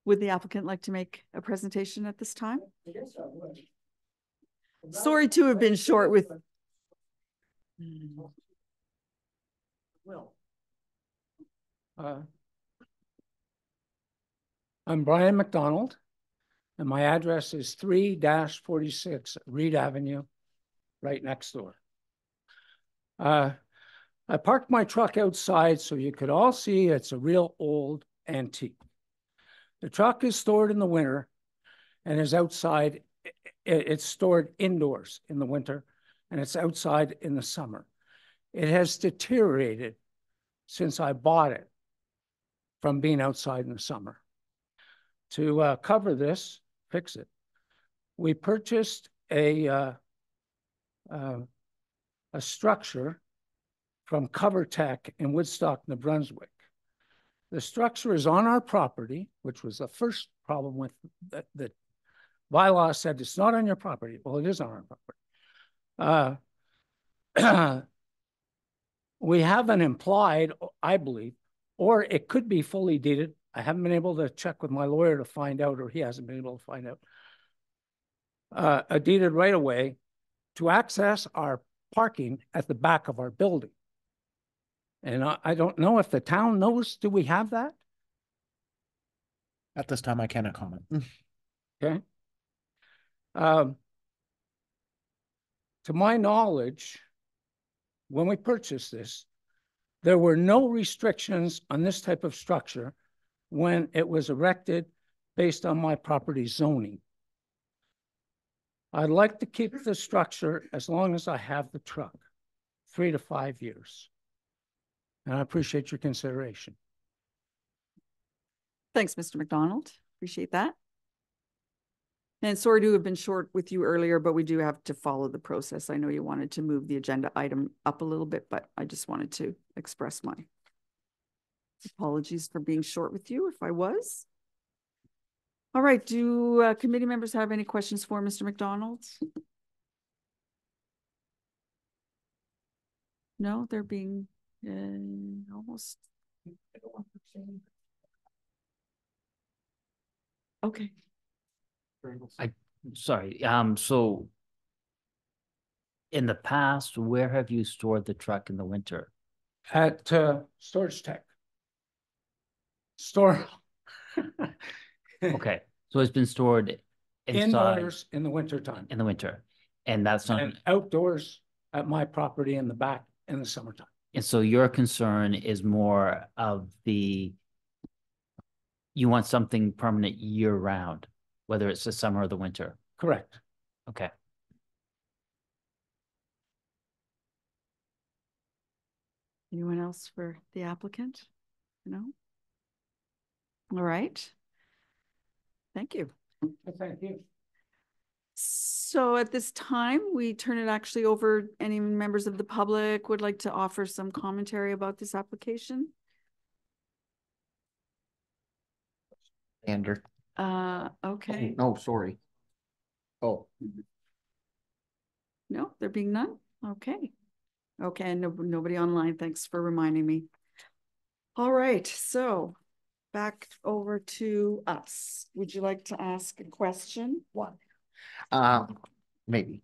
Speaker 1: Would the applicant like to make a presentation at this time?
Speaker 17: Yes, I would.
Speaker 1: Sorry to have been short with.
Speaker 17: Well, I'm Brian MacDonald, and my address is 3-46 Reed Avenue, right next door. I parked my truck outside so you could all see it's a real old antique. The truck is stored in the winter and is outside. It's stored indoors in the winter, and it's outside in the summer. It has deteriorated since I bought it from being outside in the summer. To cover this, fix it, we purchased a structure from CoverTech in Woodstock, New Brunswick. The structure is on our property, which was the first problem with the bylaw said it's not on your property. Well, it is on our property. We have an implied, I believe, or it could be fully deeded. I haven't been able to check with my lawyer to find out, or he hasn't been able to find out. A deeded right away to access our parking at the back of our building. And I don't know if the town knows, do we have that?
Speaker 2: At this time, I cannot comment.
Speaker 17: Okay. To my knowledge, when we purchased this, there were no restrictions on this type of structure when it was erected based on my property zoning. I'd like to keep the structure as long as I have the truck, 3 to 5 years. And I appreciate your consideration.
Speaker 1: Thanks, Mr. MacDonald. Appreciate that. And sorry to have been short with you earlier, but we do have to follow the process. I know you wanted to move the agenda item up a little bit, but I just wanted to express my apologies for being short with you if I was. All right, do committee members have any questions for Mr. MacDonald? No, they're being almost. Okay.
Speaker 7: Sorry, so in the past, where have you stored the truck in the winter?
Speaker 17: At Storage Tech. Store.
Speaker 7: Okay, so it's been stored inside
Speaker 17: Indoors in the winter time.
Speaker 7: in the winter, and that's not.
Speaker 17: And outdoors at my property in the back in the summertime.
Speaker 7: And so your concern is more of you want something permanent year round, whether it's the summer or the winter.
Speaker 17: Correct.
Speaker 7: Okay.
Speaker 1: Anyone else for the applicant? No? All right. Thank you.
Speaker 17: Thank you.
Speaker 1: So at this time, we turn it actually over. Any members of the public would like to offer some commentary about this application?
Speaker 6: Ander.
Speaker 1: Okay.
Speaker 6: No, sorry. Oh.
Speaker 1: No, there being none? Okay. Okay, no, nobody online. Thanks for reminding me. All right, so back over to us. Would you like to ask a question?
Speaker 6: What? Maybe.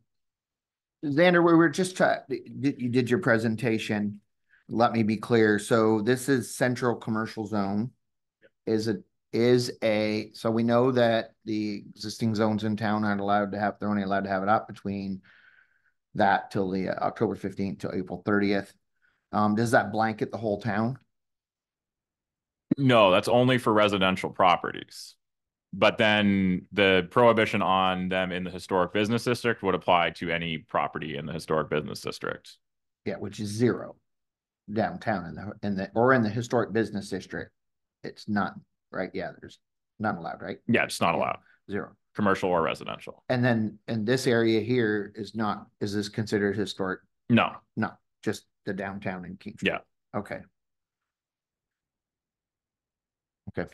Speaker 6: Xander, we were just you did your presentation. Let me be clear. So this is central commercial zone. So we know that the existing zones in town aren't allowed to have, they're only allowed to have it up between that till the October 15th to April 30th. Does that blanket the whole town?
Speaker 4: No, that's only for residential properties. But then the prohibition on them in the historic business district would apply to any property in the historic business district.
Speaker 6: Yeah, which is 0 downtown in the historic business district. It's not, right? Yeah, there's none allowed, right?
Speaker 4: Yeah, it's not allowed.
Speaker 6: 0.
Speaker 4: Commercial or residential.
Speaker 6: And then in this area here is this considered historic?
Speaker 4: No.
Speaker 6: No, just the downtown in King Street.
Speaker 4: Yeah.
Speaker 6: Okay. Okay.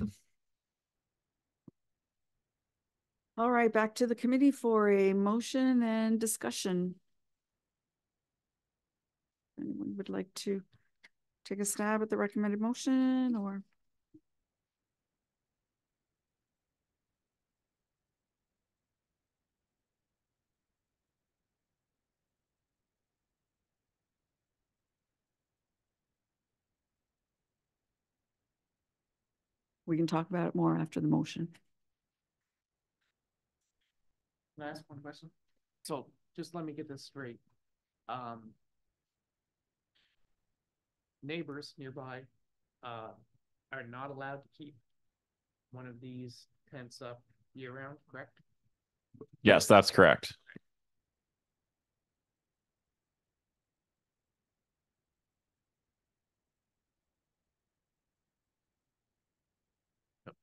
Speaker 1: All right, back to the committee for a motion and discussion. Anyone would like to take a stab at the recommended motion or? We can talk about it more after the motion.
Speaker 8: Can I ask one question? So just let me get this straight. Neighbors nearby are not allowed to keep one of these tents up year round, correct?
Speaker 4: Yes, that's correct.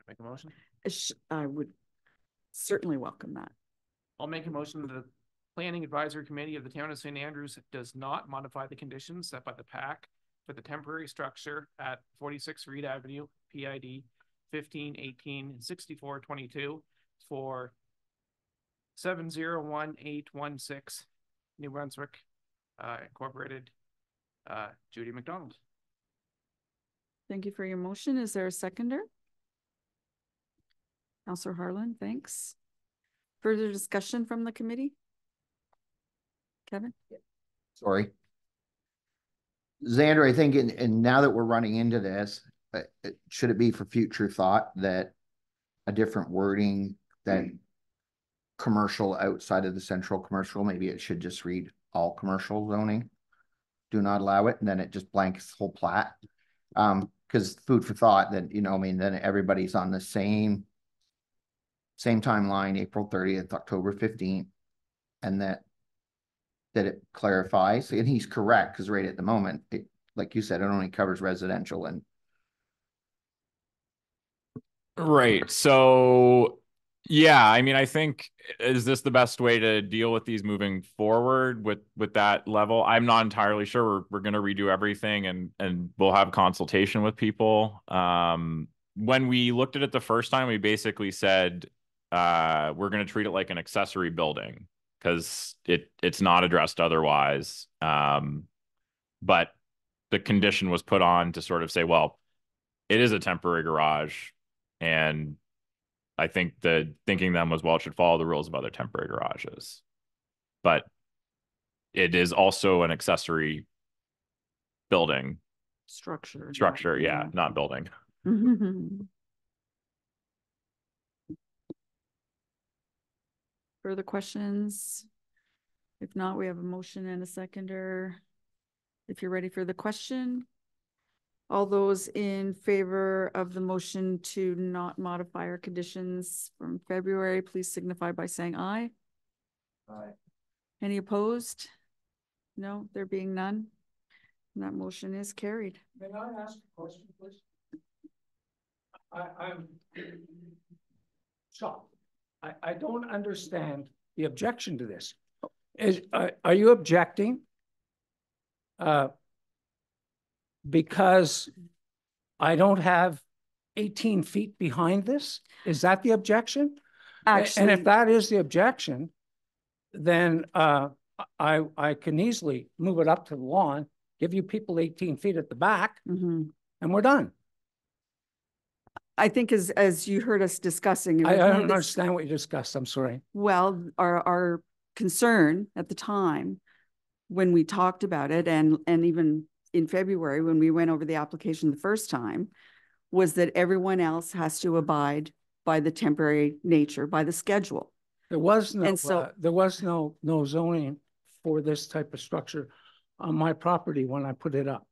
Speaker 8: Make a motion?
Speaker 1: I would certainly welcome that.
Speaker 8: I'll make a motion that the Planning Advisory Committee of the Town of St. Andrews does not modify the conditions set by the PAC for the temporary structure at 46 Reed Avenue, PID 1518 6422 for 701816 New Brunswick, Incorporated, Judy MacDonald.
Speaker 1: Thank you for your motion. Is there a seconder? Councillor Harlan, thanks. Further discussion from the committee? Kevin?
Speaker 6: Sorry. Xander, I think, and now that we're running into this, should it be for future thought that a different wording that commercial outside of the central commercial, maybe it should just read all commercial zoning, do not allow it, and then it just blanks the whole plat. Because food for thought that, I mean, then everybody's on the same timeline, April 30th, October 15th, and that it clarifies, and he's correct, because right at the moment, like you said, it only covers residential and.
Speaker 4: Right. So, yeah, I mean, I think, is this the best way to deal with these moving forward with that level? I'm not entirely sure. We're going to redo everything and we'll have consultation with people. When we looked at it the first time, we basically said, we're going to treat it like an accessory building because it's not addressed otherwise. But the condition was put on to sort of say, well, it is a temporary garage and I think the thinking then was, well, it should follow the rules of other temporary garages. But it is also an accessory building.
Speaker 1: Structure.
Speaker 4: Yeah, not building.
Speaker 1: Further questions? If not, we have a motion and a seconder. If you're ready for the question. All those in favor of the motion to not modify our conditions from February, please signify by saying aye.
Speaker 17: Aye.
Speaker 1: Any opposed? No, there being none. And that motion is carried.
Speaker 17: May I ask a question, please? I'm shocked. I don't understand the objection to this. Are you objecting because I don't have 18 feet behind this? Is that the objection?
Speaker 1: Actually,
Speaker 17: and if that is the objection, then I can easily move it up to the lawn, give you people 18 feet at the back, and we're done.
Speaker 1: I think as you heard us discussing.
Speaker 17: I don't understand what you discussed. I'm sorry.
Speaker 1: Well, our concern at the time when we talked about it and even in February when we went over the application the first time was that everyone else has to abide by the temporary nature, by the schedule.
Speaker 17: There was no
Speaker 1: And so,
Speaker 17: there was no zoning for this type of structure on my property when I put it up.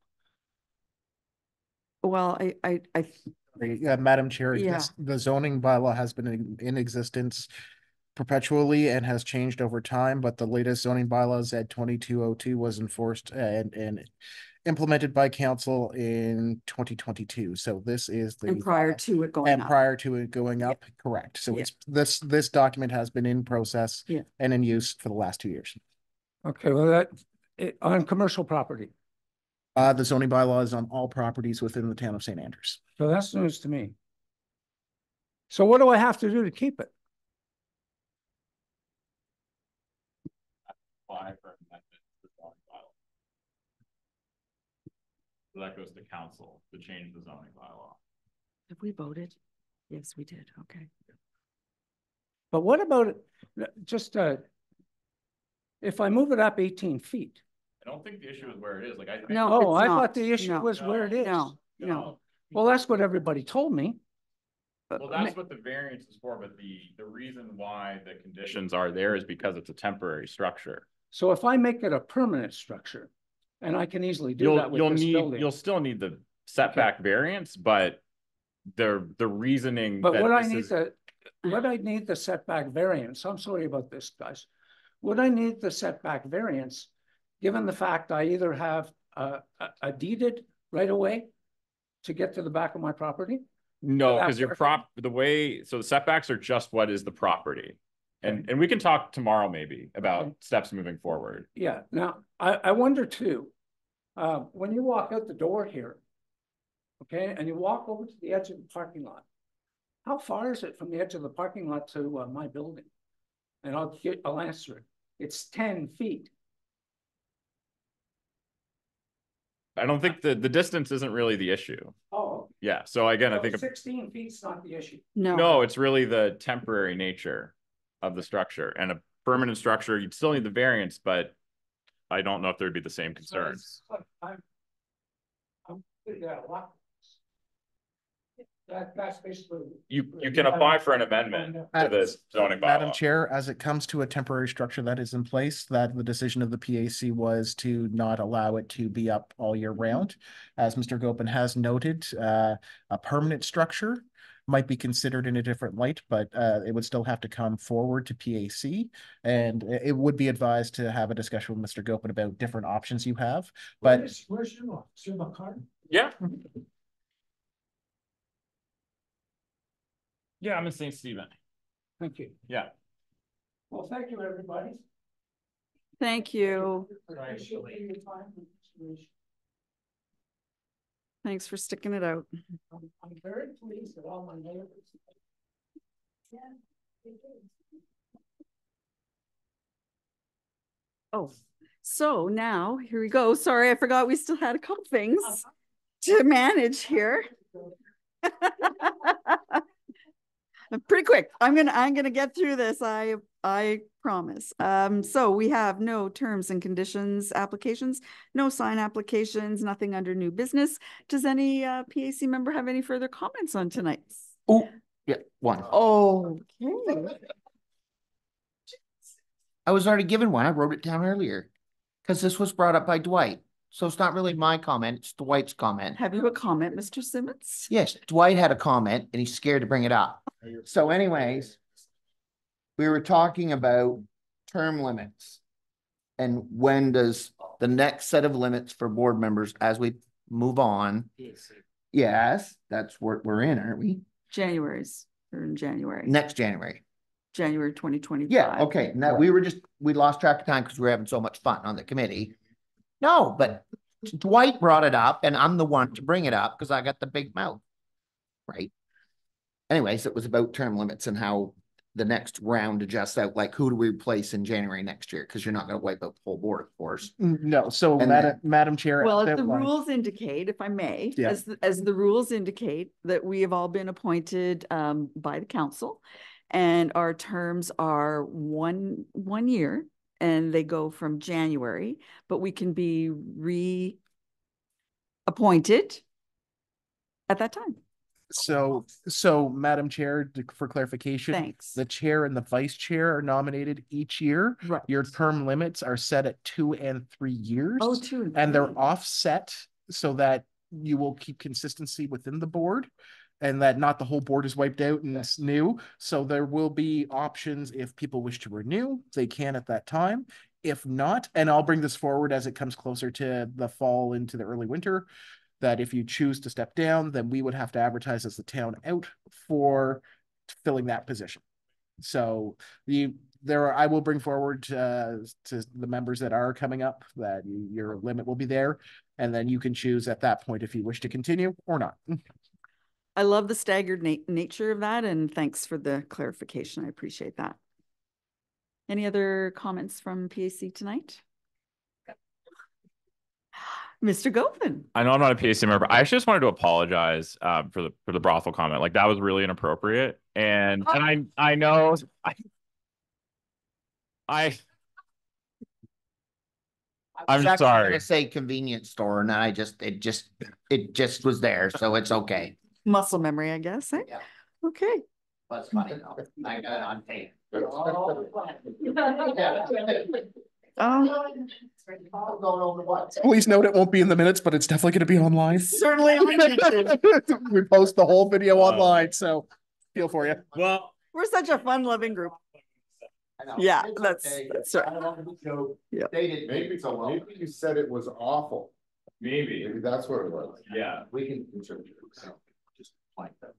Speaker 1: well,
Speaker 2: Madam Chair,
Speaker 1: Yeah.
Speaker 2: the zoning bylaw has been in existence perpetually and has changed over time, but the latest zoning bylaws at 2202 was enforced and implemented by council in 2022. So this is the
Speaker 1: and prior to it going up.
Speaker 2: prior to it going up, correct. So it's this document has been in process and in use for the last 2 years.
Speaker 17: Okay, well on commercial property.
Speaker 2: The zoning bylaw is on all properties within the town of St. Andrews.
Speaker 17: So that's news to me. So what do I have to do to keep it?
Speaker 4: Apply for amendment to the zoning bylaw. So that goes to council to change the zoning bylaw.
Speaker 1: Have we voted? Yes, we did. Okay.
Speaker 17: But what about just if I move it up 18 feet?
Speaker 4: I don't think the issue is where it is. Like I
Speaker 17: No, I thought the issue was where it is.
Speaker 1: No.
Speaker 17: Well, that's what everybody told me.
Speaker 4: Well, that's what the variance is for, but the reason why the conditions are there is because it's a temporary structure.
Speaker 17: So if I make it a permanent structure, and I can easily do that with this building.
Speaker 4: You'll still need the setback variance, but the reasoning.
Speaker 17: But
Speaker 4: that
Speaker 17: would I need the setback variance? I'm sorry about this, guys. Would I need the setback variance, given the fact I either have a deeded right away to get to the back of my property?
Speaker 4: No, because so the setbacks are just what is the property. And we can talk tomorrow maybe about steps moving forward.
Speaker 17: Yeah. Now, I wonder too, when you walk out the door here, okay, and you walk over to the edge of the parking lot, how far is it from the edge of the parking lot to my building? And I'll answer it. It's 10 feet.
Speaker 4: I don't think the distance isn't really the issue.
Speaker 17: Oh.
Speaker 4: Yeah. So again, I think
Speaker 17: 16 feet's not the issue.
Speaker 4: No, it's really the temporary nature of the structure. And a permanent structure, you'd still need the variance, but I don't know if there'd be the same concerns.
Speaker 17: That's basically.
Speaker 4: You can apply for an amendment to this zoning bylaw.
Speaker 2: Madam Chair, as it comes to a temporary structure that is in place, that the decision of the PAC was to not allow it to be up all year round. As Mr. Gopin has noted, a permanent structure might be considered in a different light, but it would still have to come forward to PAC, and it would be advised to have a discussion with Mr. Gopin about different options you have. But
Speaker 17: Where's your office? Your card?
Speaker 4: Yeah. Yeah, I'm in St. Stephen.
Speaker 17: Thank you.
Speaker 4: Yeah.
Speaker 17: Well, thank you, everybody.
Speaker 1: Thank you. Thanks for sticking it out.
Speaker 17: I'm very pleased that all my neighbors.
Speaker 1: Oh, so now here we go. Sorry, I forgot we still had a couple things to manage here. Pretty quick. I'm gonna get through this. I promise. So we have no terms and conditions applications, no sign applications, nothing under new business. Does any PAC member have any further comments on tonight's?
Speaker 6: Oh, yeah, one.
Speaker 1: Okay.
Speaker 6: I was already given one. I wrote it down earlier because this was brought up by Dwight. So it's not really my comment, it's Dwight's comment.
Speaker 1: Have you a comment, Mr. Simmons?
Speaker 6: Yes, Dwight had a comment and he's scared to bring it up. So anyways, we were talking about term limits. And when does the next set of limits for board members as we move on? Yes, that's what we're in, aren't we?
Speaker 1: January's or in January.
Speaker 6: Next January.
Speaker 1: January 2025.
Speaker 6: Yeah, okay. Now we lost track of time because we were having so much fun on the committee. No, but Dwight brought it up and I'm the one to bring it up because I got the big mouth. Right. Anyways, it was about term limits and how the next round adjusts out, like who do we replace in January next year? Because you're not going to wipe out the whole board, of course.
Speaker 2: No, so
Speaker 6: And
Speaker 2: Madam Chair.
Speaker 1: Well, as the
Speaker 2: outlined-
Speaker 1: rules indicate, if I may,
Speaker 2: Yeah.
Speaker 1: as the rules indicate that we have all been appointed by the council and our terms are one year and they go from January, but we can be reappointed at that time.
Speaker 2: So Madam Chair, for clarification.
Speaker 1: Thanks.
Speaker 2: The chair and the vice chair are nominated each year.
Speaker 1: Right.
Speaker 2: Your term limits are set at 2 and 3 years.
Speaker 1: Oh, 2 and
Speaker 2: And they're
Speaker 1: 3.
Speaker 2: offset so that you will keep consistency within the board and that not the whole board is wiped out and it's new. So there will be options if people wish to renew, they can at that time. If not, and I'll bring this forward as it comes closer to the fall into the early winter, that if you choose to step down, then we would have to advertise as the town out for filling that position. So I will bring forward to the members that are coming up that your limit will be there. And then you can choose at that point if you wish to continue or not.
Speaker 1: I love the staggered nature of that, and thanks for the clarification. I appreciate that. Any other comments from PAC tonight? Mr. Goffin.
Speaker 4: I know I'm not a PAC member. I actually just wanted to apologize for the brothel comment. Like that was really inappropriate. And I know I'm
Speaker 6: actually
Speaker 4: sorry.
Speaker 6: gonna say convenience store, and I it just was there, so it's okay.
Speaker 1: Muscle memory, I guess. Eh?
Speaker 6: Yeah.
Speaker 1: Okay.
Speaker 6: That's funny though. I got it on tape.
Speaker 2: Please note it won't be in the minutes, but it's definitely going to be online.
Speaker 1: Certainly.
Speaker 2: We post the whole video online, so feel for you.
Speaker 8: Well,
Speaker 1: we're such a fun-loving group. Yeah, that's right.
Speaker 3: Yeah. Maybe you said it was awful.
Speaker 4: Maybe
Speaker 3: that's what it was.
Speaker 4: Yeah.
Speaker 6: We can contribute. Just like that.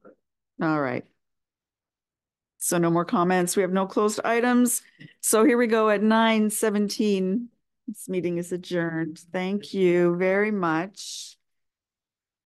Speaker 1: All right. So no more comments. We have no closed items. So here we go at 9:17. This meeting is adjourned. Thank you very much.